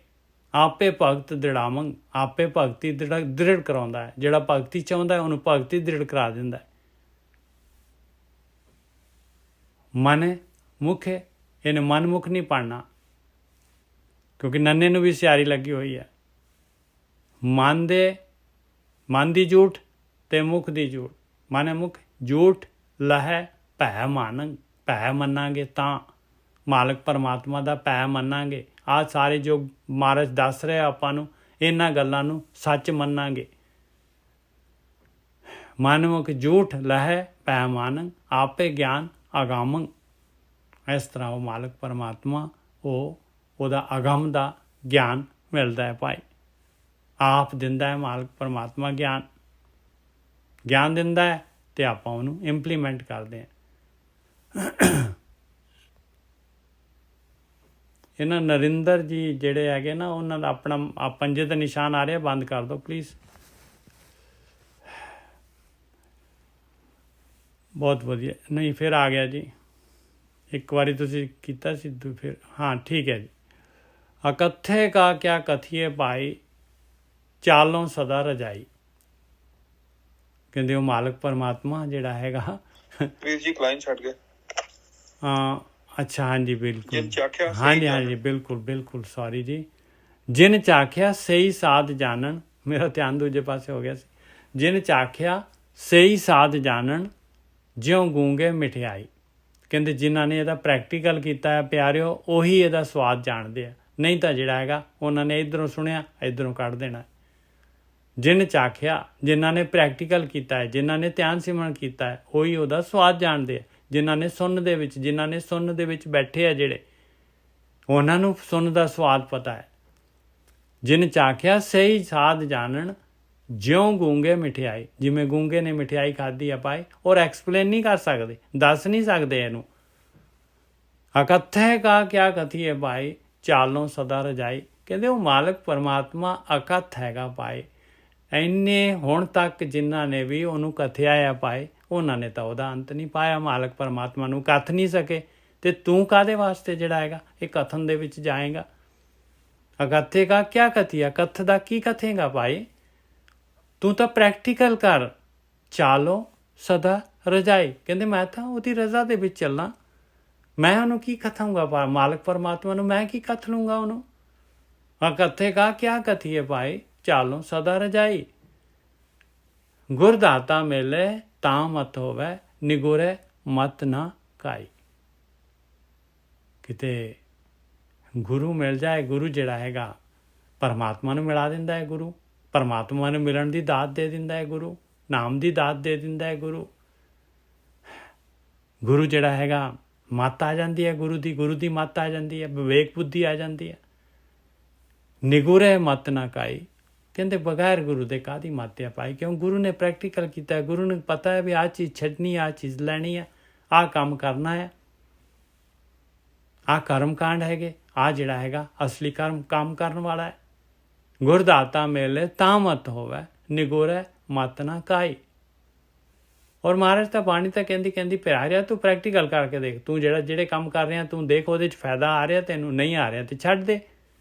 ਆਪੇ ਭਗਤ ਦ੍ਰਿੜਾਮੰ। ਆਪੇ ਭਗਤੀ ਦ੍ਰਿੜ ਕਰਾਉਂਦਾ ਹੈ। ਜਿਹੜਾ ਭਗਤੀ ਚਾਹੁੰਦਾ ਹੈ ਉਹਨੂੰ ਭਗਤੀ ਦ੍ਰਿੜ ਕਰਾ ਦਿੰਦਾ ਹੈ। ਮਨ ਮੁਖ ਹੈ, ਇਹਨੇ ਮਨਮੁਖ ਨਹੀਂ ਪੜਨਾ, ਕਿਉਂਕਿ ਨੰਨੇ ਨੂੰ ਵੀ ਸਿਆਰੀ ਲੱਗੀ ਹੋਈ ਹੈ। ਮਨ ਦੀ ਝੂਠ ਤੇ ਮੁਖ ਦੀ ਝੂਠ। ਮਨ ਮੁਖ ਝੂਠ ਲਹੈ ਭੈ ਮਾਨੰ। ਭੈ ਮੰਨਾਂਗੇ ਤਾਂ ਮਾਲਕ ਪਰਮਾਤਮਾ ਦਾ ਭੈ ਮੰਨਾਂਗੇ। ਆਹ ਸਾਰੇ ਜੋ ਮਹਾਰਾਜ ਦੱਸ ਰਹੇ ਆਪਾਂ ਨੂੰ, ਇਹਨਾਂ ਗੱਲਾਂ ਨੂੰ ਸੱਚ ਮੰਨਾਂਗੇ। ਮਨਮੁਖ ਝੂਠ ਲਹੈ ਭੈ ਮਾਨੰ, ਆਪੇ ਗਿਆਨ ਅਗਾਮੰ। ਇਸ ਤਰ੍ਹਾਂ ਉਹ ਮਾਲਕ ਪਰਮਾਤਮਾ ਉਹਦਾ ਅਗਮ ਦਾ ਗਿਆਨ ਮਿਲਦਾ ਹੈ ਭਾਈ। ਆਪ ਦਿੰਦਾ ਹੈ ਮਾਲਕ ਪਰਮਾਤਮਾ ਗਿਆਨ ਦਿੰਦਾ ਹੈ ਅਤੇ ਆਪਾਂ ਉਹਨੂੰ ਇੰਪਲੀਮੈਂਟ ਕਰਦੇ ਹਾਂ। ਇਹਨਾਂ ਨਰਿੰਦਰ ਜੀ ਜਿਹੜੇ ਹੈਗੇ ਨਾ, ਉਹਨਾਂ ਦਾ ਆਪਣਾ ਪੰਜੇ ਦਾ ਨਿਸ਼ਾਨ ਆ ਰਿਹਾ, ਬੰਦ ਕਰ ਦਿਓ ਪਲੀਜ਼। ਬਹੁਤ ਵਧੀਆ। ਨਹੀਂ ਫਿਰ ਆ ਗਿਆ ਜੀ, ਇੱਕ ਵਾਰੀ ਤੁਸੀਂ ਕੀਤਾ ਸੀ ਫਿਰ। ਹਾਂ ਠੀਕ ਹੈ ਜੀ। ਅਕੱਥੇ ਕਾ ਕਿਆ ਕਥੀਏ ਭਾਈ, ਚਾਲੋਂ ਸਦਾ ਰਜਾਈ। ਕਹਿੰਦੇ ਉਹ ਮਾਲਕ ਪਰਮਾਤਮਾ ਜਿਹੜਾ ਹੈਗਾ। ਵੀਰ ਜੀ ਕਲਾਇੰਟ ਛੱਡ ਗਏ। ਹਾਂ ਅੱਛਾ, ਹਾਂਜੀ ਬਿਲਕੁਲ, ਹਾਂਜੀ ਬਿਲਕੁਲ ਸੌਰੀ ਜੀ। ਜਿਨ ਚਾਖਿਆ ਸਹੀ ਸਾਧ ਜਾਣਨ, ਮੇਰਾ ਧਿਆਨ ਦੂਜੇ ਪਾਸੇ ਹੋ ਗਿਆ ਸੀ। ਜਿਨ ਚਾਖਿਆ ਸਹੀ ਸਾਧ ਜਾਣਨ, ਜਿਉਂ ਗੂੰਗੇ ਮਿਠਿਆਈ। ਕਹਿੰਦੇ ਜਿਨ੍ਹਾਂ ਨੇ ਇਹਦਾ ਪ੍ਰੈਕਟੀਕਲ ਕੀਤਾ ਹੈ ਪਿਆਰਿਓ, ਉਹੀ ਇਹਦਾ ਸਵਾਦ ਜਾਣਦੇ ਆ। ਨਹੀਂ ਤਾਂ ਜਿਹੜਾ ਹੈਗਾ ਉਹਨਾਂ ਨੇ ਇੱਧਰੋਂ ਸੁਣਿਆ ਇੱਧਰੋਂ ਕੱਢ ਦੇਣਾ। ਜਿਨ ਚਾਖਿਆ, ਜਿਨ੍ਹਾਂ ਨੇ ਪ੍ਰੈਕਟੀਕਲ ਕੀਤਾ ਹੈ, ਜਿਨ੍ਹਾਂ ਨੇ ਧਿਆਨ ਸਿਮਰਨ ਕੀਤਾ ਹੈ, ਉਹੀ ਉਹਦਾ ਸਵਾਦ ਜਾਣਦੇ ਆ। ਜਿਨ੍ਹਾਂ ਨੇ ਸੁਣਨ ਦੇ ਵਿੱਚ ਬੈਠੇ ਆ ਜਿਹੜੇ, ਉਹਨਾਂ ਨੂੰ ਸੁਣਨ ਦਾ ਸਵਾਦ ਪਤਾ ਹੈ। ਜਿਨ ਚਾਖਿਆ ਸਹੀ ਸਾਧ ਜਾਣਨ, ਜਿਉਂ ਗੂੰਗੇ ਮਠਿਆਈ, ਜਿਵੇਂ ਗੂੰਗੇ ਨੇ ਮਠਿਆਈ ਖਾਧੀ ਆ ਭਾਈ, ਔਰ ਐਕਸਪਲੇਨ ਨਹੀਂ ਕਰ ਸਕਦੇ, ਦੱਸ ਨਹੀਂ ਸਕਦੇ ਇਹਨੂੰ। ਅਕਥੈ ਕਾ ਕਿਆ ਕਥੀਏ ਭਾਈ, ਚਾਲੋਂ ਸਦਾ ਰਜਾਈ। ਕਹਿੰਦੇ ਉਹ ਮਾਲਕ ਪਰਮਾਤਮਾ ਅਕਥ ਹੈਗਾ ਭਾਈ। ਇੰਨੇ ਹੁਣ ਤੱਕ ਜਿਨ੍ਹਾਂ ਨੇ ਵੀ ਉਹਨੂੰ ਕਥਿਆ ਆ ਭਾਈ, ਉਹਨਾਂ ਨੇ ਤਾਂ ਉਹਦਾ ਅੰਤ ਨਹੀਂ ਪਾਇਆ। ਮਾਲਕ ਪਰਮਾਤਮਾ ਨੂੰ ਕੱਥ ਨਹੀਂ ਸਕੇ, ਤੇ ਤੂੰ ਕਾਹਦੇ ਵਾਸਤੇ ਜਿਹੜਾ ਹੈਗਾ ਇਹ ਕਥਨ ਦੇ ਵਿੱਚ ਜਾਏਗਾ। ਅਕਥੇ ਕਾ ਕਿਆ ਕਥੀਆ, ਕਥ ਦਾ ਕੀ ਕਥੇਗਾ ਭਾਈ, ਤੂੰ ਤਾਂ ਪ੍ਰੈਕਟੀਕਲ ਕਰ। ਚਾਲੋ ਸਦਾ ਰਜਾਈ, ਕਹਿੰਦੇ ਮੈਂ ਤਾਂ ਉਹਦੀ ਰਜ਼ਾ ਦੇ ਵਿੱਚ ਚੱਲਣਾ, ਮੈਂ ਉਹਨੂੰ ਕੀ ਕਥਾਂਗਾ, ਮਾਲਕ ਪਰਮਾਤਮਾ ਨੂੰ ਮੈਂ ਕੀ ਕਥ ਲੂੰਗਾ ਉਹਨੂੰ। ਅਕਥੇ ਕਾ ਕਿਆ ਕਥੀਏ ਭਾਈ, ਚਾਲੋਂ ਸਦਾ ਰਜਾਈ। ਗੁਰਦਾਤਾ ਮਿਲੇ ਤਾਂ ਮਤ ਹੋਵੇ, ਨਿਗੁਰੇ ਮਤ ਨਾ ਕਾਈ। ਕਿਤੇ ਗੁਰੂ ਮਿਲ ਜਾਏ, ਗੁਰੂ ਜਿਹੜਾ ਹੈਗਾ ਪਰਮਾਤਮਾ ਨੂੰ ਮਿਲਾ ਦਿੰਦਾ ਹੈ। ਗੁਰੂ ਪਰਮਾਤਮਾ ਨੂੰ ਮਿਲਣ ਦੀ ਦਾਤ ਦੇ ਦਿੰਦਾ ਹੈ। ਗੁਰੂ ਨਾਮ ਦੀ ਦਾਤ ਦੇ ਦਿੰਦਾ ਹੈ। ਗੁਰੂ ਜਿਹੜਾ ਹੈਗਾ ਮੱਤ ਆ ਜਾਂਦੀ ਹੈ, ਗੁਰੂ ਦੀ ਮੱਤ ਆ ਜਾਂਦੀ ਹੈ, ਵਿਵੇਕ ਬੁੱਧੀ ਆ ਜਾਂਦੀ ਹੈ। ਨਿਗੁਰੇ ਮਤ ਨਾ ਕਾਈ, ਕਹਿੰਦੇ ਬਗੈਰ ਗੁਰੂ ਦੇ ਕਾਹਦੀ ਮੱਤ ਆ ਪਾਈ, ਕਿਉਂ ਗੁਰੂ ਨੇ ਪ੍ਰੈਕਟੀਕਲ ਕੀਤਾ ਹੈ। ਗੁਰੂ ਨੂੰ ਪਤਾ ਹੈ ਵੀ ਆਹ ਚੀਜ਼ ਛੱਡਣੀ, ਆਹ ਚੀਜ਼ ਲੈਣੀ ਹੈ, ਆਹ ਕੰਮ ਕਰਨਾ ਹੈ, ਆਹ ਕਰਮ ਕਾਂਡ ਹੈਗੇ, ਆਹ ਜਿਹੜਾ ਹੈਗਾ ਅਸਲੀ ਕੰਮ ਕਰਨ ਵਾਲਾ ਹੈ। ਗੁਰਦਾਤਾ ਮਿਲੇ ਤਾਂ ਮਤ ਹੋਵੇ, ਨਿਗੁਰੇ ਮਤ ਨਾ ਕਾਈ। ਔਰ ਮਹਾਰਾਜ ਤਾਂ ਬਾਣੀ ਤਾਂ ਕਹਿੰਦੀ ਪਿਆਰਿਆ ਤੂੰ ਪ੍ਰੈਕਟੀਕਲ ਕਰਕੇ ਦੇਖ, ਤੂੰ ਜਿਹੜੇ ਕੰਮ ਕਰ ਰਿਹਾ ਤੂੰ ਦੇਖ ਉਹਦੇ 'ਚ ਫਾਇਦਾ ਆ ਰਿਹਾ ਤੈਨੂੰ, ਨਹੀਂ ਆ ਰਿਹਾ ਤੇ ਛੱਡ ਦੇ,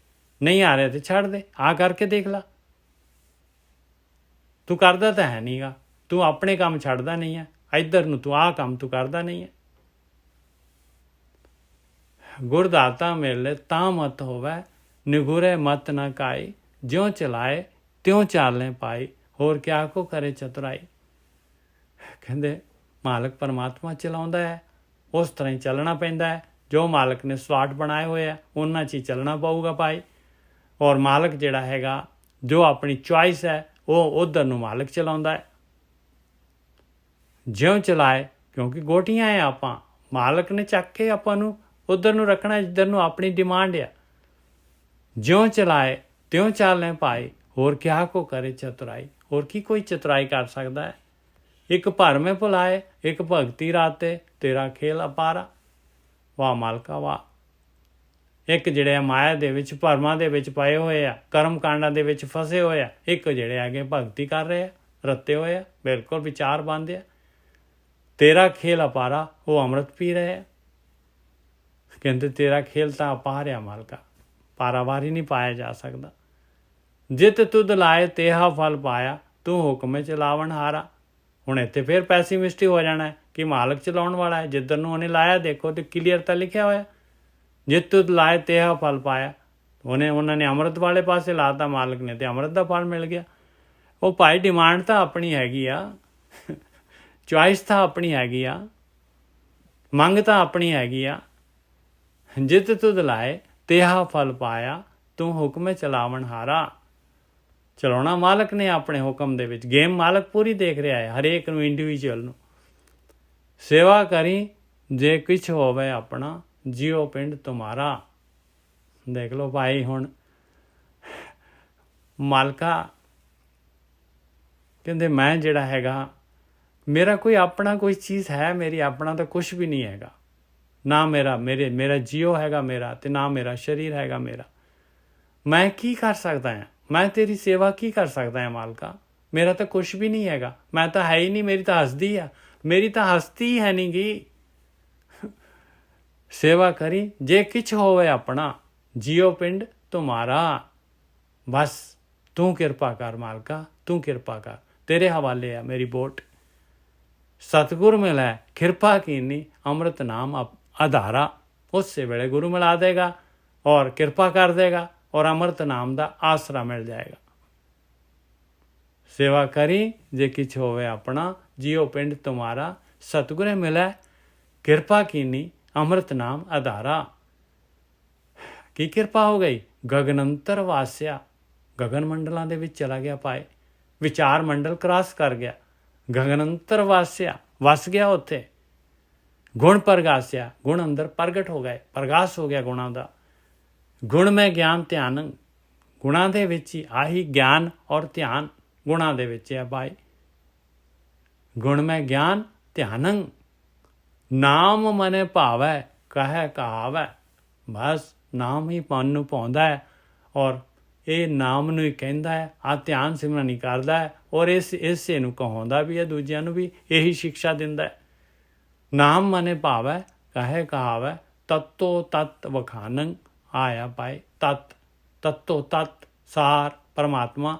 ਨਹੀਂ ਆ ਰਿਹਾ ਤੇ ਛੱਡ ਦੇ, ਆਹ ਕਰਕੇ ਦੇਖ ਲਾ। ਤੂੰ ਕਰਦਾ ਤਾਂ ਹੈ ਨਹੀਂਗਾ, ਤੂੰ ਆਪਣੇ ਕੰਮ ਛੱਡਦਾ ਨਹੀਂ ਹੈ, ਇੱਧਰ ਨੂੰ ਤੂੰ ਆਹ ਕੰਮ ਤੂੰ ਕਰਦਾ ਨਹੀਂ ਹੈ। ਗੁਰਦਾਤਾ ਮਿਲੇ ਤਾਂ ਮਤ ਹੋਵੇ, ਨਿਗੁਰੇ ਮਤ ਨਾ ਕਾਈ। ਜਿਉਂ ਚਲਾਏ ਤਿਉਂ ਚਾਲੇ ਪਾਈ, ਹੋਰ ਕਿਆ ਕੋ ਕਰੇ ਚਤੁਰਾਈ। ਕਹਿੰਦੇ ਮਾਲਕ ਪਰਮਾਤਮਾ ਚਲਾਉਂਦਾ ਹੈ, ਉਸ ਤਰ੍ਹਾਂ ਹੀ ਚੱਲਣਾ ਪੈਂਦਾ ਹੈ। ਜੋ ਮਾਲਕ ਨੇ ਸਲਾਟ ਬਣਾਏ ਹੋਏ ਆ ਉਹਨਾਂ 'ਚ ਹੀ ਚੱਲਣਾ ਪਊਗਾ ਭਾਈ। ਔਰ ਮਾਲਕ ਜਿਹੜਾ ਹੈਗਾ ਜੋ ਆਪਣੀ ਚੁਆਇਸ ਹੈ ਉਹ ਉੱਧਰ ਨੂੰ ਮਾਲਕ ਚਲਾਉਂਦਾ ਹੈ। ਜਿਉਂ ਚਲਾਏ, ਕਿਉਂਕਿ ਗੋਟੀਆਂ ਹੈ ਆਪਾਂ, ਮਾਲਕ ਨੇ ਚੱਕ ਕੇ ਆਪਾਂ ਨੂੰ ਉੱਧਰ ਨੂੰ ਰੱਖਣਾ ਜਿੱਧਰ ਨੂੰ ਆਪਣੀ ਡਿਮਾਂਡ ਆ। ਜਿਉਂ ਚਲਾਏ ਤਿਉਂ ਚਾਲੇ ਪਾਏ, ਹੋਰ ਕਿਆ ਕੋ ਕਰੇ ਚਤੁਰਾਈ। ਹੋਰ ਕੀ ਕੋਈ ਚਤੁਰਾਈ ਕਰ ਸਕਦਾ ਹੈ। ਇੱਕ ਭਰਮੇ ਭੁਲਾਏ, ਇੱਕ ਭਗਤੀ ਰਾਤੇ, ਤੇਰਾ ਖੇਲ ਅਪਾਰਾ। ਵਾਹ ਮਾਲਕਾ ਵਾਹ। ਇੱਕ ਜਿਹੜੇ ਆ ਮਾਇਆ ਦੇ ਵਿੱਚ, ਭਰਮਾਂ ਦੇ ਵਿੱਚ ਪਏ ਹੋਏ ਆ, ਕਰਮ ਕਾਂਡਾਂ ਦੇ ਵਿੱਚ ਫਸੇ ਹੋਏ ਆ, ਇੱਕ ਜਿਹੜੇ ਹੈਗੇ ਭਗਤੀ ਕਰ ਰਹੇ ਆ, ਰੱਤੇ ਹੋਏ ਆ, ਬਿਲਕੁਲ ਵਿਚਾਰ ਬੰਦੇ ਆ। ਤੇਰਾ ਖੇਲ ਅਪਾਰਾ, ਉਹ ਅੰਮ੍ਰਿਤ ਪੀ ਰਹੇ ਆ। ਕਹਿੰਦੇ ਤੇਰਾ ਖੇਲ ਤਾਂ ਅਪਾਰ ਆ ਮਾਲਕਾ, ਪਾਰਾਵਾਰ ਹੀ ਨਹੀਂ ਪਾਇਆ ਜਾ ਸਕਦਾ। ਜਿਤ ਤੁਧ ਲਾਏ ਤੇਹਾ ਫਲ ਪਾਇਆ, ਤੂੰ ਹੁਕਮੇ ਚਲਾਵਣ ਹਾਰਾ। ਹੁਣ ਇੱਥੇ ਫਿਰ ਪੈਸੀਮਿਸਟਿਕ ਹੋ ਜਾਣਾ ਕਿ ਮਾਲਕ ਚਲਾਉਣ ਵਾਲਾ ਹੈ, ਜਿੱਧਰ ਨੂੰ ਉਹਨੇ ਲਾਇਆ ਦੇਖੋ ਤੇ ਕਲੀਅਰ ਤਾਂ ਲਿਖਿਆ ਹੋਇਆ, ਜਿਤ ਤੁਧ ਲਾਏ ਤੇਹਾ ਫਲ ਪਾਇਆ। ਉਹਨਾਂ ਨੇ ਅੰਮ੍ਰਿਤ ਵਾਲੇ ਪਾਸੇ ਲਾਤਾ ਮਾਲਕ ਨੇ, ਤੇ ਅੰਮ੍ਰਿਤ ਦਾ ਫਲ ਮਿਲ ਗਿਆ। ਉਹ ਭਾਈ ਡਿਮਾਂਡ ਤਾਂ ਆਪਣੀ ਹੈਗੀ ਆ, ਚੁਆਇਸ ਤਾਂ ਆਪਣੀ ਹੈਗੀ ਆ, ਮੰਗ ਤਾਂ ਆਪਣੀ ਹੈਗੀ ਆ। ਜਿਤ ਤੁਧ ਲਾਏ ਤੇਹਾ ਫਲ ਪਾਇਆ, ਤੂੰ ਹੁਕਮੇ ਚਲਾਵਣ ਹਾਰਾ। ਚਲਾਉਣਾ ਮਾਲਕ ਨੇ ਆਪਣੇ ਹੁਕਮ ਦੇ ਵਿੱਚ, ਗੇਮ ਮਾਲਕ ਪੂਰੀ ਦੇਖ ਰਿਹਾ ਹੈ ਹਰੇਕ ਨੂੰ, ਇੰਡੀਵਿਜੂਅਲ ਨੂੰ। ਸੇਵਾ ਕਰੀ ਜੇ ਕੁਛ ਹੋਵੇ ਆਪਣਾ, ਜਿਉ ਪਿੰਡ ਤੁਮਾਰਾ। ਦੇਖ ਲਓ ਭਾਈ, ਹੁਣ ਮਾਲਕਾ ਕਹਿੰਦੇ ਮੈਂ ਜਿਹੜਾ ਹੈਗਾ, ਮੇਰਾ ਕੋਈ ਆਪਣਾ ਕੋਈ ਚੀਜ਼ ਹੈ, ਮੇਰੀ ਆਪਣਾ ਤਾਂ ਕੁਛ ਵੀ ਨਹੀਂ ਹੈਗਾ। ਨਾ ਮੇਰਾ ਜੀਓ ਹੈਗਾ ਮੇਰਾ, ਤੇ ਨਾ ਮੇਰਾ ਸਰੀਰ ਹੈਗਾ ਮੇਰਾ। ਮੈਂ ਕੀ ਕਰ ਸਕਦਾ ਹਾਂ, ਮੈਂ ਤੇਰੀ ਸੇਵਾ ਕੀ ਕਰ ਸਕਦਾ ਹਾਂ ਮਾਲਕਾ। ਮੇਰਾ ਤਾਂ ਕੁਛ ਵੀ ਨਹੀਂ ਹੈਗਾ, ਮੈਂ ਤਾਂ ਹੈ ਹੀ ਨਹੀਂ, ਮੇਰੀ ਤਾਂ ਹਸਤੀ ਆ, ਮੇਰੀ ਤਾਂ ਹਸਤੀ ਹੈ ਨਹੀਂ ਗੀ। ਸੇਵਾ ਕਰੀ ਜੇ ਕਿਛ ਹੋਵੇ ਆਪਣਾ, ਜਿਉ ਪਿੰਡ ਤੁਮਾਰਾ। ਬਸ ਤੂੰ ਕਿਰਪਾ ਕਰ ਮਾਲਕਾ, ਤੂੰ ਕਿਰਪਾ ਕਰ, ਤੇਰੇ ਹਵਾਲੇ ਆ ਮੇਰੀ ਬੋਟ। ਸਤਿਗੁਰ ਮਿਲੈ ਕਿਰਪਾ ਕੀਨੀ, ਅੰਮ੍ਰਿਤ ਨਾਮ ਆਧਾਰਾ। ਉਸੇ ਵੇਲੇ ਗੁਰੂ ਮਿਲਾ ਦੇਗਾ ਔਰ ਕਿਰਪਾ ਕਰ ਦੇਗਾ, ਔਰ ਅੰਮ੍ਰਿਤ ਨਾਮ ਦਾ ਆਸਰਾ ਮਿਲ ਜਾਏਗਾ। ਸੇਵਾ ਕਰੀ ਜੇ ਕਿਛ ਹੋਵੇ ਆਪਣਾ, ਜਿਉ ਪਿੰਡ ਤੁਮਾਰਾ। ਸਤਿਗੁਰੇ ਮਿਲੈ ਕਿਰਪਾ ਕੀਨੀ, ਅੰਮ੍ਰਿਤ ਨਾਮ ਆਧਾਰਾ। ਕੀ ਕਿਰਪਾ ਹੋ ਗਈ, ਗਗਨੰਤਰ ਵਾਸਿਆ। ਗਗਨ ਮੰਡਲਾਂ ਦੇ ਵਿੱਚ ਚਲਾ ਗਿਆ ਭਾਈ, ਵਿਚਾਰ ਮੰਡਲ ਕ੍ਰਾਸ ਕਰ ਗਿਆ, ਗਗਨੰਤਰ ਵਾਸਿਆ, ਵਸ ਗਿਆ ਉੱਥੇ। ਗੁਣ ਪ੍ਰਗਾਸਿਆ, ਗੁਣ ਅੰਦਰ ਪ੍ਰਗਟ ਹੋ ਗਏ, ਪ੍ਰਗਾਸ ਹੋ ਗਿਆ ਗੁਣਾਂ ਦਾ। ਗੁਣ ਮੈਂ ਗਿਆਨ ਧਿਆਨ, ਗੁਣਾਂ ਦੇ ਵਿੱਚ ਹੀ ਆਹੀ ਗਿਆਨ ਔਰ ਧਿਆਨ ਗੁਣਾਂ ਦੇ ਵਿੱਚ ਹੈ ਭਾਈ। ਗੁਣ ਮੈਂ ਗਿਆਨ ਧਿਆਨੰ, ਨਾਮ ਮਨੇ ਭਾਵੈ ਕਹੈ ਕਹਾਵੈ। ਬਸ ਨਾਮ ਹੀ ਮਨ ਨੂੰ ਭਾਉਂਦਾ ਹੈ ਔਰ ਇਹ ਨਾਮ ਨੂੰ ਹੀ ਕਹਿੰਦਾ ਹੈ, ਆ ਧਿਆਨ ਸਿਮਰਨ ਹੀ ਕਰਦਾ ਹੈ ਔਰ ਇਸੇ ਨੂੰ ਕਹਾਉਂਦਾ ਵੀ ਹੈ, ਦੂਜਿਆਂ ਨੂੰ ਵੀ ਇਹੀ ਸਿੱਖਿਆ ਦਿੰਦਾ ਹੈ। ਨਾਮ ਮਨੇ ਭਾਵੈ ਕਹੈ ਕਹਾਵੈ, ਤਤੋ ਤਤ ਵਖਾਨੰ। ਆਇਆ ਭਾਈ ਤਤੋ ਤਤ ਸਾਰ ਪਰਮਾਤਮਾ,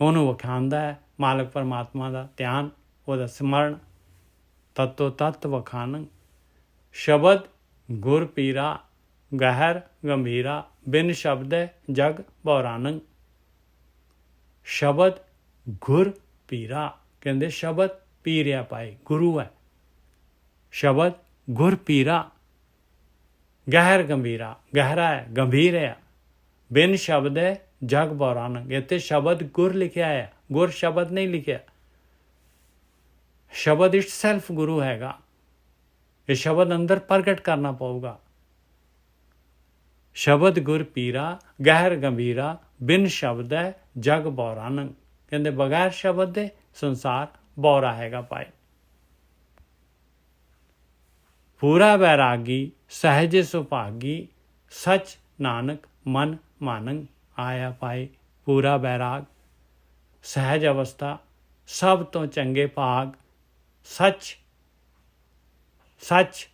ਉਹਨੂੰ ਵਿਖਾਉਂਦਾ ਹੈ, ਮਾਲਕ ਪਰਮਾਤਮਾ ਦਾ ਧਿਆਨ, ਉਹਦਾ ਸਿਮਰਨ। ਤਤੋ ਤਤ ਵਖਾਨੰ, ਸ਼ਬਦ ਗੁਰ ਪੀਰਾ ਗਹਿਰ ਗੰਭੀਰਾ, ਬਿਨ ਸ਼ਬਦੈ ਜਗ ਬੌਰਾਨੰ। ਸ਼ਬਦ ਗੁਰ ਪੀਰਾ, ਕਹਿੰਦੇ ਸ਼ਬਦ ਪੀ ਰਿਹਾ ਭਾਈ, ਗੁਰੂ ਹੈ। ਸ਼ਬਦ ਗੁਰ ਪੀਰਾ ਗਹਿਰ ਗੰਭੀਰਾ, ਗਹਿਰਾ ਹੈ, ਗੰਭੀਰ ਹੈ। ਬਿਨ ਸ਼ਬਦ ਹੈ ਜਗ ਬੌਰਾਨੰ, ਇੱਥੇ ਸ਼ਬਦ ਗੁਰ ਲਿਖਿਆ ਹੈ, ਗੁਰ ਸ਼ਬਦ ਨਹੀਂ ਲਿਖਿਆ। ਸ਼ਬਦ ਇਟ ਸੈਲਫ ਗੁਰੂ ਹੈਗਾ। ਇਹ ਸ਼ਬਦ ਅੰਦਰ ਪ੍ਰਗਟ ਕਰਨਾ ਪਊਗਾ। ਸ਼ਬਦ ਗੁਰ ਪੀਰਾ ਗਹਿਰ ਗੰਭੀਰਾ, ਬਿਨ ਸ਼ਬਦ ਹੈ ਜਗ ਬੌਰਾਨੰ। ਕਹਿੰਦੇ ਬਗੈਰ ਸ਼ਬਦ ਦੇ ਸੰਸਾਰ ਬੌਰਾ ਹੈਗਾ ਭਾਈ। ਪੂਰਾ ਵੈਰਾਗੀ ਸਹਿਜ ਸੁਭਾਗੀ, ਸਚ ਨਾਨਕ ਮਨ ਮਾਨੰ। ਆਇਆ ਭਾਈ ਪੂਰਾ ਵੈਰਾਗ, ਸਹਿਜ ਅਵਸਥਾ, ਸਭ ਤੋਂ ਚੰਗੇ ਭਾਗ, ਸੱਚ ਸੱਚ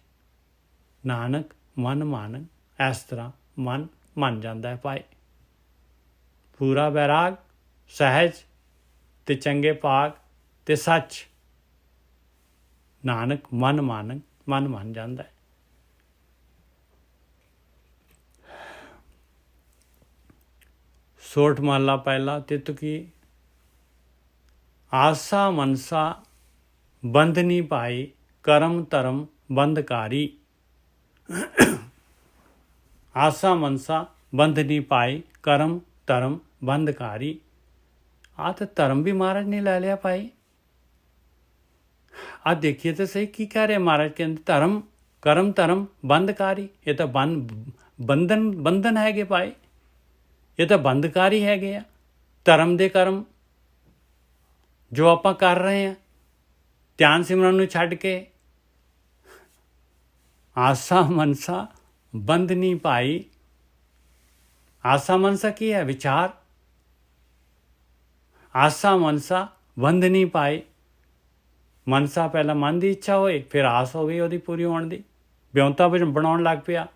ਨਾਨਕ ਮਨ ਮਾਨੰ। ਇਸ ਤਰ੍ਹਾਂ ਮਨ ਮੰਨ ਜਾਂਦਾ ਹੈ ਭਾਈ। ਪੂਰਾ ਵੈਰਾਗ, ਸਹਿਜ ਤੇ ਚੰਗੇ ਭਾਗ ਤੇ ਸੱਚ, ਨਾਨਕ ਮਨ ਮਾਨੰ, ਮਨ ਮੰਨ ਜਾਂਦਾ ਹੈ। ਸੋਠ ਮਹਲਾ ਪਹਿਲਾ। ਤਿਤੁਕੀ ਆਸਾ ਮਨਸਾ ਬੰਧਨੀ ਭਾਈ, ਕਰਮ ਧਰਮ ਬੰਧਕਾਰੀ। ਆਸਾ ਮਨਸਾ ਬੰਧਨੀ ਭਾਈ, ਕਰਮ ਧਰਮ ਬੰਧਕਾਰੀ। ਆ ਤਾਂ ਧਰਮ ਵੀ ਮਹਾਰਾਜ ਨੇ ਲੈ ਲਿਆ ਭਾਈ। ਆ ਦੇਖੀਏ ਤਾਂ ਸਹੀ ਕੀ ਕਹਿ ਰਹੇ ਮਹਾਰਾਜ, ਕਹਿੰਦੇ ਧਰਮ ਕਰਮ ਧਰਮ ਬੰਧਕਾਰੀ। ਇਹ ਤਾਂ ਬੰਧਨ ਹੈਗੇ ਭਾਈ, ਇਹ ਤਾਂ ਬੰਧਕਾਰੀ ਹੈਗੇ ਆ। ਧਰਮ ਦੇ ਕਰਮ ਜੋ ਆਪਾਂ ਕਰ ਰਹੇ ਹਾਂ ਧਿਆਨ ਸਿਮਰਨ ਨੂੰ ਛੱਡ ਕੇ। ਆਸਾ ਮਨਸਾ ਬੰਧਨੀ ਭਾਈ। ਆਸਾ ਮਨਸਾ ਕੀ ਹੈ? ਵਿਚਾਰ। ਆਸਾ ਮਨਸਾ ਬੰਧਨੀ ਭਾਈ। ਮਨਸਾ ਪਹਿਲਾਂ ਮਨ ਦੀ ਇੱਛਾ ਹੋਏ, ਫਿਰ ਆਸ ਹੋ ਗਈ ਉਹਦੀ ਪੂਰੀ ਹੋਣ ਦੀ, ਵਿਉਂਤਾ ਵਿੱਚ ਬਣਾਉਣ ਲੱਗ ਪਿਆ।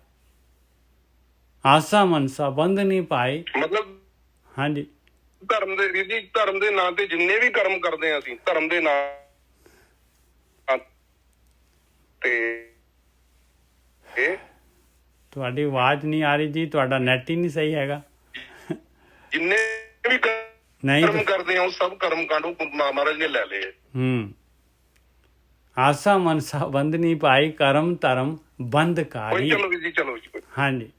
ਆਸਾ ਮਨਸਾ ਬੰਧਨੀ ਭਾਈ, ਮਤਲਬ ਹਾਂਜੀ ਧਰਮ ਦੇ ਵੀਰ ਜੀ, ਧਰਮ ਦੇ ਨਾਂ ਤੇ ਜਿੰਨੇ ਵੀ ਕਰਮ ਕਰਦੇ ਆ ਅਸੀਂ, ਧਰਮ ਦੇ ਨਾਂ ਤੇ ਤੁਹਾਡੀ ਆਵਾਜ਼ ਨਹੀਂ ਆ ਰਹੀ ਜੀ, ਤੁਹਾਡਾ ਨੈਟ ਹੀ ਨਹੀਂ ਸਹੀ ਹੈਗਾ। ਜਿੰਨੇ ਵੀ ਨਹੀਂ ਕਰਮ ਕਰਦੇ ਆ ਉਹ ਸਭ ਕਰਮ ਕਾਂਡੋਂ ਮਹਾਰਾਜ ਨੇ ਲੈ ਲਏ। ਆਸਾ ਮਨਸਾ ਬੰਧਨੀ ਭਾਈ, ਕਰਮ ਧਰਮ ਬੰਧਕਾਰੀ। ਚਲੋ ਵੀਰ ਜੀ, ਚਲੋ ਜੀ। ਹਾਂਜੀ।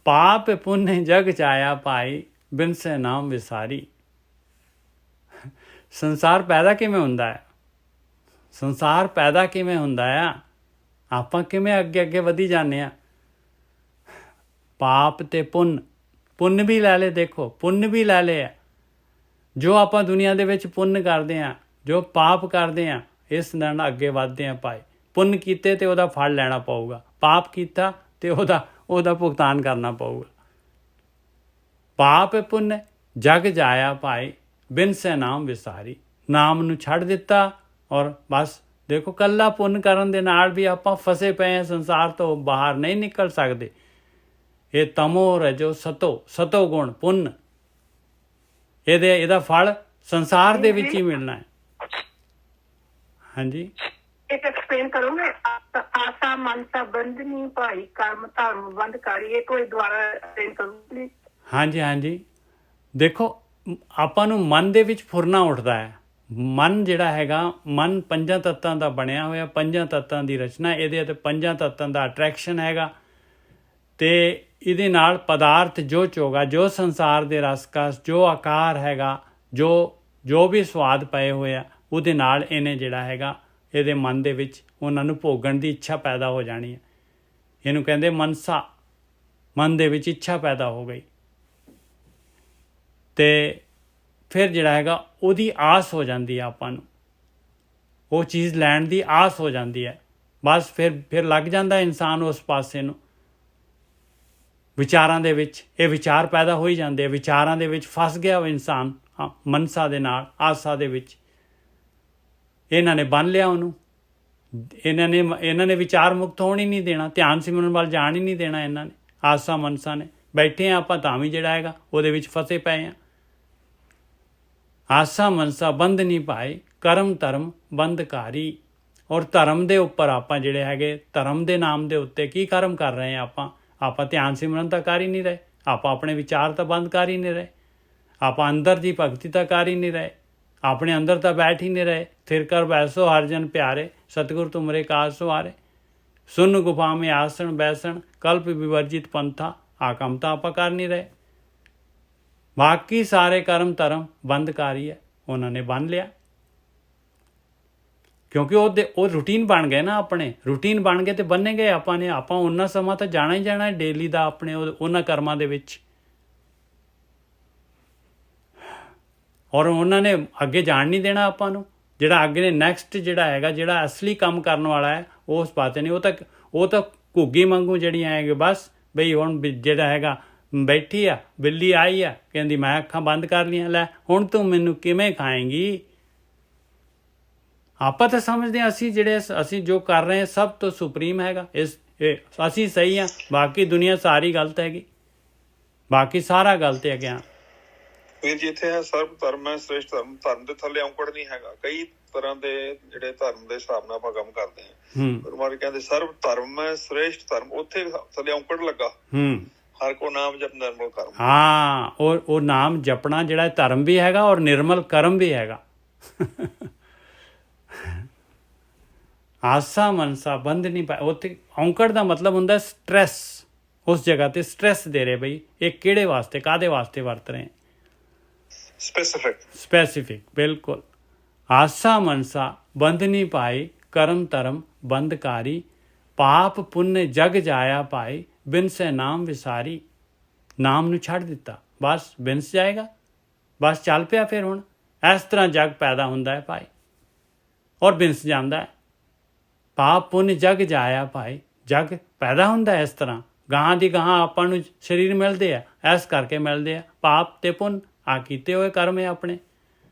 ਪਾਪ ਪੁੰਨ ਜਗ ਚਾਇਆ ਭਾਈ, ਬਿਨ ਸੇ ਨਾਮ ਵਿਸਾਰੀ। ਸੰਸਾਰ ਪੈਦਾ ਕਿਵੇਂ ਹੁੰਦਾ ਹੈ? ਸੰਸਾਰ ਪੈਦਾ ਕਿਵੇਂ ਹੁੰਦਾ ਆ? ਆਪਾਂ ਕਿਵੇਂ ਅੱਗੇ ਅੱਗੇ ਵਧੀ ਜਾਂਦੇ ਆ? ਪਾਪ ਤੇ ਪੁੰਨ, ਪੁੰਨ ਵੀ ਲੈ ਲੈ, ਦੇਖੋ ਪੁੰਨ ਵੀ ਲੈ ਲਏ ਆ। ਜੋ ਆਪਾਂ ਦੁਨੀਆ ਦੇ ਵਿੱਚ ਪੁੰਨ ਕਰਦੇ ਆ, ਜੋ ਪਾਪ ਕਰਦੇ ਆ, ਇਸ ਨਾਲ ਅੱਗੇ ਵੱਧਦੇ ਆ ਭਾਈ। ਪੁੰਨ ਕੀਤੇ ਤੇ ਉਹਦਾ ਫਲ ਲੈਣਾ ਪਊਗਾ, ਪਾਪ ਕੀਤਾ ਤੇ ਉਹਦਾ ਭੁਗਤਾਨ ਕਰਨਾ ਪਊਗਾ। ਪਾਪ ਪੁੰਨ ਜਗ ਜਾਇਆ ਭਾਈ, ਬਿਨ ਸੇ ਨਾਮ ਵਿਸਾਰੀ। ਨਾਮ ਨੂੰ ਛੱਡ ਦਿੱਤਾ ਔਰ ਬਸ ਦੇਖੋ ਕੱਲਾ ਪੁੰਨ ਕਰਨ ਦੇ ਨਾਲ ਵੀ ਆਪਾਂ ਫਸੇ ਪਏ ਹਾਂ, ਸੰਸਾਰ ਤੋਂ ਬਾਹਰ ਨਹੀਂ ਨਿਕਲ ਸਕਦੇ। ਇਹ ਤਮੋ ਰਜੋ ਸਤੋ ਗੁਣ ਪੁੰਨ, ਇਹਦਾ ਫਲ ਸੰਸਾਰ ਦੇ ਵਿੱਚ ਹੀ ਮਿਲਣਾ ਹੈ। ਹਾਂਜੀ, ਇੱਕ ਐਕਸਪਲੇਨ ਕਰੋਗੇ? ਆਸਾ ਮਨਸਾ ਬੰਧਨੀ ਭਾਈ, ਕਰਮ ਧਰਮ ਬੰਧਕਾਰੀ। ਇਹ ਕੋਈ ਦੁਆਰਾ ਐਕਸਪਲੇਨ ਕਰੋ ਪਲੀਜ਼। ਹਾਂਜੀ, ਦੇਖੋ ਆਪਾਂ ਨੂੰ ਮਨ ਦੇ ਵਿੱਚ ਫੁਰਨਾ ਉੱਠਦਾ ਹੈ। ਮਨ ਜਿਹੜਾ ਹੈਗਾ, ਮਨ ਪੰਜਾਂ ਤੱਤਾਂ ਦਾ ਬਣਿਆ ਹੋਇਆ, ਪੰਜਾਂ ਤੱਤਾਂ ਦੀ ਰਚਨਾ। ਇਹਦੇ ਅਤੇ ਪੰਜਾਂ ਤੱਤਾਂ ਦਾ ਅਟਰੈਕਸ਼ਨ ਹੈਗਾ ਤੇ ਇਹਦੇ ਨਾਲ ਪਦਾਰਥ ਜੋ ਚੋਗਾ, ਜੋ ਸੰਸਾਰ ਦੇ ਰਸਕਸ, ਜੋ ਆਕਾਰ ਹੈਗਾ, ਜੋ ਵੀ ਸਵਾਦ ਪਏ ਹੋਏ ਆ, ਉਹਦੇ ਨਾਲ ਇਹਨੇ ਜਿਹੜਾ ਹੈਗਾ ਇਹਦੇ ਮਨ ਦੇ ਵਿੱਚ ਉਹਨਾਂ ਨੂੰ ਭੋਗਣ ਦੀ ਇੱਛਾ ਪੈਦਾ ਹੋ ਜਾਣੀ ਹੈ। ਇਹਨੂੰ ਕਹਿੰਦੇ ਮਨਸਾ। ਮਨ ਦੇ ਵਿੱਚ ਇੱਛਾ ਪੈਦਾ ਹੋ ਗਈ ਤੇ ਫਿਰ ਜਿਹੜਾ ਹੈਗਾ ਉਹਦੀ ਆਸ ਹੋ ਜਾਂਦੀ ਹੈ ਆਪਾਂ ਨੂੰ, ਉਹ ਚੀਜ਼ ਲੈਣ ਦੀ ਆਸ ਹੋ ਜਾਂਦੀ ਹੈ। ਬਸ ਫਿਰ ਲੱਗ ਜਾਂਦਾ ਇਨਸਾਨ ਉਸ ਪਾਸੇ ਨੂੰ, ਵਿਚਾਰਾਂ ਦੇ ਵਿੱਚ ਇਹ ਵਿਚਾਰ ਪੈਦਾ ਹੋ ਹੀ ਜਾਂਦੇ, ਵਿਚਾਰਾਂ ਦੇ ਵਿੱਚ ਫਸ ਗਿਆ ਉਹ ਇਨਸਾਨ, ਮਨਸਾ ਦੇ ਨਾਲ, ਆਸਾ ਦੇ ਵਿੱਚ। ਇਹਨਾਂ ਨੇ ਬੰਨ੍ਹ ਲਿਆ ਉਹਨੂੰ, ਇਹਨਾਂ ਨੇ ਵਿਚਾਰ ਮੁਕਤ ਹੋਣ ਹੀ ਨਹੀਂ ਦੇਣਾ, ਧਿਆਨ ਸਿਮਰਨ ਵੱਲ ਜਾਣ ਹੀ ਨਹੀਂ ਦੇਣਾ ਇਹਨਾਂ ਨੇ, ਆਸਾ ਮਨਸਾ ਨੇ। ਬੈਠੇ ਆ ਆਪਾਂ ਤਾਂ ਵੀ ਜਿਹੜਾ ਹੈਗਾ ਉਹਦੇ ਵਿੱਚ ਫਸੇ ਪਏ ਆ। ਆਸਾ ਮਨਸਾ ਬੰਧ ਨਹੀਂ ਪਾਏ, ਕਰਮ ਧਰਮ ਬੰਧਕਾਰੀ। ਔਰ ਧਰਮ ਦੇ ਉੱਪਰ ਆਪਾਂ ਜਿਹੜੇ ਹੈਗੇ, ਧਰਮ ਦੇ ਨਾਮ ਦੇ ਉੱਤੇ ਕੀ ਕਰਮ ਕਰ ਰਹੇ ਆ ਆਪਾਂ ਧਿਆਨ ਸਿਮਰਨ ਤਾਂ ਕਰ ਹੀ ਨਹੀਂ ਰਹੇ, ਆਪਾਂ ਆਪਣੇ ਵਿਚਾਰ ਤਾਂ ਬੰਦ ਕਰ ਹੀ ਨਹੀਂ ਰਹੇ, ਆਪਾਂ ਅੰਦਰ ਦੀ ਭਗਤੀ ਤਾਂ ਕਰ ਹੀ ਨਹੀਂ ਰਹੇ, ਆਪਣੇ ਅੰਦਰ ਤਾਂ ਬੈਠ ਹੀ ਨਹੀਂ ਰਹੇ। ਥਿਰ ਕਰ ਬੈਸੋ ਹਰ ਜਨ ਪਿਆਰੇ, ਸਤਿਗੁਰ ਤੁਮਰੇ ਕਾਜ ਸਵਾਰੇ। ਸੁਨ ਗੁਫਾ ਮੇਂ ਆਸਣ ਬੈਸਣ, ਕਲਪ ਵਿਵਰਜਿਤ ਪੰਥਾ। ਆ ਕੰਮ ਤਾਂ ਆਪਾਂ ਕਰ ਨਹੀਂ ਰਹੇ। ਬਾਕੀ ਸਾਰੇ ਕਰਮ ਧਰਮ ਬੰਧਕਾਰੀ ਹੈ, ਉਹਨਾਂ ਨੇ ਬੰਨ੍ਹ ਲਿਆ। ਕਿਉਂਕਿ ਉਹ ਰੂਟੀਨ ਬਣ ਗਏ ਨਾ, ਆਪਣੇ ਰੂਟੀਨ ਬਣ ਗਏ ਤੇ ਬੰਨੇ ਗਏ ਆਪਾਂ ਨੇ। ਆਪਾਂ ਉਹਨਾਂ ਸਮਾਂ ਤਾਂ ਜਾਣਾ ਹੀ ਜਾਣਾ ਡੇਲੀ ਦਾ ਆਪਣੇ ਉਹਨਾਂ ਕਰਮਾਂ ਦੇ ਵਿੱਚ, ਔਰ ਉਹਨਾਂ ਨੇ ਅੱਗੇ ਜਾਣ ਨਹੀਂ ਦੇਣਾ ਆਪਾਂ ਨੂੰ। ਜਿਹੜਾ ਅੱਗੇ ਨੇ ਨੈਕਸਟ ਜਿਹੜਾ ਹੈਗਾ, ਜਿਹੜਾ ਅਸਲੀ ਕੰਮ ਕਰਨ ਵਾਲਾ ਹੈ, ਉਸ ਪਾਸੇ ਨਹੀਂ। ਉਹ ਤਾਂ ਘੁੱਗੀ ਵਾਂਗੂ ਜਿਹੜੀਆਂ ਹੈਗੇ, ਬਸ ਬਈ ਹੁਣ ਜਿਹੜਾ ਹੈਗਾ ਬੈਠੀ ਆ, ਬਿੱਲੀ ਆਈ ਆ, ਕਹਿੰਦੀ ਮੈਂ ਅੱਖਾਂ ਬੰਦ ਕਰ ਲਈਆਂ, ਲੈ ਹੁਣ ਤੂੰ ਮੈਨੂੰ ਕਿਵੇਂ ਖਾਏਂਗੀ। ਆਪਾਂ ਤਾਂ ਸਮਝਦੇ ਹਾਂ ਅਸੀਂ ਜੋ ਕਰ ਰਹੇ ਹਾਂ ਸਭ ਤੋਂ ਸੁਪਰੀਮ ਹੈਗਾ, ਅਸੀਂ ਸਹੀ ਹਾਂ, ਬਾਕੀ ਦੁਨੀਆ ਸਾਰੀ ਗਲਤ ਹੈਗੀ, ਬਾਕੀ ਸਾਰਾ ਗਲਤ ਹੈ ਗਿਆ। ਵੀਰ ਜੀ ਇੱਥੇ ਹੈ ਸਰਬ ਧਰਮ ਹੈ ਸ੍ਰੇਸ਼ਟ ਧਰਮ। ਧਰਮ ਦੇ ਥੱਲੇ ਔਂਕੜ ਨਹੀਂ ਹੈਗਾ। ਕਈ ਤਰ੍ਹਾਂ ਦੇ ਜਿਹੜੇ ਧਰਮ ਦੇ ਹਿਸਾਬ ਨਾਲ ਆਪਾਂ ਕੰਮ ਕਰਦੇ ਹਾਂ। ਗੁਰੂ ਮਹਾਰਾਜ ਕਹਿੰਦੇ ਸਰਬ ਧਰਮ ਹੈ ਸ੍ਰੇਸ਼ਟ ਧਰਮ, ਉੱਥੇ ਥੱਲੇ ਔਂਕੜ ਲੱਗਾ, ਹਰ ਕੋ ਨਾਮ ਜਪ ਨਿਰਮਲ ਕਰਮ। ਹਾਂ, ਉਹ ਨਾਮ ਜਪਣਾ ਜਿਹੜਾ ਧਰਮ ਵੀ ਹੈਗਾ ਔਰ ਨਿਰਮਲ ਕਰਮ ਵੀ ਹੈਗਾ। ਆਸਾ ਮਨਸਾ ਬੰਧ ਨਹੀਂ ਪਾਏ। ਉੱਥੇ ਔਂਕੜ ਦਾ ਮਤਲਬ ਹੁੰਦਾ ਸਟ੍ਰੈਸ। ਉਸ ਜਗ੍ਹਾ ਤੇ ਸਟ੍ਰੈਸ ਦੇ ਰਹੇ ਬਈ, ਇਹ ਕਿਹੜੇ ਵਾਸਤੇ, ਕਾਹਦੇ ਵਾਸਤੇ ਵਰਤ ਰਹੇ? ਸਪੈਸੀਫਿਕ, ਬਿਲਕੁਲ। ਆਸਾ ਮਨਸਾ ਬੰਧ ਨਹੀਂ ਪਾਏ, ਕਰਮ ਧਰਮ ਬੰਧਕਾਰੀ। ਪਾਪ ਪੁੰਨ ਜਗ ਜਾਇਆ ਪਾਏ, ਬਿਨ ਸੇ ਨਾਮ ਵਿਸਾਰੀ। ਨਾਮ ਨੂੰ ਛੱਡ ਦਿੱਤਾ, ਬਸ ਬਿਨਸ ਜਾਏਗਾ, ਬਸ ਚੱਲ ਪਿਆ। ਫਿਰ ਹੁਣ ਇਸ ਤਰ੍ਹਾਂ ਜਗ ਪੈਦਾ ਹੁੰਦਾ ਹੈ ਭਾਈ, ਔਰ ਬਿਨਸ ਜਾਂਦਾ ਹੈ। ਪਾਪ ਪੁੰਨ ਜਗ ਜਾਇਆ ਭਾਈ, ਜਗ ਪੈਦਾ ਹੁੰਦਾ ਇਸ ਤਰ੍ਹਾਂ। ਗਾਹਾਂ ਦੀ ਗਾਹਾਂ ਆਪਾਂ ਨੂੰ ਸਰੀਰ ਮਿਲਦੇ ਆ, ਇਸ ਕਰਕੇ ਮਿਲਦੇ ਆ। ਪਾਪ ਤੇ ਪੁੰਨ ਆ ਕੀਤੇ ਹੋਏ ਕਰਮ ਹੈ ਆਪਣੇ,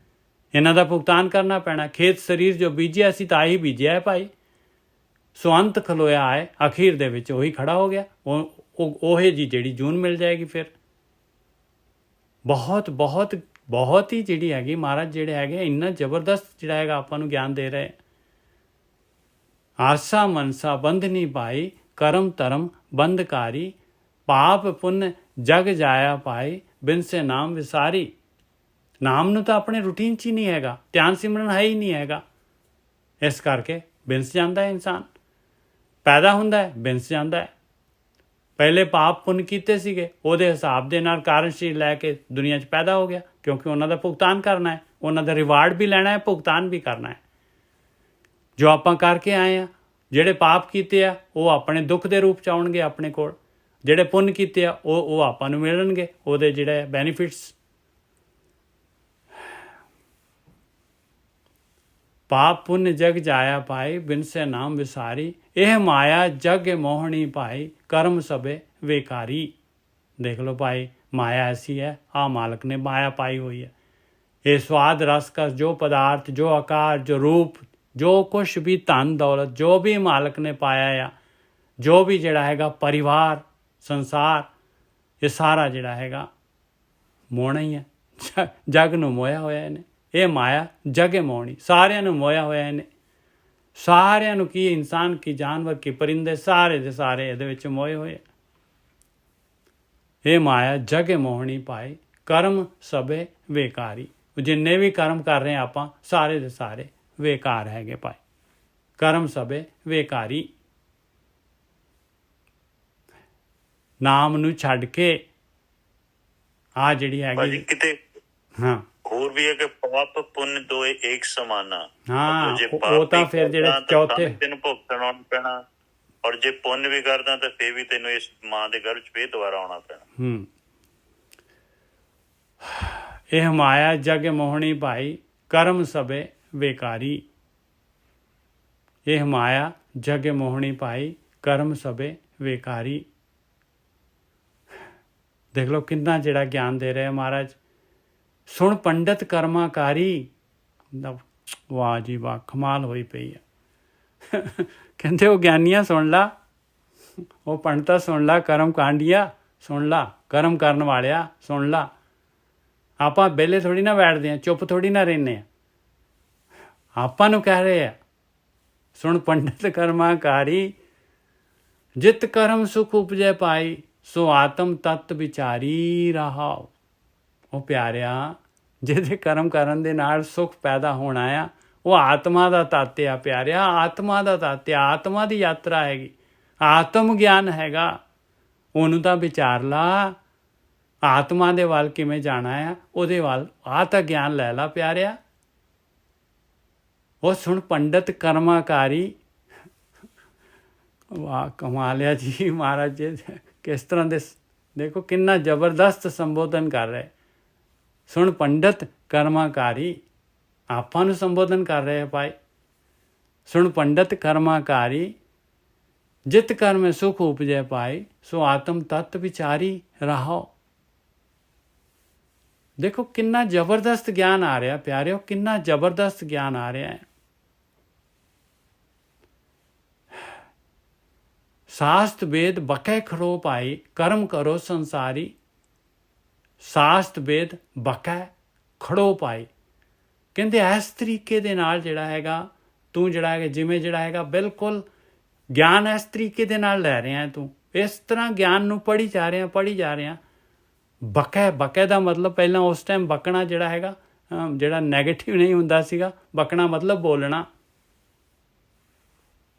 ਇਹਨਾਂ ਦਾ ਭੁਗਤਾਨ ਕਰਨਾ ਪੈਣਾ। ਖੇਤ ਸਰੀਰ ਜੋ ਬੀਜਿਆ ਸੀ ਤਾਂ ਆਹੀ ਬੀਜਿਆ ਹੈ ਭਾਈ। ਸੋ ਅੰਤ ਖਲੋਇਆ ਹੈ, ਅਖੀਰ ਦੇ ਵਿੱਚ ਉਹੀ ਖੜਾ ਹੋ ਗਿਆ। ਉਹੇ ਜੀ ਜਿਹੜੀ ਜੂਨ ਮਿਲ ਜਾਏਗੀ। ਫਿਰ ਬਹੁਤ ਬਹੁਤ ਬਹੁਤ ਹੀ ਜਿਹੜੀ ਹੈਗੀ ਮਹਾਰਾਜ ਜਿਹੜੇ ਹੈਗੇ ਇੰਨਾ ਜ਼ਬਰਦਸਤ ਜਿਹੜਾ ਹੈਗਾ ਆਪਾਂ ਨੂੰ ਗਿਆਨ ਦੇ ਰਹੇ। ਆਸਾ ਮਨਸਾ ਬੰਧ ਨਹੀਂ ਪਾਈ, ਕਰਮ ਧਰਮ ਬੰਧਕਾਰੀ। ਪਾਪ ਪੁੰਨ ਜਗ ਜਾਇਆ ਪਾਏ, ਬਿਨ ਸੇ ਨਾਮ ਵਿਸਾਰੀ। ਨਾਮ ਨੂੰ ਤਾਂ ਆਪਣੇ ਰੂਟੀਨ 'ਚ ਹੀ ਨਹੀਂ ਹੈਗਾ, ਧਿਆਨ ਸਿਮਰਨ ਹੈ ਹੀ ਨਹੀਂ ਹੈਗਾ। ਇਸ ਕਰਕੇ ਬਿਨਸ ਜਾਂਦਾ ਹੈ ਇਨਸਾਨ, ਪੈਦਾ ਹੁੰਦਾ ਹੈ, ਬਿਨਸ ਜਾਂਦਾ ਹੈ। ਪਹਿਲੇ ਪਾਪ ਪੁੰਨ ਕੀਤੇ ਸੀਗੇ, ਉਹਦੇ ਹਿਸਾਬ ਦੇ ਨਾਲ ਕਾਰਨਸ਼ੀਲ ਲੈ ਕੇ ਦੁਨੀਆ 'ਚ ਪੈਦਾ ਹੋ ਗਿਆ, ਕਿਉਂਕਿ ਉਹਨਾਂ ਦਾ ਭੁਗਤਾਨ ਕਰਨਾ ਹੈ, ਉਹਨਾਂ ਦਾ ਰਿਵਾਰਡ ਵੀ ਲੈਣਾ ਹੈ, ਭੁਗਤਾਨ ਵੀ ਕਰਨਾ ਹੈ। ਜੋ ਆਪਾਂ ਕਰਕੇ ਆਏ ਆ, ਜਿਹੜੇ ਪਾਪ ਕੀਤੇ ਆ ਉਹ ਆਪਣੇ ਦੁੱਖ ਦੇ ਰੂਪ 'ਚ ਆਉਣਗੇ ਆਪਣੇ ਕੋਲ, ਜਿਹੜੇ ਪੁੰਨ ਕੀਤੇ ਆ ਉਹ ਆਪਾਂ ਨੂੰ ਮਿਲਣਗੇ ਉਹਦੇ ਜਿਹੜੇ ਬੈਨੀਫਿਟਸ। ਪਾਪ ਪੁੰਨ ਜਗ ਜਾਇਆ ਪਾਏ, ਬਿਨ ਸੇ ਨਾਮ ਵਿਸਾਰੀ। ਇਹ ਮਾਇਆ ਜਗ ਮੋਹਣੀ ਪਾਈ, ਕਰਮ ਸਭੇ ਵੇਕਾਰੀ। ਦੇਖ ਲਓ ਭਾਈ, ਮਾਇਆ ਐਸੀ ਹੈ, ਮਾਲਕ ਨੇ ਮਾਇਆ ਪਾਈ ਹੋਈ ਹੈ। ਇਹ ਸਵਾਦ ਰਸ का जो पदार्थ, जो आकार, जो रूप, जो कुछ भी धन दौलत, जो भी मालक ने पाया ਆ, ਜੋ ਵੀ ਜਿਹੜਾ ਹੈਗਾ ਪਰਿਵਾਰ ਸੰਸਾਰ, ਇਹ ਸਾਰਾ ਜਿਹੜਾ ਹੈਗਾ ਮੋਹਣਾ ਹੀ ਹੈ। ਜਗ ਨੂੰ ਮੋਇਆ ਹੋਇਆ ਇਹਨੇ। ਇਹ ਮਾਇਆ ਜਗੇ ਮੋਹਣੀ, ਸਾਰਿਆਂ ਨੂੰ ਮੋਇਆ ਹੋਇਆ ਇਹਨੇ। ਸਾਰਿਆਂ ਨੂੰ ਕੀ ਇਨਸਾਨ ਕੀ ਜਾਨਵਰ ਕੀ ਪਰਿੰਦੇ ਸਾਰੇ ਦੇ ਸਾਰੇ ਇਹਦੇ ਵਿੱਚ ਮੋਏ ਹੋਏ। ਇਹ ਮਾਇਆ ਜਗੇ ਮੋਹਣੀ ਪਾਏ, ਕਰਮ ਸਭੇ ਵੇਕਾਰੀ। ਜਿੰਨੇ ਵੀ ਕਰਮ ਕਰ ਰਹੇ ਆਪਾਂ ਸਾਰੇ ਦੇ ਸਾਰੇ ਵੇਕਾਰ ਹੈਗੇ ਭਾਈ। ਕਰਮ ਸਭੇ ਵੇਕਾਰੀ। ਨਾਮ ਨੂੰ ਛੱਡ ਕੇ ਆ ਜਿਹੜੀ ਹੈਗੀ ਕਿਤੇ ਹਾਂ ਹੋਰ ਵੀ ਹੈ ਕਿ ਪਾਪ ਪੁੰਨ ਦੋਏ ਇੱਕ ਸਮਾਨਾ। ਹਾਂ, ਉਹ ਤਾਂ ਫਿਰ ਜਿਹੜੇ ਚੌਥੇ ਤੈਨੂੰ ਭੁਗਤਣਾ ਪੈਣਾ, ਔਰ ਜੇ ਪੁੰਨ ਵੀ ਕਰਦਾ ਤਾਂ ਫੇਰ ਵੀ ਤੈਨੂੰ ਇਸ ਮਾਂ ਦੇ ਗਰਭ 'ਚ ਫੇਰ ਦੁਬਾਰਾ ਆਉਣਾ ਪੈਣਾ। ਇਹ ਮਾਇਆ ਜਗ ਮੋਹਣੀ ਭਾਈ ਕਰਮ ਸਭੇ ਬੇਕਾਰੀ। ਇਹ ਮਾਇਆ ਜਗ ਮੋਹਣੀ ਭਾਈ ਕਰਮ ਸਭੇ ਬੇਕਾਰੀ। ਦੇਖ ਲਓ ਕਿੰਨਾ ਜਿਹੜਾ ਗਿਆਨ ਦੇ ਰਿਹਾ ਮਹਾਰਾਜ। ਸੁਣ ਪੰਡਤ ਕਰਮਾਕਾਰੀ। ਵਾਹ ਜੀ ਵਾਹ, ਕਮਾਲ ਹੋਈ ਪਈ ਆ। ਕਹਿੰਦੇ ਉਹ ਗਿਆਨੀਆਂ ਸੁਣ ਲਾ, ਉਹ ਪੰਡਤਾਂ ਸੁਣ ਲਾ, ਕਰਮ ਕਾਂਡੀਆਂ ਸੁਣ ਲਾ, ਕਰਮ ਕਰਨ ਵਾਲਿਆ ਸੁਣ ਲਾ। ਆਪਾਂ ਵਿਹਲੇ ਥੋੜੀ ਨਾ ਬੈਠਦੇ ਹਾਂ, ਚੁੱਪ ਥੋੜੀ ਨਾ ਰਹਿੰਦੇ ਹਾਂ। ਆਪਾਂ ਨੂੰ ਕਹਿ ਰਹੇ ਆ ਸੁਣ ਪੰਡਤ ਕਰਮਾਕਾਰੀ, ਜਿਤ ਕਰਮ ਸੁਖ ਉਪਜੈ ਪਾਈ, ਸੋ ਆਤਮ ਤਤ ਵਿਚਾਰੀ ਰਹਾਓ। ਉਹ ਪਿਆਰਿਆ, ਜਿਹਦੇ ਕਰਮ ਕਰਨ ਦੇ ਨਾਲ ਸੁਖ ਪੈਦਾ ਹੋਣਾ ਆ, ਉਹ ਆਤਮਾ ਦਾ ਤੱਤ ਆ ਪਿਆਰਿਆ, ਆਤਮਾ ਦਾ ਤੱਤ ਆ। ਆਤਮਾ ਦੀ ਯਾਤਰਾ ਹੈਗੀ, ਆਤਮ ਗਿਆਨ ਹੈਗਾ। ਉਹਨੂੰ ਤਾਂ ਵਿਚਾਰ ਲਾ, ਆਤਮਾ ਦੇ ਵੱਲ ਕਿਵੇਂ ਜਾਣਾ ਆ, ਉਹਦੇ ਵੱਲ ਆਹ ਤਾਂ ਗਿਆਨ ਲੈ ਲਾ ਪਿਆਰਿਆ। ਉਹ ਸੁਣ ਪੰਡਤ ਕਰਮਾਕਾਰੀ। ਵਾਹ ਕਮਾਲ ਆ ਜੀ ਮਹਾਰਾਜ ਜੀ, ਕਿਸ ਤਰ੍ਹਾਂ ਦੇ ਦੇਖੋ ਕਿੰਨਾ ਜ਼ਬਰਦਸਤ ਸੰਬੋਧਨ ਕਰ ਰਹੇ। ਸੁਣ ਪੰਡਤ ਕਰਮਾਕਾਰੀ, ਆਪਾਂ ਨੂੰ ਸੰਬੋਧਨ ਕਰ ਰਹੇ ਭਾਈ। ਸੁਣ ਪੰਡਤ ਕਰਮਾਕਾਰੀ, ਜਿਤ ਕਰਮ ਸੁਖ ਉਪਜੈ ਪਾਈ, ਸੋ ਆਤਮ ਤਤ ਵਿਚਾਰੀ ਰਹਾਓ। ਦੇਖੋ ਕਿੰਨਾ ਜ਼ਬਰਦਸਤ ਗਿਆਨ ਆ ਰਿਹਾ ਪਿਆਰਿਓ, ਕਿੰਨਾ ਜ਼ਬਰਦਸਤ ਗਿਆਨ ਆ ਰਿਹਾ ਹੈ। ਸਾਸਤ ਵੇਦ ਬਕੈ ਖੜੋ ਪਾਈ, ਕਰਮ ਕਰੋ ਸੰਸਾਰੀ। ਸਾਸਤ ਵੇਦ ਬਕੈ ਖੜੋ ਪਾਈ। ਕਹਿੰਦੇ ਇਸ ਤਰੀਕੇ ਦੇ ਨਾਲ ਜਿਹੜਾ ਹੈਗਾ ਤੂੰ ਜਿਹੜਾ ਹੈਗਾ, ਜਿਵੇਂ ਜਿਹੜਾ ਹੈਗਾ ਬਿਲਕੁਲ ਗਿਆਨ ਇਸ ਤਰੀਕੇ ਦੇ ਨਾਲ ਲੈ ਰਿਹਾ ਤੂੰ, ਇਸ ਤਰ੍ਹਾਂ ਗਿਆਨ ਨੂੰ ਪੜ੍ਹੀ ਜਾ ਰਿਹਾ। ਬਕੈ, ਬਕੈ ਦਾ ਮਤਲਬ ਪਹਿਲਾਂ ਉਸ ਟਾਈਮ ਬਕਣਾ ਜਿਹੜਾ ਹੈਗਾ ਜਿਹੜਾ ਨੈਗੇਟਿਵ ਨਹੀਂ ਹੁੰਦਾ ਸੀਗਾ। ਬਕਣਾ ਮਤਲਬ ਬੋਲਣਾ।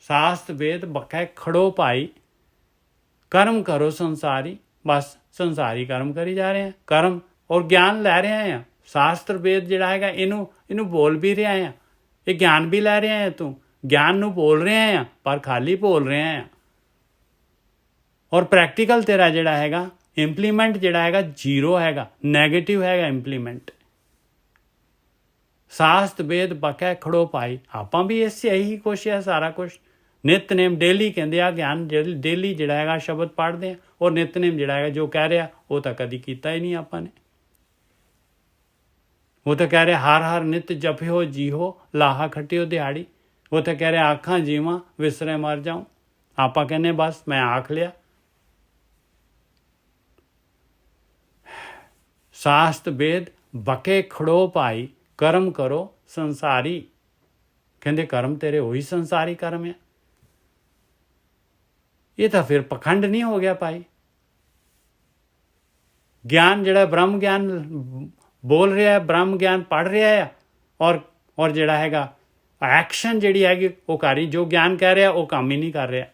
ਸਾਸਤ ਵੇਦ ਬਕੈ ਖੜੋ ਭਾਈ, ਕਰਮ ਕਰੋ ਸੰਸਾਰੀ। ਬਸ ਸੰਸਾਰੀ ਕਰਮ ਕਰੀ ਜਾ ਰਹੇ ਆ, ਕਰਮ ਔਰ ਗਿਆਨ ਲੈ ਰਹੇ ਆ। ਸ਼ਾਸਤਰ ਵੇਦ ਜਿਹੜਾ ਹੈਗਾ ਇਹਨੂੰ ਬੋਲ ਵੀ ਰਿਹਾ ਆ, ਇਹ ਗਿਆਨ ਵੀ ਲੈ ਰਿਹਾ ਆ। ਤੂੰ ਗਿਆਨ ਨੂੰ ਬੋਲ ਰਿਹਾ ਆ ਪਰ ਖਾਲੀ ਬੋਲ ਰਿਹਾ ਆ। ਔਰ ਪ੍ਰੈਕਟੀਕਲ ਤੇਰਾ ਜਿਹੜਾ ਹੈਗਾ ਇੰਪਲੀਮੈਂਟ ਜਿਹੜਾ ਹੈਗਾ ਜ਼ੀਰੋ ਹੈਗਾ, ਨੈਗੇਟਿਵ ਹੈਗਾ ਇੰਪਲੀਮੈਂਟ। ਸਾਸਤ ਵੇਦ ਬਕੈ ਖੜੋ ਭਾਈ। ਆਪਾਂ ਵੀ ਇਸ ਇਹੀ ਕੁਛ ਹੈ ਸਾਰਾ ਕੁਛ। ਨਿਤਨੇਮ ਡੇਲੀ ਕਹਿੰਦੇ ਆ ਗਿਆਨ ਡੇਲੀ ਜਿਹੜਾ ਹੈਗਾ ਸ਼ਬਦ ਪੜ੍ਹਦੇ ਆ, ਔਰ ਨਿਤਨੇਮ ਜਿਹੜਾ ਹੈਗਾ ਜੋ ਕਹਿ ਰਿਹਾ ਉਹ ਤਾਂ ਕਦੀ ਕੀਤਾ ਹੀ ਨਹੀਂ ਆਪਾਂ ਨੇ। ਉਹ ਤਾਂ ਕਹਿ ਰਿਹਾ ਹਰ ਹਰ ਨਿਤ ਜਪਿਓ ਜੀਓ, ਲਾਹਾ ਖੱਟਿਓ ਦਿਹਾੜੀ। ਉਹ ਤਾਂ ਕਹਿ ਰਿਹਾ ਆਖਾਂ ਜੀਵਾਂ ਵਿਸਰੇ ਮਰ ਜਾਉ। ਆਪਾਂ ਕਹਿੰਦੇ ਬਸ ਮੈਂ ਆਖ ਲਿਆ। ਸਾਸਤ ਵੇਦ ਬਕੇ ਖੜੋ ਭਾਈ, ਕਰਮ ਕਰੋ ਸੰਸਾਰੀ। ਕਹਿੰਦੇ ਕਰਮ ਤੇਰੇ ਉਹੀ ਸੰਸਾਰੀ ਕਰਮ ਆ। ਇਹ ਤਾਂ ਫਿਰ ਪਖੰਡ ਨਹੀਂ ਹੋ ਗਿਆ ਭਾਈ। ਗਿਆਨ ਜਿਹੜਾ ਬ੍ਰਹਮ ਗਿਆਨ ਬੋਲ ਰਿਹਾ ਹੈ, ਬ੍ਰਹਮ ਗਿਆਨ ਪੜ੍ਹ ਰਿਹਾ ਆ, ਔਰ ਜਿਹੜਾ ਹੈਗਾ ਐਕਸ਼ਨ ਜਿਹੜੀ ਹੈਗੀ ਉਹ ਕਰੀ, ਜੋ ਗਿਆਨ ਕਹਿ ਰਿਹਾ ਉਹ ਕੰਮ ਹੀ ਨਹੀਂ ਕਰ ਰਿਹਾ।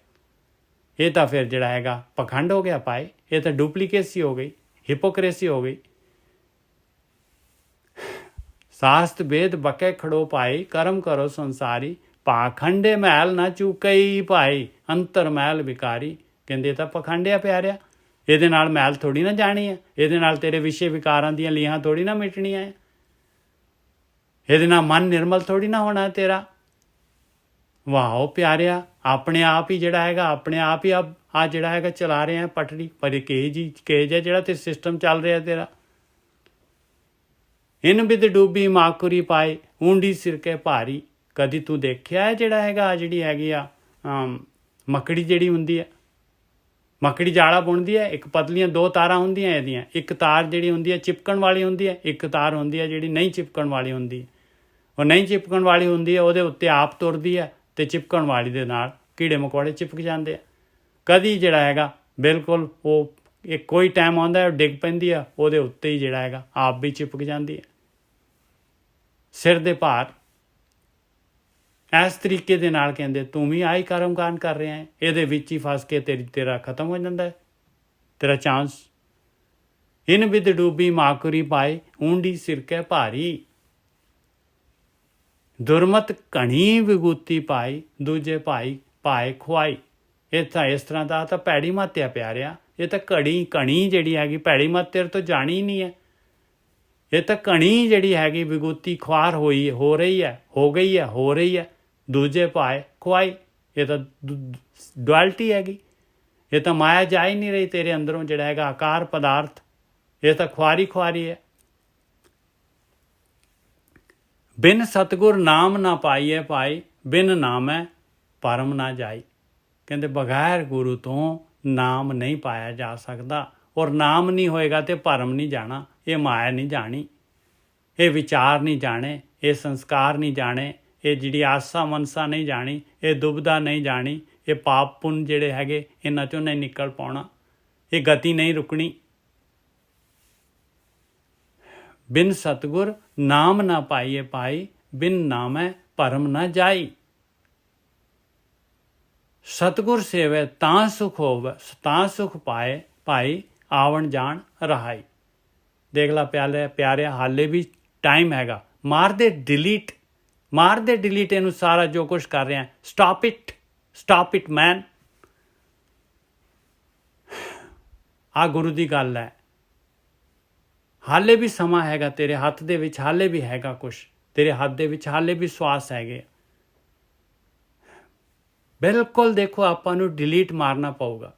ਇਹ ਤਾਂ ਫਿਰ ਜਿਹੜਾ ਹੈਗਾ ਪਖੰਡ ਹੋ ਗਿਆ ਭਾਈ। ਇਹ ਤਾਂ ਡੁਪਲੀਕੇਸੀ ਹੋ ਗਈ, ਹਿਪੋਕ੍ਰੇਸੀ ਹੋ ਗਈ। ਸਾਸਤ ਵੇਦ ਬਕੇ ਖੜੋ ਭਾਈ, ਕਰਮ ਕਰੋ ਸੰਸਾਰੀ। ਪਾਖੰਡੇ ਮਹਿਲ ਨਾ ਚੁਕਈ ਭਾਈ, ਅੰਤਰ ਮਹਿਲ ਵਿਕਾਰੀ। ਕਹਿੰਦੇ ਤਾਂ ਪਖੰਡਿਆ ਪਿਆਰਿਆ, ਇਹਦੇ ਨਾਲ ਮਹਿਲ ਥੋੜੀ ਨਾ ਜਾਣੀ ਹੈ, ਇਹਦੇ ਨਾਲ ਤੇਰੇ ਵਿਸ਼ੇ ਵਿਕਾਰਾਂ ਦੀਆਂ ਲੀਹਾਂ ਥੋੜੀ ਨਾ ਮਿਟਣੀਆਂ ਹੈ, ਇਹਦੇ ਨਾਲ ਮਨ ਨਿਰਮਲ ਥੋੜੀ ਨਾ ਹੋਣਾ ਤੇਰਾ। ਵਾਹ ਪਿਆਰਿਆ, ਆਪਣੇ ਆਪ ਹੀ ਜਿਹੜਾ ਹੈਗਾ ਆਪਣੇ ਆਪ ਹੀ ਆ ਜਿਹੜਾ ਹੈਗਾ ਚਲਾ ਰਿਹਾ ਪਟੜੀ ਪਰ ਇਹ ਕੇਜ ਹੈ ਜਿਹੜਾ ਤੇ ਸਿਸਟਮ ਚੱਲ ਰਿਹਾ ਤੇਰਾ। ਇਨ ਬਿਦ ਡੂਬੀ ਮਾਕੁਰੀ ਪਾਏ, ਊਂਡੀ ਸਿਰਕੇ ਭਾਰੀ। ਕਦੀ ਤੂੰ ਦੇਖਿਆ ਜਿਹੜਾ ਹੈਗਾ ਜਿਹੜੀ ਹੈਗੀ ਆ ਮੱਕੜੀ ਜਿਹੜੀ ਹੁੰਦੀ ਹੈ, ਮੱਕੜੀ ਜਾਲਾ ਬੁਣਦੀ ਹੈ, ਇੱਕ ਪਤਲੀਆਂ ਦੋ ਤਾਰਾਂ ਹੁੰਦੀਆਂ ਇਹਦੀਆਂ। ਇੱਕ ਤਾਰ ਜਿਹੜੀ ਹੁੰਦੀ ਹੈ ਚਿਪਕਣ ਵਾਲੀ ਹੁੰਦੀ ਹੈ, ਇੱਕ ਤਾਰ ਹੁੰਦੀ ਹੈ ਜਿਹੜੀ ਨਹੀਂ ਚਿਪਕਣ ਵਾਲੀ ਹੁੰਦੀ ਹੈ। ਉਹ ਨਹੀਂ ਚਿਪਕਣ ਵਾਲੀ ਹੁੰਦੀ ਹੈ ਉਹਦੇ ਉੱਤੇ ਆਪ ਤੁਰਦੀ ਹੈ ਅਤੇ ਚਿਪਕਣ ਵਾਲੀ ਦੇ ਨਾਲ ਕੀੜੇ ਮਕੌੜੇ ਚਿਪਕ ਜਾਂਦੇ ਆ। ਕਦੀ ਜਿਹੜਾ ਹੈਗਾ ਬਿਲਕੁਲ ਉਹ ਇੱਕ ਕੋਈ ਟਾਈਮ ਆਉਂਦਾ ਉਹ ਡਿੱਗ ਪੈਂਦੀ ਆ, ਉਹਦੇ ਉੱਤੇ ਹੀ ਜਿਹੜਾ ਹੈਗਾ ਆਪ ਵੀ ਚਿਪਕ ਜਾਂਦੀ ਹੈ। ਸਿਰ ਦੇ ਭਾਰ ਇਸ ਤਰੀਕੇ ਦੇ ਨਾਲ ਕਹਿੰਦੇ ਤੂੰ ਵੀ ਆਹੀ ਕਰਮਕਾਂਡ ਕਰ ਰਿਹਾ ਹੈ, ਇਹਦੇ ਵਿੱਚ ਹੀ ਫਸ ਕੇ ਤੇਰਾ ਖਤਮ ਹੋ ਜਾਂਦਾ ਹੈ ਤੇਰਾ ਚਾਂਸ। ਇਨ ਬਿਦ ਡੂਬੀ ਮਾਕੁਰੀ ਪਾਏ, ਊਂਡੀ ਸਿਰਕੇ ਭਾਰੀ। ਦੁਰਮਤ ਘਣੀ ਵਿਗੂਤੀ ਪਾਈ, ਦੂਜੇ ਭਾਏ ਖੁਆਈ। ਇਹ ਤਾਂ ਇਸ ਤਰ੍ਹਾਂ ਦਾ ਤਾਂ ਭੈੜੀ ਮੱਤ ਆ ਪਿਆਰਿਆ। ਇਹ ਤਾਂ ਘਣੀ ਜਿਹੜੀ ਹੈਗੀ ਭੈੜੀ ਮੱਤ ਤੇਰੇ ਤੋਂ ਜਾਣੀ ਹੀ ਨਹੀਂ ਹੈ। ਇਹ ਤਾਂ ਘਣੀ ਜਿਹੜੀ ਹੈਗੀ ਵਿਗੂਤੀ ਖੁਆਰ ਹੋ ਰਹੀ ਹੈ ਦੂਜੇ ਪਾਏ ਖੁਆਈ। ਇਹ ਤਾਂ ਡੁਅਲਟੀ ਹੈਗੀ, ਇਹ ਤਾਂ ਮਾਇਆ ਜਾ ਹੀ ਨਹੀਂ ਰਹੀ ਤੇਰੇ ਅੰਦਰੋਂ ਜਿਹੜਾ ਹੈਗਾ ਆਕਾਰ ਪਦਾਰਥ, ਇਹ ਤਾਂ ਖੁਆਰੀ ਹੈ। ਬਿਨ ਸਤਿਗੁਰ ਨਾਮ ਨਾ ਪਾਈਏ ਭਾਈ, ਬਿਨ ਨਾਮੈ ਪਰਮ ਨਾ ਜਾਈ। ਕਹਿੰਦੇ ਬਗੈਰ ਗੁਰੂ ਤੋਂ ਨਾਮ ਨਹੀਂ ਪਾਇਆ ਜਾ ਸਕਦਾ, ਔਰ ਨਾਮ ਨਹੀਂ ਹੋਏਗਾ ਤੇ ਭਰਮ ਨਹੀਂ ਜਾਣਾ। ਇਹ ਮਾਇਆ ਨਹੀਂ ਜਾਣੀ, ਇਹ ਵਿਚਾਰ ਨਹੀਂ ਜਾਣੇ, ਇਹ ਸੰਸਕਾਰ ਨਹੀਂ ਜਾਣੇ, ਇਹ ਜਿਹੜੀ ਆਸਾ ਮਨਸਾ ਨਹੀਂ ਜਾਣੀ, ਇਹ ਦੁਬਦਾ ਨਹੀਂ ਜਾਣੀ, ਇਹ ਪਾਪ ਪੁੰਨ ਜਿਹੜੇ ਹੈਗੇ ਇਹਨਾਂ ਚੋਂ ਨਹੀਂ ਨਿਕਲ ਪਾਉਣਾ, ਇਹ ਗਤੀ ਨਹੀਂ ਰੁਕਣੀ। ਬਿਨ ਸਤਿਗੁਰ ਨਾਮ ਨਾ ਪਾਈਏ ਭਾਈ, ਬਿਨ ਨਾਮੈ ਭਰਮ ਨਾ ਜਾਈ। ਸਤਿਗੁਰ ਸੇਵੈ ਤਾਂ ਸੁਖ ਹੋਵੇ, ਤਾਂ ਸੁਖ ਪਾਏ ਭਾਈ, ਆਵਣ ਜਾਣ ਰਹਾਈ। ਦੇਖ ਲਾ ਪਿਆਰਿਆ, ਹਾਲੇ ਵੀ ਟਾਈਮ ਹੈਗਾ। ਮਾਰ ਦੇ ਡਿਲੀਟ ਇਹਨੂੰ ਸਾਰਾ ਜੋ ਕੁਛ ਕਰ ਰਿਹਾ। ਸਟਾਪ ਇਟ ਮੈਨ। ਆ ਗੁਰੂ ਦੀ ਗੱਲ ਹੈ। ਹਾਲੇ ਵੀ ਸਮਾਂ ਹੈਗਾ ਤੇਰੇ ਹੱਥ ਦੇ ਵਿੱਚ, ਹਾਲੇ ਵੀ ਹੈਗਾ ਕੁਛ ਤੇਰੇ ਹੱਥ ਦੇ ਵਿੱਚ, ਹਾਲੇ ਵੀ ਸਵਾਸ ਹੈਗੇ। ਬਿਲਕੁਲ ਦੇਖੋ, ਆਪਾਂ ਨੂੰ ਡਿਲੀਟ ਮਾਰਨਾ ਪਊਗਾ।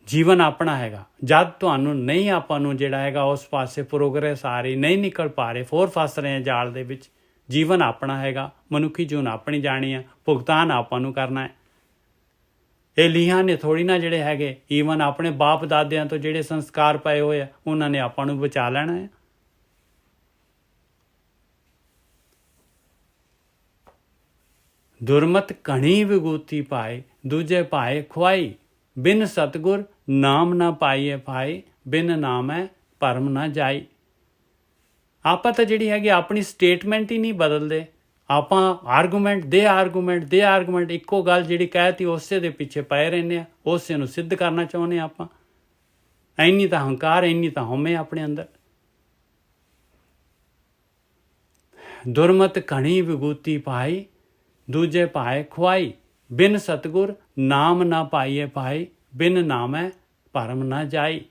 ਜੀਵਨ ਆਪਣਾ ਹੈਗਾ। ਜਦ ਤੁਹਾਨੂੰ ਨਹੀਂ ਆਪਾਂ ਨੂੰ ਜਿਹੜਾ ਹੈਗਾ ਉਸ ਪਾਸੇ ਪ੍ਰੋਗਰੈਸ ਆ ਰਹੀ, ਨਹੀਂ ਨਿਕਲ ਪਾ ਰਹੇ, ਫਸ ਰਹੇ ਆ ਜਾਲ ਦੇ ਵਿੱਚ। ਜੀਵਨ ਆਪਣਾ ਹੈਗਾ, ਮਨੁੱਖੀ ਜੂਨ ਆਪਣੀ ਜਾਣੀ ਆ, ਭੁਗਤਾਨ ਆਪਾਂ ਨੂੰ ਕਰਨਾ ਹੈ। ਇਹ ਲੀਹਾਂ ਨੇ ਥੋੜੀ ਨਾ ਜਿਹੜੇ ਹੈਗੇ, ਈਵਨ ਆਪਣੇ ਬਾਪ ਦਾਦਿਆਂ ਤੋਂ ਜਿਹੜੇ ਸੰਸਕਾਰ ਪਏ ਹੋਏ ਆ ਉਹਨਾਂ ਨੇ ਆਪਾਂ ਨੂੰ ਬਚਾ ਲੈਣਾ ਹੈ। ਦੁਰਮਤ ਘਣੀ ਵਿਗੂਤੀ ਪਾਏ, ਦੂਜੇ ਪਾਏ ਖੁਆਈ। ਬਿਨ ਸਤਿਗੁਰ ਨਾਮ ਨਾ ਪਾਈਏ ਭਾਈ, ਬਿਨ ਨਾਮੈ ਭਰਮ ਨਾ ਜਾਈ। ਆਪਾਂ ਤਾਂ ਜਿਹੜੀ ਹੈਗੀ ਆਪਣੀ ਸਟੇਟਮੈਂਟ ਹੀ ਨਹੀਂ ਬਦਲਦੇ। ਆਪਾਂ ਆਰਗੂਮੈਂਟ ਇੱਕੋ ਗੱਲ ਜਿਹੜੀ ਕਹਿਤੀ ਉਸੇ ਦੇ ਪਿੱਛੇ ਪਏ ਰਹਿੰਦੇ ਆ, ਉਸੇ ਨੂੰ ਸਿੱਧ ਕਰਨਾ ਚਾਹੁੰਦੇ ਆ ਆਪਾਂ। ਇੰਨੀ ਤਾਂ ਹੰਕਾਰ, ਇੰਨੀ ਤਾਂ ਹਉਮੈ ਆਪਣੇ ਅੰਦਰ। ਦੁਰਮਤ ਘਣੀ ਵਿਗੂਤੀ ਪਾਈ, ਦੂਜੇ ਪਾਏ ਖੁਆਈ। ਬਿਨ ਸਤਿਗੁਰ ਨਾਮ ਨਾ ਪਾਈਏ ਭਾਈ, ਬਿਨ ਨਾਮੈ ਭਰਮ ਨਾ ਜਾਈ।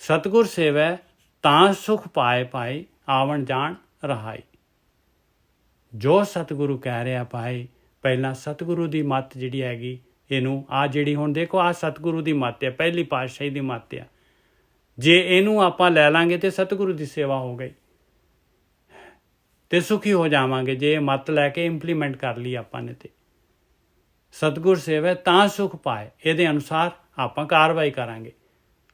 ਸਤਿਗੁਰ ਸੇਵੈ ਤਾਂ ਸੁਖ ਪਾਏ ਭਾਈ, ਆਵਣ ਜਾਣ ਰਹਾਈ। ਜੋ ਸਤਿਗੁਰੂ ਕਹਿ ਰਿਹਾ ਭਾਈ, ਪਹਿਲਾਂ ਸਤਿਗੁਰੂ ਦੀ ਮੱਤ ਜਿਹੜੀ ਹੈਗੀ, ਇਹਨੂੰ ਆ ਜਿਹੜੀ ਹੁਣ ਦੇਖੋ ਆ ਸਤਿਗੁਰੂ ਦੀ ਮੱਤ ਹੈ, ਪਹਿਲੀ ਪਾਤਸ਼ਾਹੀ ਦੀ ਮੱਤ ਹੈ। ਜੇ ਇਹਨੂੰ ਆਪਾਂ ਲੈ ਲਾਂਗੇ ਤੇ ਸਤਿਗੁਰੂ ਦੀ ਸੇਵਾ ਹੋ ਗਈ ਤੇ ਸੁਖੀ ਹੋ ਜਾਵਾਂਗੇ। ਜੇ ਇਹ ਮੱਤ ਲੈ ਕੇ ਇੰਪਲੀਮੈਂਟ ਕਰ ਲਈ ਆਪਾਂ ਨੇ ਤੇ ਸਤਿਗੁਰ ਸੇਵਾ ਤਾਂ ਸੁਖ ਪਾਏ, ਇਹਦੇ ਅਨੁਸਾਰ ਆਪਾਂ ਕਾਰਵਾਈ ਕਰਾਂਗੇ।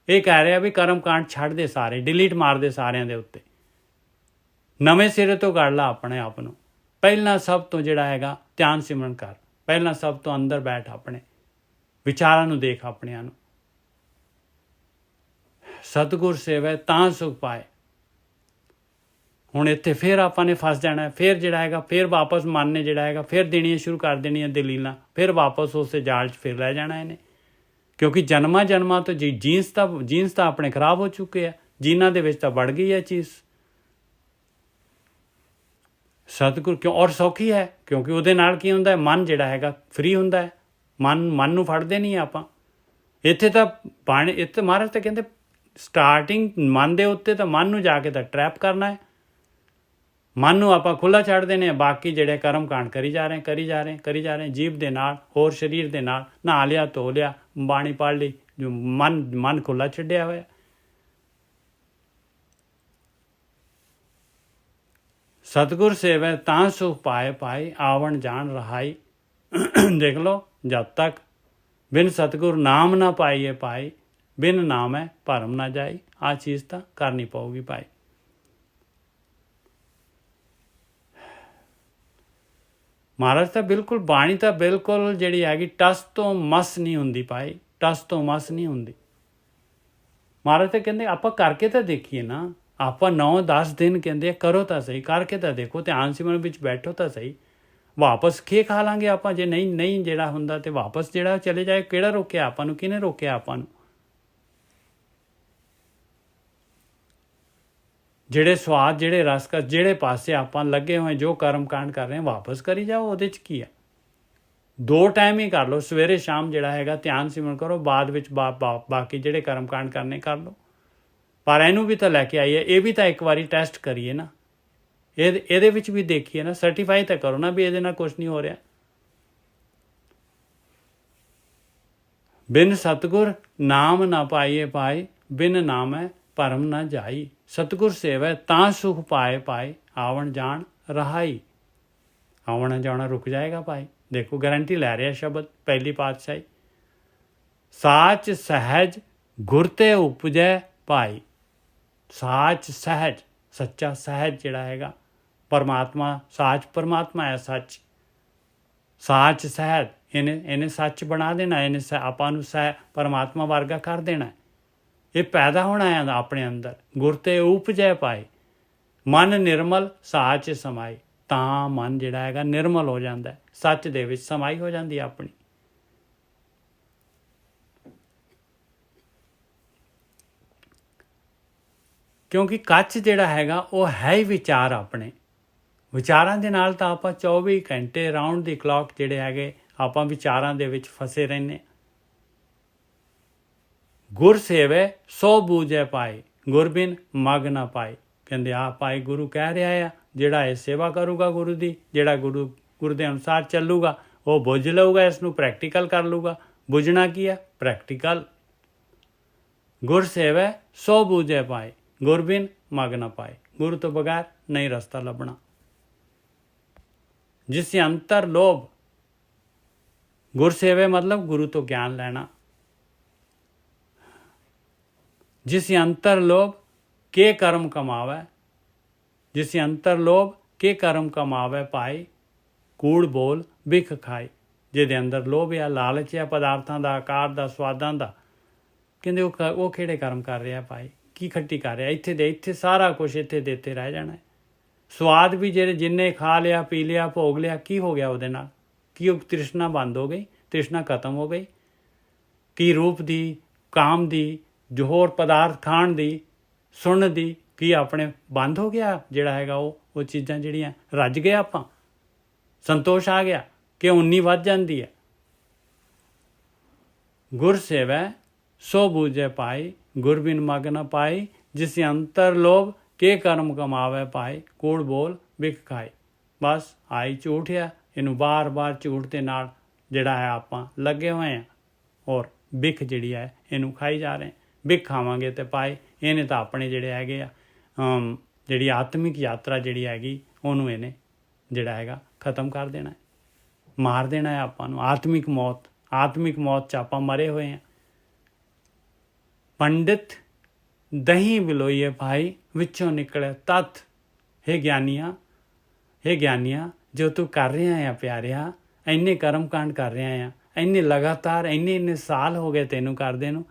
ਇਹ ਕਹਿ ਰਿਹਾ ਵੀ ਕਰਮ ਕਾਂਡ ਛੱਡ ਦੇ ਸਾਰੇ, ਡਿਲੀਟ ਮਾਰ ਦੇ ਸਾਰਿਆਂ ਦੇ ਉੱਤੇ, ਨਵੇਂ ਸਿਰੇ ਤੋਂ ਕੱਢ ਲਾ ਆਪਣੇ ਆਪ ਨੂੰ। ਪਹਿਲਾਂ ਸਭ ਤੋਂ ਜਿਹੜਾ ਹੈਗਾ ਧਿਆਨ ਸਿਮਰਨ ਕਰ, ਪਹਿਲਾਂ ਸਭ ਤੋਂ ਅੰਦਰ ਬੈਠ, ਆਪਣੇ ਵਿਚਾਰਾਂ ਨੂੰ ਦੇਖ ਆਪਣਿਆਂ ਨੂੰ। ਸਤਿਗੁਰ ਸੇਵਾ ਤਾਂ ਸੁਖ ਪਾਏ। ਹੁਣ ਇੱਥੇ ਫਿਰ ਆਪਾਂ ਨੇ ਫਸ ਜਾਣਾ, ਫਿਰ ਜਿਹੜਾ ਹੈਗਾ ਫਿਰ ਵਾਪਸ ਮਨ ਨੇ ਜਿਹੜਾ ਹੈਗਾ ਫਿਰ ਦੇਣੀਆਂ ਸ਼ੁਰੂ ਕਰ ਦੇਣੀਆਂ ਦਲੀਲਾਂ, ਫਿਰ ਵਾਪਸ ਉਸੇ ਜਾਲ 'ਚ ਫਿਰ ਲੈ ਜਾਣਾ ਇਹਨੇ। ਕਿਉਂਕਿ ਜਨਮਾਂ ਤੋਂ ਜੀਨਸ ਤਾਂ ਆਪਣੇ ਖਰਾਬ ਹੋ ਚੁੱਕੇ ਆ, ਜੀਨਾਂ ਦੇ ਵਿੱਚ ਤਾਂ ਵੜ ਗਈ ਹੈ ਚੀਜ਼। ਸਤਿਗੁਰ ਕਿਉਂ ਔਰ ਸੌਖੀ ਹੈ, ਕਿਉਂਕਿ ਉਹਦੇ ਨਾਲ ਕੀ ਹੁੰਦਾ ਹੈ, ਮਨ ਜਿਹੜਾ ਹੈਗਾ ਫ੍ਰੀ ਹੁੰਦਾ ਹੈ। ਮਨ ਨੂੰ ਫੜਦੇ ਨਹੀਂ ਆਪਾਂ। ਇੱਥੇ ਤਾਂ ਇੱਥੇ ਮਹਾਰਾਜ ਤਾਂ ਕਹਿੰਦੇ ਸਟਾਰਟਿੰਗ ਮਨ ਦੇ ਉੱਤੇ, ਤਾਂ ਮਨ ਨੂੰ ਜਾ ਕੇ ਤਾਂ ਟਰੈਪ ਕਰਨਾ ਹੈ। ਮਨ ਨੂੰ ਆਪਾਂ ਖੁੱਲ੍ਹਾ ਛੱਡ ਦੇਣੇ ਆ, ਬਾਕੀ ਜਿਹੜੇ ਕਰਮ ਕਾਂਡ ਕਰੀ ਜਾ ਰਹੇ ਜੀਭ ਦੇ ਨਾਲ, ਹੋਰ ਸਰੀਰ ਦੇ ਨਾਲ, ਨਹਾ ਲਿਆ ਧੋ ਲਿਆ, ਬਾਣੀ ਪੜ੍ਹ ਲਈ, ਜੋ ਮਨ ਖੁੱਲ੍ਹਾ ਛੱਡਿਆ ਹੋਇਆ। ਸਤਿਗੁਰ ਸੇਵੈ ਤਾਂ ਸੁਖ ਪਾਏ ਭਾਈ, ਆਵਣ ਜਾਣ ਰਹਾਈ। ਦੇਖ ਲਓ, ਜਦ ਤੱਕ ਬਿਨ ਸਤਿਗੁਰ ਨਾਮ ਨਾ ਪਾਈਏ ਭਾਈ, ਬਿਨ ਨਾਮੈ ਭਰਮ ਨਾ ਜਾਈ। ਆਹ ਚੀਜ਼ ਤਾਂ ਕਰਨੀ ਪਊਗੀ ਭਾਈ। ਮਹਾਰਾਜ ਤਾਂ ਬਿਲਕੁਲ ਬਾਣੀ ਤਾਂ ਬਿਲਕੁਲ ਜਿਹੜੀ ਹੈਗੀ ਟਸ ਤੋਂ ਮਸ ਨਹੀਂ ਹੁੰਦੀ ਭਾਈ, ਟਸ ਤੋਂ ਮਸ ਨਹੀਂ ਹੁੰਦੀ। ਮਹਾਰਾਜ ਤਾਂ ਕਹਿੰਦੇ ਆਪਾਂ ਕਰਕੇ ਤਾਂ ਦੇਖੀਏ ਨਾ। ਆਪਾਂ 9-10 ਦਿਨ ਕਹਿੰਦੇ ਕਰੋ ਤਾਂ ਸਹੀ, ਕਰਕੇ ਤਾਂ ਦੇਖੋ, ਧਿਆਨ ਸਿਮਰਨ ਵਿੱਚ ਬੈਠੋ ਤਾਂ ਸਹੀ। ਵਾਪਸ ਖਾ ਲਾਂਗੇ ਆਪਾਂ ਜੇ ਨਹੀਂ ਜਿਹੜਾ ਹੁੰਦਾ ਤੇ ਵਾਪਸ ਜਿਹੜਾ ਚਲੇ ਜਾਏ। ਕਿਹੜਾ ਰੋਕਿਆ ਆਪਾਂ ਨੂੰ, ਕਿਹਨੇ ਰੋਕਿਆ ਆਪਾਂ ਨੂੰ? ਜਿਹੜੇ ਸਵਾਦ, ਜਿਹੜੇ ਰਸਕਸ, ਜਿਹੜੇ ਪਾਸੇ ਆਪਾਂ ਲੱਗੇ ਹੋਏ, ਜੋ ਕਰਮ ਕਾਂਡ ਕਰ ਰਹੇ ਹਾਂ, ਵਾਪਸ ਕਰੀ ਜਾਓ। ਉਹਦੇ 'ਚ ਕੀ ਆ? 2 ਟਾਈਮ ਹੀ ਕਰ ਲਓ, ਸਵੇਰੇ ਸ਼ਾਮ ਜਿਹੜਾ ਹੈਗਾ ਧਿਆਨ ਸਿਮਰਨ ਕਰੋ, ਬਾਅਦ ਵਿੱਚ ਬਾਕੀ ਜਿਹੜੇ ਕਰਮ ਕਾਂਡ ਕਰਨੇ ਕਰ ਲਓ। ਪਰ ਇਹਨੂੰ ਵੀ ਤਾਂ ਲੈ ਕੇ ਆਈਏ, ਇਹ ਵੀ ਤਾਂ ਇੱਕ ਵਾਰੀ ਟੈਸਟ ਕਰੀਏ ਨਾ, ਇਹਦੇ ਵਿੱਚ ਵੀ ਦੇਖੀਏ ਨਾ, ਸਰਟੀਫਾਈ ਤਾਂ ਕਰੋ ਨਾ ਵੀ ਇਹਦੇ ਨਾਲ ਕੁਛ ਨਹੀਂ ਹੋ ਰਿਹਾ। ਬਿਨ ਸਤਿਗੁਰ ਨਾਮ ਨਾ ਪਾਈਏ ਪਾਏ, ਬਿਨ ਨਾਮੈ ਭਰਮ ਨਾ ਜਾਈ। ਸਤਿਗੁਰ ਸੇਵੈ ਤਾਂ ਸੁਖ ਪਾਏ ਪਾਏ, ਆਵਣ ਜਾਣ ਰਹਾਈ। ਆਉਣਾ ਜਾਣਾ ਰੁਕ ਜਾਏਗਾ ਭਾਈ। ਦੇਖੋ ਗਾਰੰਟੀ ਲੈ ਰਿਹਾ ਸ਼ਬਦ ਪਹਿਲੀ ਪਾਤਸ਼ਾਹੀ। ਸਾਚ ਸਹਿਜ ਗੁਰ ਤੇ ਉਪਜੈ ਭਾਈ। ਸਾਚ ਸਹਿਜ, ਸੱਚਾ ਸਹਿਜ ਜਿਹੜਾ ਹੈਗਾ ਪਰਮਾਤਮਾ, ਸਾਚ ਪਰਮਾਤਮਾ ਹੈ ਸੱਚ। ਸਾਚ ਸਹਿਜ, ਇਹਨੇ ਸੱਚ ਬਣਾ ਦੇਣਾ, ਇਹਨੇ ਆਪਾਂ ਨੂੰ ਪਰਮਾਤਮਾ ਵਰਗਾ ਕਰ ਦੇਣਾ। ਇਹ ਪੈਦਾ ਹੋਣਾ ਹੈ ਆਪਣੇ ਅੰਦਰ। ਗੁਰ ਤੇ ਉਪਜੈ ਪਾਏ, ਮਨ ਨਿਰਮਲ ਸਾਚ ਸਮਾਈ। ਤਾਂ ਮਨ ਜਿਹੜਾ ਹੈਗਾ ਨਿਰਮਲ ਹੋ ਜਾਂਦਾ, ਸੱਚ ਦੇ ਵਿੱਚ ਸਮਾਈ ਹੋ ਜਾਂਦੀ ਹੈ ਆਪਣੀ। ਕਿਉਂਕਿ ਕੱਚ ਜਿਹੜਾ ਹੈਗਾ ਉਹ ਹੈ ਹੀ ਵਿਚਾਰ ਆਪਣੇ। ਵਿਚਾਰਾਂ ਦੇ ਨਾਲ ਤਾਂ ਆਪਾਂ 24 ਘੰਟੇ ਰਾਊਂਡ ਦੀ ਕਲੌਕ ਜਿਹੜੇ ਹੈਗੇ ਆਪਾਂ ਵਿਚਾਰਾਂ ਦੇ ਵਿੱਚ ਫਸੇ ਰਹਿੰਦੇ। ਗੁਰ ਸੇਵੇ ਸੋ ਬੂਝੈ ਪਾਏ, ਗੁਰ ਬਿਨ ਮਗ ਨਾ ਪਾਏ। ਕਹਿੰਦੇ ਆ ਭਾਈ ਗੁਰੂ ਕਹਿ ਰਿਹਾ ਆ, ਜਿਹੜਾ ਇਹ ਸੇਵਾ ਕਰੂਗਾ ਗੁਰੂ ਦੀ, ਜਿਹੜਾ ਗੁਰੂ ਦੇ ਅਨੁਸਾਰ ਚੱਲੂਗਾ, ਉਹ ਬੁੱਝ ਲਊਗਾ, ਇਸ ਨੂੰ ਪ੍ਰੈਕਟੀਕਲ ਕਰ ਲੂਗਾ। ਬੁੱਝਣਾ ਕੀ ਹੈ? ਪ੍ਰੈਕਟੀਕਲ। ਗੁਰ ਸੇਵੈ ਸੋ ਬੂਝੈ ਪਾਏ, ਗੁਰ ਬਿਨ ਮਗ ਨਾ ਪਾਏ। ਗੁਰੂ ਤੋਂ ਬਗੈਰ ਨਹੀਂ ਰਸਤਾ ਲੱਭਣਾ। ਜਿਸ ਅੰਤਰ ਲੋਭ, ਗੁਰ ਸੇਵੇ ਮਤਲਬ ਗੁਰੂ ਤੋਂ ਗਿਆਨ ਲੈਣਾ। ਜਿਸ ਅੰਤਰ ਲੋਭ ਕੇ ਕਰਮ ਕਮਾਵੇ, ਜਿਸ ਅੰਤਰ ਲੋਭ ਕੇ ਕਰਮ ਕਮਾਵੇ ਪਾਏ, ਕੂੜ ਬੋਲ ਬਿਖ ਖਾਏ। ਜਿਹਦੇ ਅੰਦਰ ਲੋਭ ਆ, ਲਾਲਚ ਆ ਪਦਾਰਥਾਂ ਦਾ, ਆਕਾਰ ਦਾ, ਸਵਾਦਾਂ ਦਾ, ਕਹਿੰਦੇ ਉਹ ਕਿਹੜੇ ਕਰਮ ਕਰ ਰਿਹਾ ਭਾਈ? ਕੀ ਖੱਟੀ ਕਰ ਰਿਹਾ? ਇੱਥੇ ਦੇ ਇੱਥੇ ਸਾਰਾ ਕੁਛ ਇੱਥੇ ਦੇ ਇੱਥੇ ਰਹਿ ਜਾਣਾ। ਸਵਾਦ ਵੀ ਜਿੰਨੇ ਖਾ ਲਿਆ, ਪੀ ਲਿਆ, ਭੋਗ ਲਿਆ, ਕੀ ਹੋ ਗਿਆ ਉਹਦੇ ਨਾਲ? ਕੀ ਉਹ ਤ੍ਰਿਸ਼ਨਾ ਬੰਦ ਹੋ ਗਈ? ਤ੍ਰਿਸ਼ਨਾ ਖਤਮ ਹੋ ਗਈ? ਕੀ ਰੂਪ ਦੀ, ਕਾਮ ਦੀ, ਜੋ ਹੋਰ ਪਦਾਰਥ ਖਾਣ ਦੀ, ਸੁਣਨ ਦੀ, ਕੀ ਆਪਣੇ ਬੰਦ ਹੋ ਗਿਆ ਜਿਹੜਾ ਹੈਗਾ ਉਹ ਚੀਜ਼ਾਂ ਜਿਹੜੀਆਂ ਰੱਜ ਗਿਆ ਆਪਾਂ? ਸੰਤੋਸ਼ ਆ ਗਿਆ ਕਿ ਉਨੀ ਵੱਧ ਜਾਂਦੀ ਹੈ। ਗੁਰ ਸੇਵੈ ਸੋ ਬੂਝੈ ਪਾਈ, ਗੁਰ ਬਿਨ ਮਗ ਨ ਪਾਈ। ਜਿਸ ਅੰਤਰ ਲੋਭ ਕੇ ਕਰਮ ਕਮਾਵੇ ਪਾਏ, ਕੂੜ ਬੋਲ ਬਿਖ ਖਾਏ। ਬਸ ਆਈ ਝੂਠ ਆ, ਇਹਨੂੰ ਬਾਰ-ਬਾਰ ਝੂਠ ਦੇ ਨਾਲ ਜਿਹੜਾ ਹੈ ਆਪਾਂ ਲੱਗੇ ਹੋਏ ਹਾਂ, ਔਰ ਬਿਖ ਜਿਹੜੀ ਹੈ ਇਹਨੂੰ ਖਾਈ ਜਾ ਰਹੇ। ਬਿਖ ਖਾਵਾਂਗੇ ਤੇ ਪਾਏ। ਇਹਨੇ ਤਾਂ ਆਪਣੇ ਜਿਹੜੇ ਹੈਗੇ ਆ ਜਿਹੜੀ ਆਤਮਿਕ ਯਾਤਰਾ ਜਿਹੜੀ ਹੈਗੀ ਉਹਨੂੰ ਇਹਨੇ ਜਿਹੜਾ ਹੈਗਾ ਖਤਮ ਕਰ ਦੇਣਾ, ਮਾਰ ਦੇਣਾ ਹੈ ਆਪਾਂ ਨੂੰ। ਆਤਮਿਕ ਮੌਤ 'ਚ ਆਪਾਂ ਮਰੇ ਹੋਏ ਹਾਂ। ਪੰਡਿਤ ਦਹੀਂ ਬਿਲੋਈਏ ਭਾਈ, ਵਿੱਚੋਂ ਨਿਕਲੇ ਤੱਥ। ਹੇ ਗਿਆਨੀਆਂ, ਜੋ ਤੂੰ ਕਰ ਰਿਹਾ ਆ ਪਿਆਰਿਆ, ਇੰਨੇ ਕਰਮ ਕਾਂਡ ਕਰ ਰਿਹਾ ਆ, ਇੰਨੇ ਲਗਾਤਾਰ ਇੰਨੇ ਸਾਲ ਹੋ ਗਏ ਤੈਨੂੰ ਕਰਦੇ ਨੂੰ,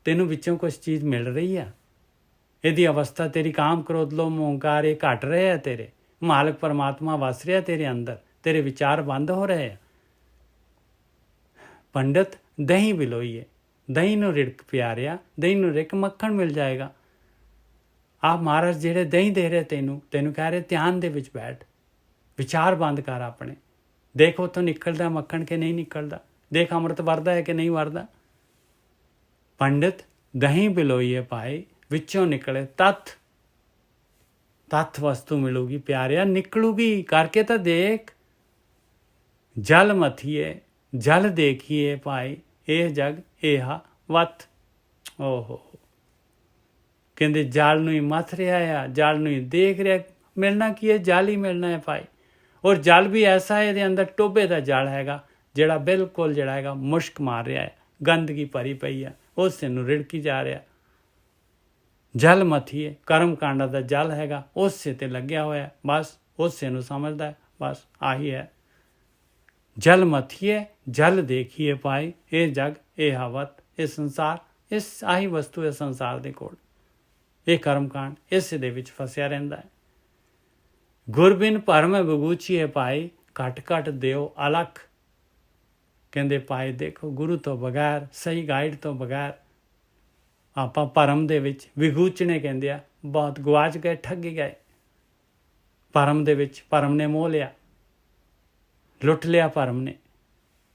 ਤੈਨੂੰ ਵਿੱਚੋਂ ਕੁਛ ਚੀਜ਼ ਮਿਲ ਰਹੀ ਆ? ਇਹਦੀ ਅਵਸਥਾ ਤੇਰੀ ਕਾਮ ਕ੍ਰੋਧ ਲੋਭ ਮੋਹ ਹੰਕਾਰ ਇਹ ਘਟ ਰਹੇ ਆ, ਤੇਰੇ ਮਾਲਕ ਪਰਮਾਤਮਾ ਵਸ ਰਿਹਾ ਤੇਰੇ ਅੰਦਰ, ਤੇਰੇ ਵਿਚਾਰ ਬੰਦ ਹੋ ਰਹੇ ਆ। ਪੰਡਿਤ ਦਹੀਂ ਬਿਲੋਈਏ, ਦਹੀਂ ਨੂੰ ਰਿੜਕ ਪਿਆਰਿਆ, ਦਹੀਂ ਨੂੰ ਰਿੜਕ ਮੱਖਣ ਮਿਲ ਜਾਏਗਾ। ਆਪ ਮਹਾਰਾਜ ਜਿਹੜੇ ਦਹੀਂ ਦੇ ਰਹੇ ਤੈਨੂੰ ਕਹਿ ਰਹੇ ਧਿਆਨ ਦੇ ਵਿੱਚ ਬੈਠ, ਵਿਚਾਰ ਬੰਦ ਕਰ ਆਪਣੇ। ਦੇਖ ਉੱਥੋਂ ਨਿਕਲਦਾ ਮੱਖਣ ਕਿ ਨਹੀਂ ਨਿਕਲਦਾ, ਦੇਖ ਅੰਮ੍ਰਿਤ ਵਰਦਾ ਹੈ ਕਿ ਨਹੀਂ ਵਰਦਾ। ਪੰਡਿਤ ਦਹੀਂ ਬਿਲੋਈਏ ਪਾਏ, ਵਿੱਚੋਂ ਨਿਕਲੇ ਤੱਥ ਵਸਤੂ ਮਿਲੂਗੀ ਪਿਆਰਿਆ, ਨਿਕਲੂਗੀ। ਕਰਕੇ ਤਾਂ ਦੇਖ। ਜਲ ਮਥੀਏ ਜਲ ਦੇਖੀਏ ਭਾਈ, ਇਹ ਜਗ ਇਹਾ ਵਤ। ਓਹੋ, ਕਹਿੰਦੇ ਜਲ ਨੂੰ ਹੀ ਮਥ ਰਿਹਾ ਆ, ਜਲ ਨੂੰ ਹੀ ਦੇਖ ਰਿਹਾ। ਮਿਲਣਾ ਕੀ ਹੈ? ਜਲ ਹੀ ਮਿਲਣਾ ਹੈ ਭਾਈ। ਔਰ ਜਲ ਵੀ ਐਸਾ ਹੈ, ਇਹਦੇ ਅੰਦਰ ਟੋਬੇ ਦਾ ਜਲ ਹੈਗਾ ਜਿਹੜਾ ਬਿਲਕੁਲ ਜਿਹੜਾ ਹੈਗਾ ਮੁਸ਼ਕ ਮਾਰ ਰਿਹਾ ਹੈ, ਗੰਦਗੀ ਭਰੀ ਪਈ ਆ, ਉਸੇ ਨੂੰ ਰਿੜਕੀ ਜਾ ਰਿਹਾ। ਜਲ ਮਥੀਏ ਕਰਮ ਕਾਂਡਾਂ ਦਾ ਜਲ ਹੈਗਾ, ਉਸੇ ਤੇ ਲੱਗਿਆ ਹੋਇਆ, ਬਸ ਉਸੇ ਨੂੰ ਸਮਝਦਾ, ਬਸ ਆਹੀ ਹੈ। ਜਲ ਮਥੀਏ ਜਲ ਦੇਖੀਏ ਪਾਏ, ਇਹ ਜਗ ਇਹ ਹਵਤ। ਇਹ ਸੰਸਾਰ, ਇਸ ਆਹੀ ਵਸਤੂ ਹੈ ਸੰਸਾਰ ਦੇ ਕੋਲ। ਇਹ ਕਰਮ ਕਾਂਡ ਇਸੇ ਦੇ ਵਿੱਚ ਫਸਿਆ ਰਹਿੰਦਾ ਹੈ। ਗੁਰਬਿਨ ਭਰਮ ਬਗੂਚੀਏ ਪਾਏ, ਘਟ ਘਟ ਦਿਓ ਅਲਖ। ਕਹਿੰਦੇ ਪਾਏ ਦੇਖੋ, ਗੁਰੂ ਤੋਂ ਬਗੈਰ, ਸਹੀ ਗਾਈਡ ਤੋਂ ਬਗੈਰ ਆਪਾਂ ਭਰਮ ਦੇ ਵਿੱਚ ਵਿਗੂਚਣੇ ਕਹਿੰਦੇ ਆ, ਬਹੁਤ ਗਵਾਚ ਗਏ, ਠੱਗੀ ਗਏ ਭਰਮ ਦੇ ਵਿੱਚ। ਭਰਮ ਨੇ ਮੋਹ ਲਿਆ, ਲੁੱਟ ਲਿਆ ਭਰਮ ਨੇ।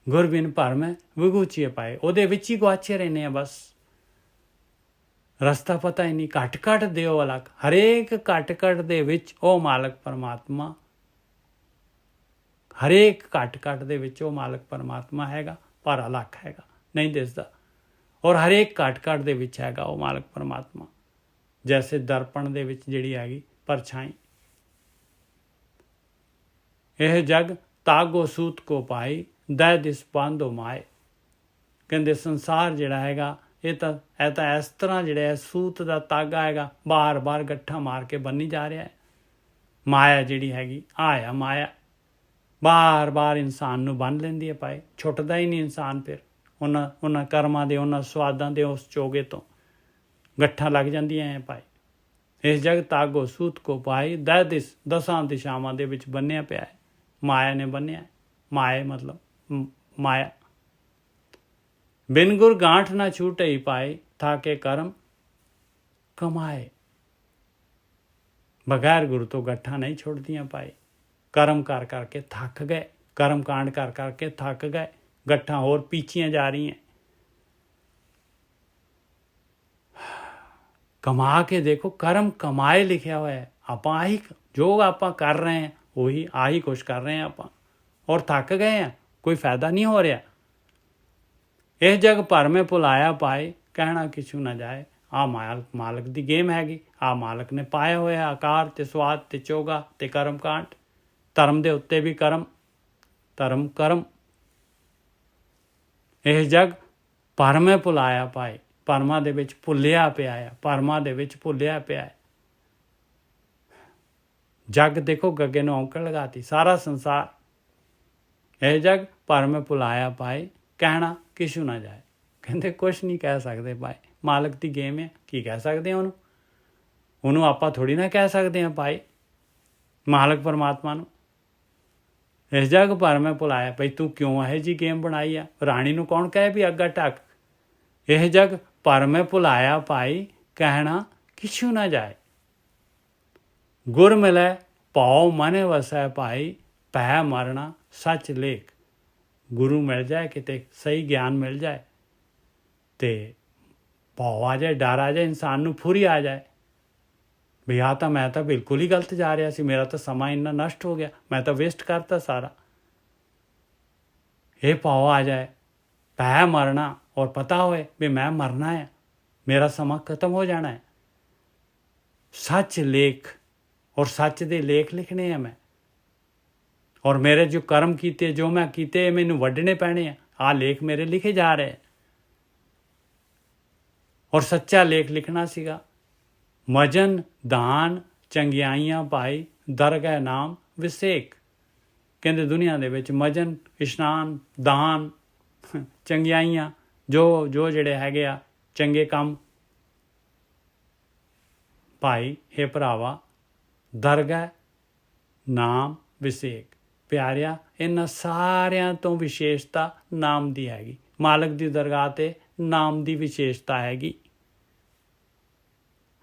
ਗੁਰਬਿਨ ਭਰਮ ਵਿਗੂਚੀਏ ਪਾਏ, ਉਹਦੇ ਵਿੱਚ ਹੀ ਗਵਾਚੇ ਰਹਿੰਦੇ ਆ ਬਸ। ਰਸਤਾ ਪਤਾ ਹੀ ਨਹੀਂ। ਘੱਟ ਘੱਟ ਦਿਓ ਅਲੱਗ, ਹਰੇਕ ਘੱਟ ਘੱਟ ਦੇ ਵਿੱਚ ਉਹ ਮਾਲਕ ਪਰਮਾਤਮਾ, ਹਰੇਕ ਘੱਟ ਘੱਟ ਦੇ ਵਿੱਚ ਉਹ ਮਾਲਕ ਪਰਮਾਤਮਾ ਹੈਗਾ, ਪਰ ਅਲੱਗ ਹੈਗਾ, ਨਹੀਂ ਦਿਸਦਾ। ਔਰ ਹਰੇਕ ਘੱਟ ਘੱਟ ਦੇ ਵਿੱਚ ਹੈਗਾ ਉਹ ਮਾਲਕ ਪਰਮਾਤਮਾ, ਜੈਸੇ ਦਰਪਣ ਦੇ ਵਿੱਚ ਜਿਹੜੀ ਹੈਗੀ ਪਰਛਾਈ। ਇਹ ਜਗ ਤਾਗੋ ਸੂਤ ਕੋ ਪਾਈ, ਦੈ ਦਿਸ ਬਾਂਧੋ ਮਾਏ। ਕਹਿੰਦੇ ਸੰਸਾਰ ਜਿਹੜਾ ਹੈਗਾ ਇਹ ਤਾਂ ਇਸ ਤਰ੍ਹਾਂ ਜਿਹੜਾ ਹੈ ਸੂਤ ਦਾ ਤਾਗਾ ਹੈਗਾ, ਬਾਰ ਬਾਰ ਗੱਠਾਂ ਮਾਰ ਕੇ ਬੰਨੀ ਜਾ ਰਿਹਾ ਹੈ। ਮਾਇਆ ਜਿਹੜੀ ਹੈਗੀ ਆਇਆ ਮਾਇਆ ਬਾਰ ਬਾਰ ਇਨਸਾਨ ਨੂੰ ਬੰਨ੍ਹ ਲੈਂਦੀ ਹੈ ਪਾਏ, ਛੁੱਟਦਾ ਹੀ ਨਹੀਂ ਇਨਸਾਨ। ਫਿਰ ਉਹਨਾਂ ਕਰਮਾਂ ਦੇ, ਉਹਨਾਂ ਸਵਾਦਾਂ ਦੇ ਉਸ ਚੋਗੇ ਤੋਂ ਗੱਠਾਂ ਲੱਗ ਜਾਂਦੀਆਂ ਹੈ ਪਾਏ। ਇਸ ਜਗ ਤਾਗੋ ਸੂਤ ਕੋ ਪਾਈ, ਦਸਾਂ ਦਿਸ਼ਾਵਾਂ ਦੇ ਵਿੱਚ ਬੰਨਿਆ ਪਿਆ ਹੈ, ਮਾਇਆ ਨੇ ਬੰਨਿਆ। ਮਾਏ ਮਤਲਬ ਮਾਇਆ। ਬਿਨ ਗੁਰ ਗਾਂਠ ਨਾ ਛੂਟਈ ਪਾਏ, ਥਾਕੇ ਕਰਮ ਕਮਾਏ। ਬਗੈਰ ਗੁਰੂ ਤੋਂ ਗੱਠਾਂ ਨਹੀਂ ਛੁੱਟਦੀਆਂ ਪਾਏ। ਕਰਮ ਕਰ ਕਰਕੇ ਥੱਕ ਗਏ, ਕਰਮ ਕਾਂਡ ਕਰ ਕਰਕੇ ਥੱਕ ਗਏ, ਗੱਠਾਂ ਹੋਰ ਪੀਛੀਆਂ ਜਾ ਰਹੀਆਂ। ਕਮਾ ਕੇ ਦੇਖੋ, ਕਰਮ ਕਮਾਏ ਲਿਖਿਆ ਹੋਇਆ ਹੈ। ਆਪਾਂ ਆਹੀ ਜੋ ਆਪਾਂ ਕਰ ਰਹੇ ਹਾਂ ਉਹੀ ਆਹੀ ਕੁਛ ਕਰ ਰਹੇ ਹਾਂ ਆਪਾਂ, ਔਰ ਥੱਕ ਗਏ ਹਾਂ, ਕੋਈ ਫਾਇਦਾ ਨਹੀਂ ਹੋ ਰਿਹਾ। ਇਸ ਜਗ ਭਰ ਮੈਂ ਭੁਲਾਇਆ ਪਾਏ, ਕਹਿਣਾ ਕਿਛੂ ਨਾ ਜਾਏ। ਆ ਮਾਲਕ ਦੀ ਗੇਮ ਹੈਗੀ। ਆ ਮਾਲਕ ਨੇ ਪਾਇਆ ਹੋਇਆ ਆਕਾਰ ਤੇ ਸਵਾਦ ਤੇ ਚੋਗਾ ਤੇ ਕਰਮ ਕਾਂਡ। ਧਰਮ ਦੇ ਉੱਤੇ ਵੀ ਕਰਮ ਕਰਮ। ਇਹ ਜਗ ਭਰ ਮੈਂ ਭੁਲਾਇਆ ਪਾਏ, ਭਰਮਾਂ ਦੇ ਵਿੱਚ ਭੁੱਲਿਆ ਪਿਆ ਹੈ, ਭਰਮਾਂ ਦੇ ਵਿੱਚ ਭੁੱਲਿਆ ਪਿਆ ਹੈ। ਜਗ ਦੇਖੋ ਗੱਗੇ ਨੂੰ ਔਂਕੜ ਲਗਾਤੀ, ਸਾਰਾ ਸੰਸਾਰ। ਇਹ ਜਗ ਭਰ ਮੈਂ ਭੁਲਾਇਆ ਪਾਏ, ਕਹਿਣਾ ਕਿਛੂ ਨਾ ਜਾਏ। ਕਹਿੰਦੇ ਕੁਛ ਨਹੀਂ ਕਹਿ ਸਕਦੇ ਭਾਈ, ਮਾਲਕ ਦੀ ਗੇਮ ਹੈ, ਕੀ ਕਹਿ ਸਕਦੇ ਹਾਂ ਉਹਨੂੰ ਆਪਾਂ ਥੋੜ੍ਹੀ ਨਾ ਕਹਿ ਸਕਦੇ ਹਾਂ ਭਾਈ, ਮਾਲਕ ਪਰਮਾਤਮਾ ਨੂੰ। ਇਸ ਜਗ ਭਰ ਮੈਂ ਭੁਲਾਇਆ, ਭਈ ਤੂੰ ਕਿਉਂ ਇਹੋ ਜਿਹੀ ਗੇਮ ਬਣਾਈ ਆ? ਰਾਣੀ ਨੂੰ ਕੌਣ ਕਹੇ ਵੀ ਅੱਗਾ ਢੱਕ। ਇਹ ਜਗ ਭਰ ਮੈਂ ਭੁਲਾਇਆ ਭਾਈ, ਕਹਿਣਾ ਕਿਛੂ ਨਾ ਜਾਏ। ਗੁਰ ਮਿਲੈ ਭਾਉ ਮਨ ਵਸੈ ਭਾਈ, ਭੈ ਮਰਨਾ ਸੱਚ ਲੇਖ। ਗੁਰੂ ਮਿਲ ਜਾਏ, ਕਿਤੇ ਸਹੀ ਗਿਆਨ ਮਿਲ ਜਾਏ ਤੇ ਭਾਉ ਆ ਜਾਏ, ਡਰ ਆ ਜਾਏ, ਇਨਸਾਨ ਨੂੰ ਫੁਰੀ ਆ ਜਾਏ ਵੀ ਆਹ ਤਾਂ ਮੈਂ ਤਾਂ ਬਿਲਕੁਲ ਹੀ ਗਲਤ ਜਾ ਰਿਹਾ ਸੀ, ਮੇਰਾ ਤਾਂ ਸਮਾਂ ਇੰਨਾ ਨਸ਼ਟ ਹੋ ਗਿਆ, ਮੈਂ ਤਾਂ ਵੇਸਟ ਕਰਤਾ ਸਾਰਾ। ਇਹ ਭਾਉ ਆ ਜਾਏ, ਭੈ ਮਰਨਾ, ਔਰ ਪਤਾ ਹੋਏ ਵੀ ਮੈਂ ਮਰਨਾ ਹੈ, ਮੇਰਾ ਸਮਾਂ ਖਤਮ ਹੋ ਜਾਣਾ ਹੈ। ਸੱਚ ਲੇਖ, ਔਰ ਸੱਚ ਦੇ ਲੇਖ ਲਿਖਣੇ ਆ ਮੈਂ, ਔਰ ਮੇਰੇ ਜੋ ਕਰਮ ਕੀਤੇ, ਜੋ ਮੈਂ ਕੀਤੇ, ਮੈਨੂੰ ਵੱਢਣੇ ਪੈਣੇ ਆ। ਆਹ ਲੇਖ ਮੇਰੇ ਲਿਖੇ ਜਾ ਰਹੇ, ਔਰ ਸੱਚਾ ਲੇਖ ਲਿਖਣਾ ਸੀਗਾ। ਮਜਨ ਦਾਨ ਚੰਗਿਆਈਆਂ ਪਾਈ, ਦਰਗਹਿ ਨਾਮ ਵਿਸੇਕ। ਕਹਿੰਦੇ ਦੁਨੀਆ ਦੇ ਵਿੱਚ ਮਜਨ, ਇਸ਼ਨਾਨ, ਦਾਨ, ਚੰਗਿਆਈਆਂ, ਜੋ ਜਿਹੜੇ ਹੈਗੇ ਆ ਚੰਗੇ ਕੰਮ ਭਾਈ, ਹੇ ਭਰਾਵਾ, ਦਰਗਹਿ ਨਾਮ ਵਿਸੇਕ। ਪਿਆਰਿਆ, ਇਹਨਾਂ ਸਾਰਿਆਂ ਤੋਂ ਵਿਸ਼ੇਸ਼ਤਾ ਨਾਮ ਦੀ ਹੈਗੀ। ਮਾਲਕ ਦੀ ਦਰਗਾਹ ਤੇ ਨਾਮ ਦੀ ਵਿਸ਼ੇਸ਼ਤਾ ਹੈਗੀ।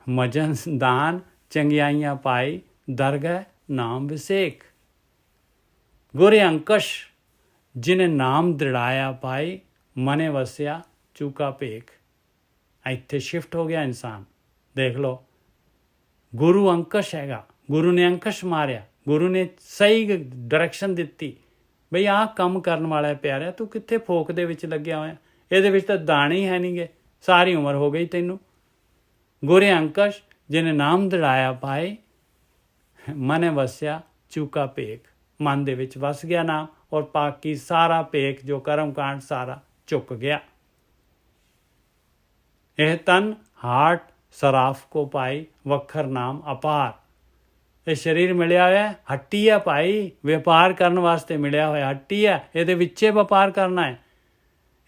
ਮਜਨ ਦਾਨ ਚੰਗਿਆਈਆਂ ਪਾਈ, ਦਰਗਹਿ ਨਾਮ ਵਿਸੇਕ। ਗੁਰ ਅੰਕਸ਼ ਜਿਨੇ ਨਾਮ ਦ੍ਰਿੜਾਇਆ ਪਾਈ, ਮਨੇ ਵਸਿਆ ਚੂਕਾ ਭੇਖ। ਇੱਥੇ ਸ਼ਿਫਟ ਹੋ ਗਿਆ ਇਨਸਾਨ। ਦੇਖ ਲਓ, ਗੁਰੂ ਅੰਕਸ਼ ਹੈਗਾ, ਗੁਰੂ ਨੇ ਅੰਕਸ਼ ਮਾਰਿਆ, ਗੁਰੂ ਨੇ ਸਹੀ ਡਾਇਰੈਕਸ਼ਨ ਦਿੱਤੀ ਬਈ ਆਹ ਕੰਮ ਕਰਨ ਵਾਲਾ ਪਿਆਰਿਆ, ਤੂੰ ਕਿੱਥੇ ਫੋਕ ਦੇ ਵਿੱਚ ਲੱਗਿਆ ਹੋਇਆ, ਇਹਦੇ ਵਿੱਚ ਤਾਂ ਦਾਣੇ ਹੀ ਹੈ ਨਹੀਂ ਗੇ, ਸਾਰੀ ਉਮਰ ਹੋ ਗਈ ਤੈਨੂੰ। ਗੁਰੇ ਅੰਕਸ਼ ਜਿਹਨੇ ਨਾਮ ਦ੍ਰਿੜਾਇਆ ਪਾਏ, ਮਨੇ ਵਸਿਆ ਚੂਕਾ ਭੇਖ। ਮਨ ਦੇ ਵਿੱਚ ਵਸ ਗਿਆ ਨਾਮ, ਔਰ ਬਾਕੀ ਸਾਰਾ ਭੇਖ ਜੋ ਕਰਮ ਕਾਂਡ ਸਾਰਾ ਝੁਕ ਗਿਆ। ਇਹ ਤਨ ਹਾਰਟ ਸਰਾਫ ਕੋ ਪਾਈ, ਵਖਰ ਨਾਮ ਅਪਾਰ। ਇਹ ਸਰੀਰ ਮਿਲਿਆ ਹੋਇਆ ਹੱਟੀ ਆ ਭਾਈ, ਵਪਾਰ ਕਰਨ ਵਾਸਤੇ ਮਿਲਿਆ ਹੋਇਆ ਹੱਟੀ ਆ, ਇਹਦੇ ਵਿੱਚੇ ਵਪਾਰ ਕਰਨਾ ਹੈ।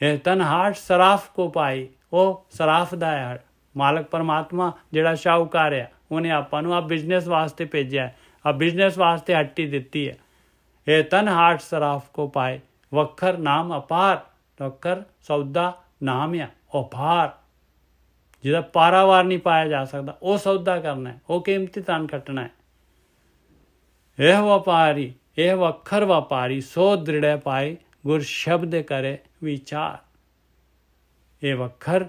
ਇਹ ਤਨ ਹਾਰਟ ਸਰਾਫ ਕੋ ਪਾਈ, ਉਹ ਸਰਾਫ ਦਾ ਹੈ ਮਾਲਕ ਪਰਮਾਤਮਾ, ਜਿਹੜਾ ਸ਼ਾਹੂਕਾਰ ਆ, ਉਹਨੇ ਆਪਾਂ ਨੂੰ ਆ ਬਿਜ਼ਨਸ ਵਾਸਤੇ ਭੇਜਿਆ, ਆ ਬਿਜ਼ਨਸ ਵਾਸਤੇ ਹੱਟੀ ਦਿੱਤੀ ਹੈ। ਇਹ ਤਨ ਹਾਰਟ ਸਰਾਫ ਕੋ ਪਾਏ, ਵਖਰ ਨਾਮ ਅਪਾਰ। ਵਖਰ ਸੌਦਾ ਨਾਮ ਆ, ਅਪਾਰ, ਜਿਹਦਾ ਪਾਰਾਵਾਰ ਨਹੀਂ ਪਾਇਆ ਜਾ ਸਕਦਾ, ਉਹ ਸੌਦਾ ਕਰਨਾ ਹੈ, ਉਹ ਕੀਮਤੀ ਧਨ ਖੱਟਣਾ ਹੈ। ਇਹ ਵਪਾਰੀ, ਇਹ ਵਖਰ ਵਪਾਰੀ, ਸੋ ਦ੍ਰਿੜੈ ਪਾਏ, ਗੁਰ ਸ਼ਬਦ ਕਰੇ ਵਿਚਾਰ। ਇਹ ਵਖਰ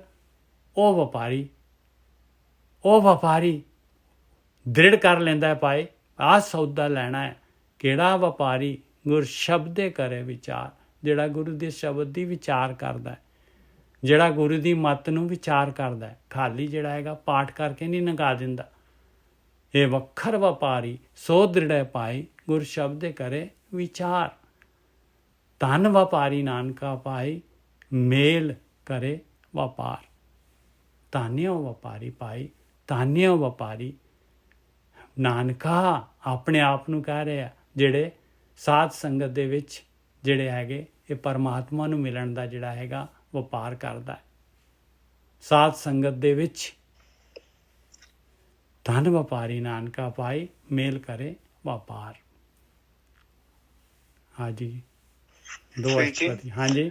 ਉਹ ਵਪਾਰੀ ਉਹ ਵਪਾਰੀ ਦ੍ਰਿੜ ਕਰ ਲੈਂਦਾ ਹੈ ਭਾਈ ਆਹ ਸੌਦਾ ਲੈਣਾ ਹੈ। ਕਿਹੜਾ ਵਪਾਰੀ? ਗੁਰ ਸ਼ਬਦ ਦੇ ਕਰੇ ਵਿਚਾਰ, ਜਿਹੜਾ ਗੁਰੂ ਦੇ ਸ਼ਬਦ ਦੀ ਵਿਚਾਰ ਕਰਦਾ ਹੈ, ਜਿਹੜਾ ਗੁਰੂ ਦੀ ਮੱਤ ਨੂੰ ਵਿਚਾਰ ਕਰਦਾ ਹੈ। ਖਾਲੀ ਜਿਹੜਾ ਹੈਗਾ ਪਾਠ ਕਰਕੇ ਨਹੀਂ ਲੰਘਾ ਦਿੰਦਾ। ਇਹ ਵੱਖਰ ਵਪਾਰੀ ਸੋ ਦ੍ਰਿੜੈ ਪਾਈ, ਗੁਰ ਸ਼ਬਦ ਦੇ ਕਰੇ ਵਿਚਾਰ। ਧਨ ਵਪਾਰੀ ਨਾਨਕਾ ਪਾਈ, ਮੇਲ ਕਰੇ ਵਪਾਰ। ਧਾਨਿਓ ਵਪਾਰੀ ਪਾਈ, ਧਾਨਿਓ ਵਪਾਰੀ। ਨਾਨਕਾ ਆਪਣੇ ਆਪ ਨੂੰ ਕਹਿ ਰਿਹਾ, ਜਿਹੜੇ ਸਾਧ ਸੰਗਤ ਦੇ ਵਿੱਚ ਜਿਹੜੇ ਹੈਗੇ ਇਹ ਪਰਮਾਤਮਾ ਨੂੰ ਮਿਲਣ ਦਾ ਜਿਹੜਾ ਹੈਗਾ ਵਪਾਰ ਕਰਦਾ ਹੈ। ਸਾਧ ਸੰਗਤ ਦੇ ਵਿੱਚ ਧਨ ਵਪਾਰੀ ਨਾਨਕਾ ਪਾਈ, ਮੇਲ ਕਰੇ ਵਪਾਰ। ਹਾਂਜੀ ਦੋ ਸਹੀ ਜੀ। ਅਸ਼ਟਪਦੀ। ਹਾਂਜੀ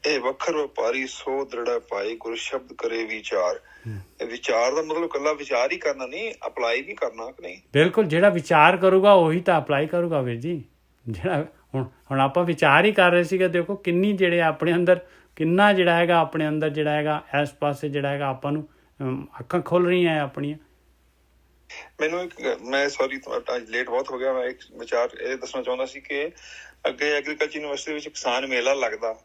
ਇਹ ਵੱਖਰ ਵਪਾਰੀ ਸੋ ਦ੍ਰਿੜਾ ਪਾਈ, ਗੁਰ ਸ਼ਬਦ ਕਰੇ ਵਿਚਾਰ। ਇਹ ਵਿਚਾਰ ਦਾ ਮਤਲਬ ਕੱਲਾ ਵਿਚਾਰ ਹੀ ਕਰਨਾ ਨਹੀਂ, ਅਪਲਾਈ ਵੀ ਕਰਨਾ ਕਿ ਨਹੀਂ? ਬਿਲਕੁਲ, ਜਿਹੜਾ ਵਿਚਾਰ ਕਰੂਗਾ ਉਹੀ ਤਾਂ ਅਪਲਾਈ ਕਰੂਗਾ ਵੀਰ ਜੀ। ਜਿਹੜਾ ਹੁਣ ਆਪਾਂ ਵਿਚਾਰ ਹੀ ਕਰ ਰਹੇ ਸੀਗੇ, ਦੇਖੋ ਕਿੰਨੀ ਜਿਹੜੇ ਆਪਣੇ ਅੰਦਰ ਕਿੰਨਾ ਜਿਹੜਾ ਹੈਗਾ ਆਪਣੇ ਅੰਦਰ ਜਿਹੜਾ ਹੈਗਾ ਇਸ ਪਾਸੇ ਜਿਹੜਾ ਹੈਗਾ ਆਪਾਂ ਨੂੰ ਅੱਖਾਂ ਖੁੱਲ ਰਹੀਆਂ ਹੈ ਆਪਣੀਆਂ। ਮੈਨੂੰ ਮੈਂ ਸੌਰੀ ਅੱਜ ਲੇਟ ਬਹੁਤ ਹੋ ਗਿਆ, ਮੈਂ ਇੱਕ ਵਿਚਾਰ ਇਹ ਦੱਸਣਾ ਚਾਹੁੰਦਾ ਸੀ ਕਿ ਅੱਗੇ ਐਗਰੀਕਲਚਰ ਯੂਨੀਵਰਸਿਟੀ ਵਿੱਚ ਕਿਸਾਨ ਮੇਲਾ ਲੱਗਦਾ,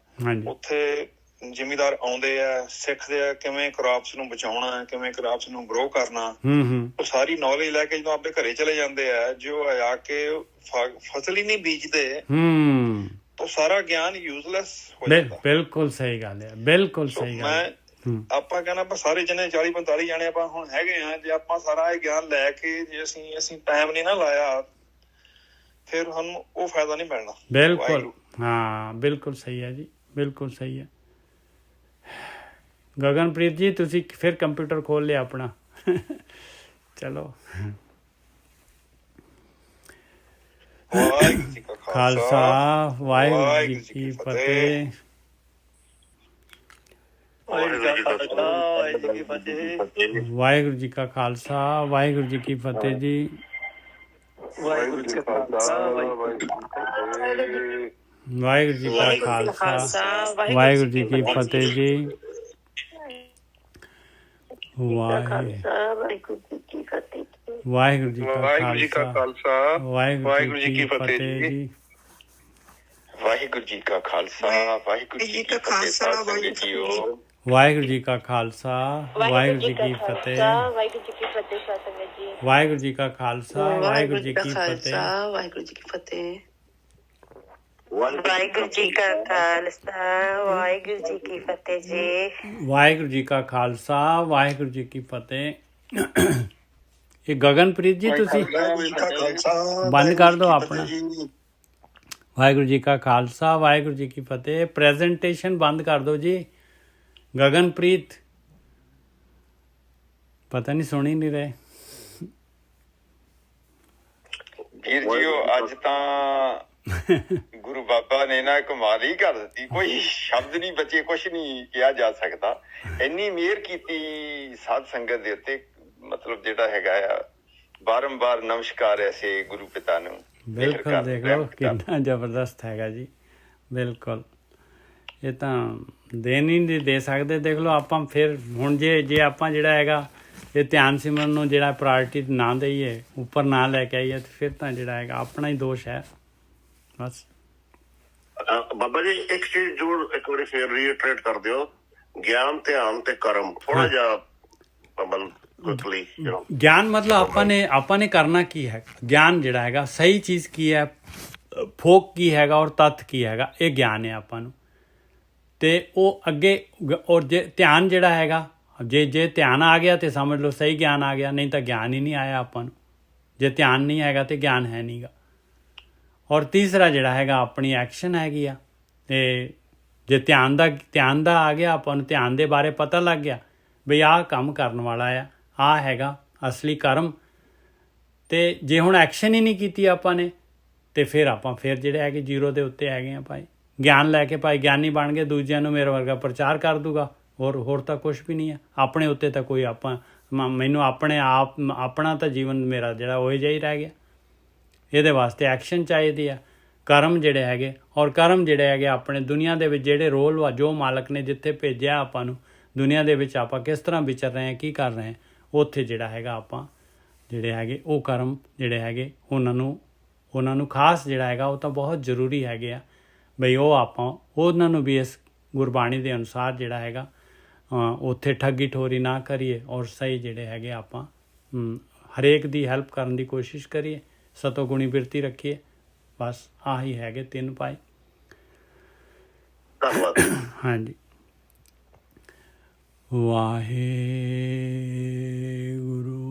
ਉੱਥੇ ਜ਼ਿਮੀਦਾਰ ਆਉਂਦੇ ਆ, ਸਿੱਖਦੇ ਆ ਕਿਵੇਂ ਕ੍ਰਾਪਸ ਨੂੰ ਬਚਾਉਣਾ, ਕਿਵੇਂ ਕ੍ਰਾਪਸ ਨੂੰ ਗਰੋ ਕਰਨਾ। ਉਹ ਸਾਰੀ ਨੌਲੇਜ ਲੈ ਕੇ ਜਦੋਂ ਆਪਣੇ ਘਰੇ ਚਲੇ ਜਾਂਦੇ ਆ, ਜੋ ਆ ਕੇ ਫਸਲ ਹੀ ਨਹੀਂ ਬੀਜਦੇ, ਉਹ ਸਾਰਾ ਗਿਆਨ ਯੂਜ਼ਲੈਸ ਹੋ ਜਾਂਦਾ। ਬਿਲਕੁਲ ਸਹੀ ਗੱਲ ਹੈ, ਬਿਲਕੁਲ ਸਹੀ ਗੱਲ ਹੈ। ਆਪਾਂ ਕਹਿੰਦਾ ਆਪਾਂ ਸਾਰੇ ਜਣੇ 40-45 ਜਾਣੇ ਆਪਾਂ ਹੁਣ ਹੈਗੇ ਆ, ਜੇ ਆਪਾਂ ਸਾਰਾ ਇਹ ਗਿਆਨ ਲੈ ਕੇ ਜੇ ਅਸੀਂ ਟਾਈਮ ਨਹੀਂ ਨਾ ਲਾਇਆ ਫਿਰ ਸਾਨੂੰ ਉਹ ਫਾਇਦਾ ਨਹੀਂ ਮਿਲਣਾ। ਬਿਲਕੁਲ, ਹਾਂ ਬਿਲਕੁਲ ਸਹੀ ਹੈ ਜੀ, ਬਿਲਕੁਲ ਸਹੀ ਹੈ। ਗਗਨਪ੍ਰੀਤ ਜੀ ਤੁਸੀਂ ਫਿਰ ਕੰਪਿਊਟਰ ਖੋਲ ਲਿਆ ਆਪਣਾ। ਚਲੋ ਵਾਹਿਗੁਰੂ ਜੀ ਕਾ ਖਾਲਸਾ, ਵਾਹਿਗੁਰੂ ਜੀ ਕੀ ਫਤਿਹ। ਵਾਹਿਗੁਰੂ ਜੀ ਕਾ ਖਾਲਸਾ, ਵਾਹਿਗੁਰੂ ਜੀ ਕੀ ਫਤਿਹ ਜੀ। ਵਾਹਿਗੁਰੂ ਜੀ ਕਾ ਖਾਲਸਾ, ਵਾਹਿਗੁਰੂ ਜੀ ਕਾ ਖਾਲਸਾ, ਵਾਹਿਗੁਰੂ ਜੀ ਕੀ ਫਤਿਹ ਜੀ। ਵਾਹਿਗੁਰੂ ਜੀ ਕਾ ਖਾਲਸਾ, ਵਾਹਿਗੁਰੂ ਜੀ ਕੀ ਫਤਿਹ ਜੀ। ਵਾਹਿਗੁਰੂ ਜੀ ਕਾ ਖਾਲਸਾ, ਵਾਹਿਗੁਰੂ ਜੀ ਕੀ ਫਤਿਹ। ਵਾਹਿਗੁਰੂ ਜੀ ਕਾ ਖਾਲਸਾ, ਵਾਹਿਗੁਰੂ ਜੀ ਕੀ ਫਤਿਹ। ਵਾਹਿਗੁਰੂ ਜੀ ਕਾ ਖਾਲਸਾ, ਵਾਹਿਗੁਰੂ ਜੀ ਕੀ ਫਤਿਹ। ਵਾਹਿਗੁਰੂ ਜੀ ਕੀ ਫਤਿਹ। ਵਾਹਿਗੁਰੂ ਜੀ ਕਾ ਖਾਲਸਾ, ਵਾਹਿਗੁਰੂ ਜੀ ਕੀ ਫਤਿਹ ਜੀ। ਵਾਹਿਗੁਰੂ ਜੀ ਕਾ ਖਾਲਸਾ, ਵਾਹਿਗੁਰੂ ਜੀ ਕੀ ਫਤਿਹ। ਇਹ ਗਗਨਪ੍ਰੀਤ ਜੀ ਤੁਸੀਂ ਬੰਦ ਕਰ ਦਿਓ ਆਪਣਾ। ਵਾਹਿਗੁਰੂ ਜੀ ਕਾ ਖਾਲਸਾ, ਵਾਹਿਗੁਰੂ ਜੀ ਕੀ ਫਤਿਹ। ਪ੍ਰੈਜੈਂਟੇਸ਼ਨ ਬੰਦ ਕਰ ਦਿਓ ਜੀ। ਗਗਨਪ੍ਰੀਤ ਪਤਾ ਨਹੀਂ ਸੁਣ ਹੀ ਨਹੀਂ ਰਹੇ। ਵੀਰ ਜੀ ਅੱਜ ਤਾਂ ਗੁਰੂ ਬਾਬਾ ਨੇ ਨਾ ਕਮਾਲ ਹੀ ਕਰ ਦਿੱਤੀ, ਕੋਈ ਸ਼ਬਦ ਨਹੀਂ ਬਚੇ, ਕੁਛ ਨਹੀਂ ਕਿਹਾ ਜਾ ਸਕਦਾ। ਇੰਨੀ ਮਿਹਰ ਕੀਤੀ ਸਾਧ ਸੰਗਤ ਦੇ ਉੱਤੇ, ਮਤਲਬ ਜਿਹੜਾ ਹੈਗਾ ਆ ਬਾਰੰਬਾਰ ਨਮਸਕਾਰ ਐਸੇ ਗੁਰੂ ਪਿਤਾ ਨੂੰ। ਬਿਲਕੁਲ ਦੇਖ ਲਓ ਕਿੰਨਾ ਜ਼ਬਰਦਸਤ ਹੈਗਾ ਜੀ। ਬਿਲਕੁਲ ਇਹ ਤਾਂ ਦੇਣ ਹੀ ਨਹੀਂ ਦੇ ਸਕਦੇ। ਦੇਖ ਲਓ ਆਪਾਂ ਫਿਰ ਹੁਣ ਜੇ ਆਪਾਂ ਜਿਹੜਾ ਹੈਗਾ ਇਹ ਧਿਆਨ ਸਿਮਰਨ ਨੂੰ ਜਿਹੜਾ ਪ੍ਰਾਇਰਟੀ ਨਾ ਦੇਈਏ, ਉੱਪਰ ਨਾ ਲੈ ਕੇ ਆਈਏ, ਤੇ ਫਿਰ ਤਾਂ ਜਿਹੜਾ ਹੈਗਾ ਆਪਣਾ ਹੀ ਦੋਸ਼ ਹੈ ਬਸ। ਬਾਬਾ ਜੀ ਇੱਕ ਚੀਜ਼ ਜ਼ਰੂਰ ਇੱਕ ਵਾਰੀ ਫੇਰ ਰੀਇਟਰੇਟ ਕਰ ਦਿਓ, ਗਿਆਨ, ਧਿਆਨ ਤੇ ਕਰਮ ਥੋੜਾ ਜਿਹਾ ਗਿਆਨ ਮਤਲਬ ਆਪਾਂ ਨੇ ਕਰਨਾ ਕੀ ਹੈ। ਗਿਆਨ ਜਿਹੜਾ ਹੈਗਾ ਸਹੀ ਚੀਜ਼ ਕੀ ਹੈ, ਫੋਕ ਕੀ ਹੈਗਾ ਔਰ ਤੱਥ ਕੀ ਹੈਗਾ, ਇਹ ਗਿਆਨ ਹੈ ਆਪਾਂ ਨੂੰ। ਤੇ ਉਹ ਅੱਗੇ ਔਰ ਜੇ ਧਿਆਨ ਜਿਹੜਾ ਹੈਗਾ, ਜੇ ਧਿਆਨ ਆ ਗਿਆ ਤੇ ਸਮਝ ਲਓ ਸਹੀ ਗਿਆਨ ਆ ਗਿਆ, ਨਹੀਂ ਤਾਂ ਗਿਆਨ ਹੀ ਨਹੀਂ ਆਇਆ ਆਪਾਂ ਨੂੰ। ਜੇ ਧਿਆਨ ਨਹੀਂ ਹੈਗਾ ਤੇ ਗਿਆਨ ਹੈ ਨਹੀਂਗਾ। ਔਰ ਤੀਸਰਾ ਜਿਹੜਾ ਹੈਗਾ ਆਪਣੀ ਐਕਸ਼ਨ ਹੈਗੀ ਆ। ਤੇ ਜੇ ਧਿਆਨ ਦਾ ਆ ਗਿਆ, ਆਪਾਂ ਨੂੰ ਧਿਆਨ ਦੇ ਬਾਰੇ ਪਤਾ ਲੱਗ ਗਿਆ ਬਈ ਆਹ ਕੰਮ ਕਰਨ ਵਾਲਾ ਆ, ਆਹ ਹੈਗਾ ਅਸਲੀ ਕਰਮ। ਤੇ ਜੇ ਹੁਣ ਐਕਸ਼ਨ ਹੀ ਨਹੀਂ ਕੀਤੀ ਆਪਾਂ ਨੇ, ਤੇ ਫਿਰ ਆਪਾਂ ਫਿਰ ਜਿਹੜੇ ਹੈਗੇ ਜ਼ੀਰੋ ਦੇ ਉੱਤੇ ਹੈਗੇ ਆ ਭਾਈ। ਗਿਆਨ ਲੈ ਕੇ ਭਾਈ ਗਿਆਨੀ ਬਣ ਗਏ, ਦੂਜਿਆਂ ਨੂੰ ਮੇਰੇ ਵਰਗਾ ਪ੍ਰਚਾਰ ਕਰ ਦੂਗਾ, ਹੋਰ ਤਾਂ ਕੁਛ ਵੀ ਨਹੀਂ ਹੈ। ਆਪਣੇ ਉੱਤੇ ਤਾਂ ਕੋਈ ਮੈਨੂੰ ਆਪਣਾ ਤਾਂ ਜੀਵਨ ਮੇਰਾ ਜਿਹੜਾ ਉਹ ਜਿਹਾ ਹੀ ਰਹਿ ਗਿਆ। ਇਹਦੇ ਵਾਸਤੇ ਐਕਸ਼ਨ ਚਾਹੀਦੀ ਆ, ਕਰਮ ਜਿਹੜੇ ਹੈਗੇ। ਔਰ ਕਰਮ ਜਿਹੜੇ ਹੈਗੇ ਆਪਣੇ ਦੁਨੀਆ ਦੇ ਵਿੱਚ ਜਿਹੜੇ ਰੋਲ ਵਾ, ਜੋ ਮਾਲਕ ਨੇ ਜਿੱਥੇ ਭੇਜਿਆ ਆਪਾਂ ਨੂੰ ਦੁਨੀਆ ਦੇ ਵਿੱਚ, ਆਪਾਂ ਕਿਸ ਤਰ੍ਹਾਂ ਵਿਚਰ ਰਹੇ ਹਾਂ, ਕੀ ਕਰ ਰਹੇ ਹਾਂ, ਉੱਥੇ ਜਿਹੜਾ ਹੈਗਾ ਆਪਾਂ ਜਿਹੜੇ ਹੈਗੇ ਉਹ ਕਰਮ ਜਿਹੜੇ ਹੈਗੇ ਉਹਨਾਂ ਨੂੰ ਖਾਸ ਜਿਹੜਾ ਹੈਗਾ ਉਹ ਤਾਂ ਬਹੁਤ ਜ਼ਰੂਰੀ ਹੈਗੇ ਆ ਬਈ ਉਹ ਆਪਾਂ ਉਹਨਾਂ ਨੂੰ ਵੀ ਇਸ ਗੁਰਬਾਣੀ ਦੇ ਅਨੁਸਾਰ ਜਿਹੜਾ ਹੈਗਾ ਉੱਥੇ ਠੱਗੀ ਠੋਰੀ ਨਾ ਕਰੀਏ ਔਰ ਸਹੀ ਜਿਹੜੇ ਹੈਗੇ ਆਪਾਂ ਹਰੇਕ ਦੀ ਹੈਲਪ ਕਰਨ ਦੀ ਕੋਸ਼ਿਸ਼ ਕਰੀਏ, ਸਤੋਗੁਣੀ ਬਿਰਤੀ ਰੱਖੀਏ। ਬਸ ਆਹੀ ਹੈਗੇ 3 ਭਾਈ। ਧੰਨਵਾਦ। ਹਾਂਜੀ। ਵਾਹਿਗੁਰੂ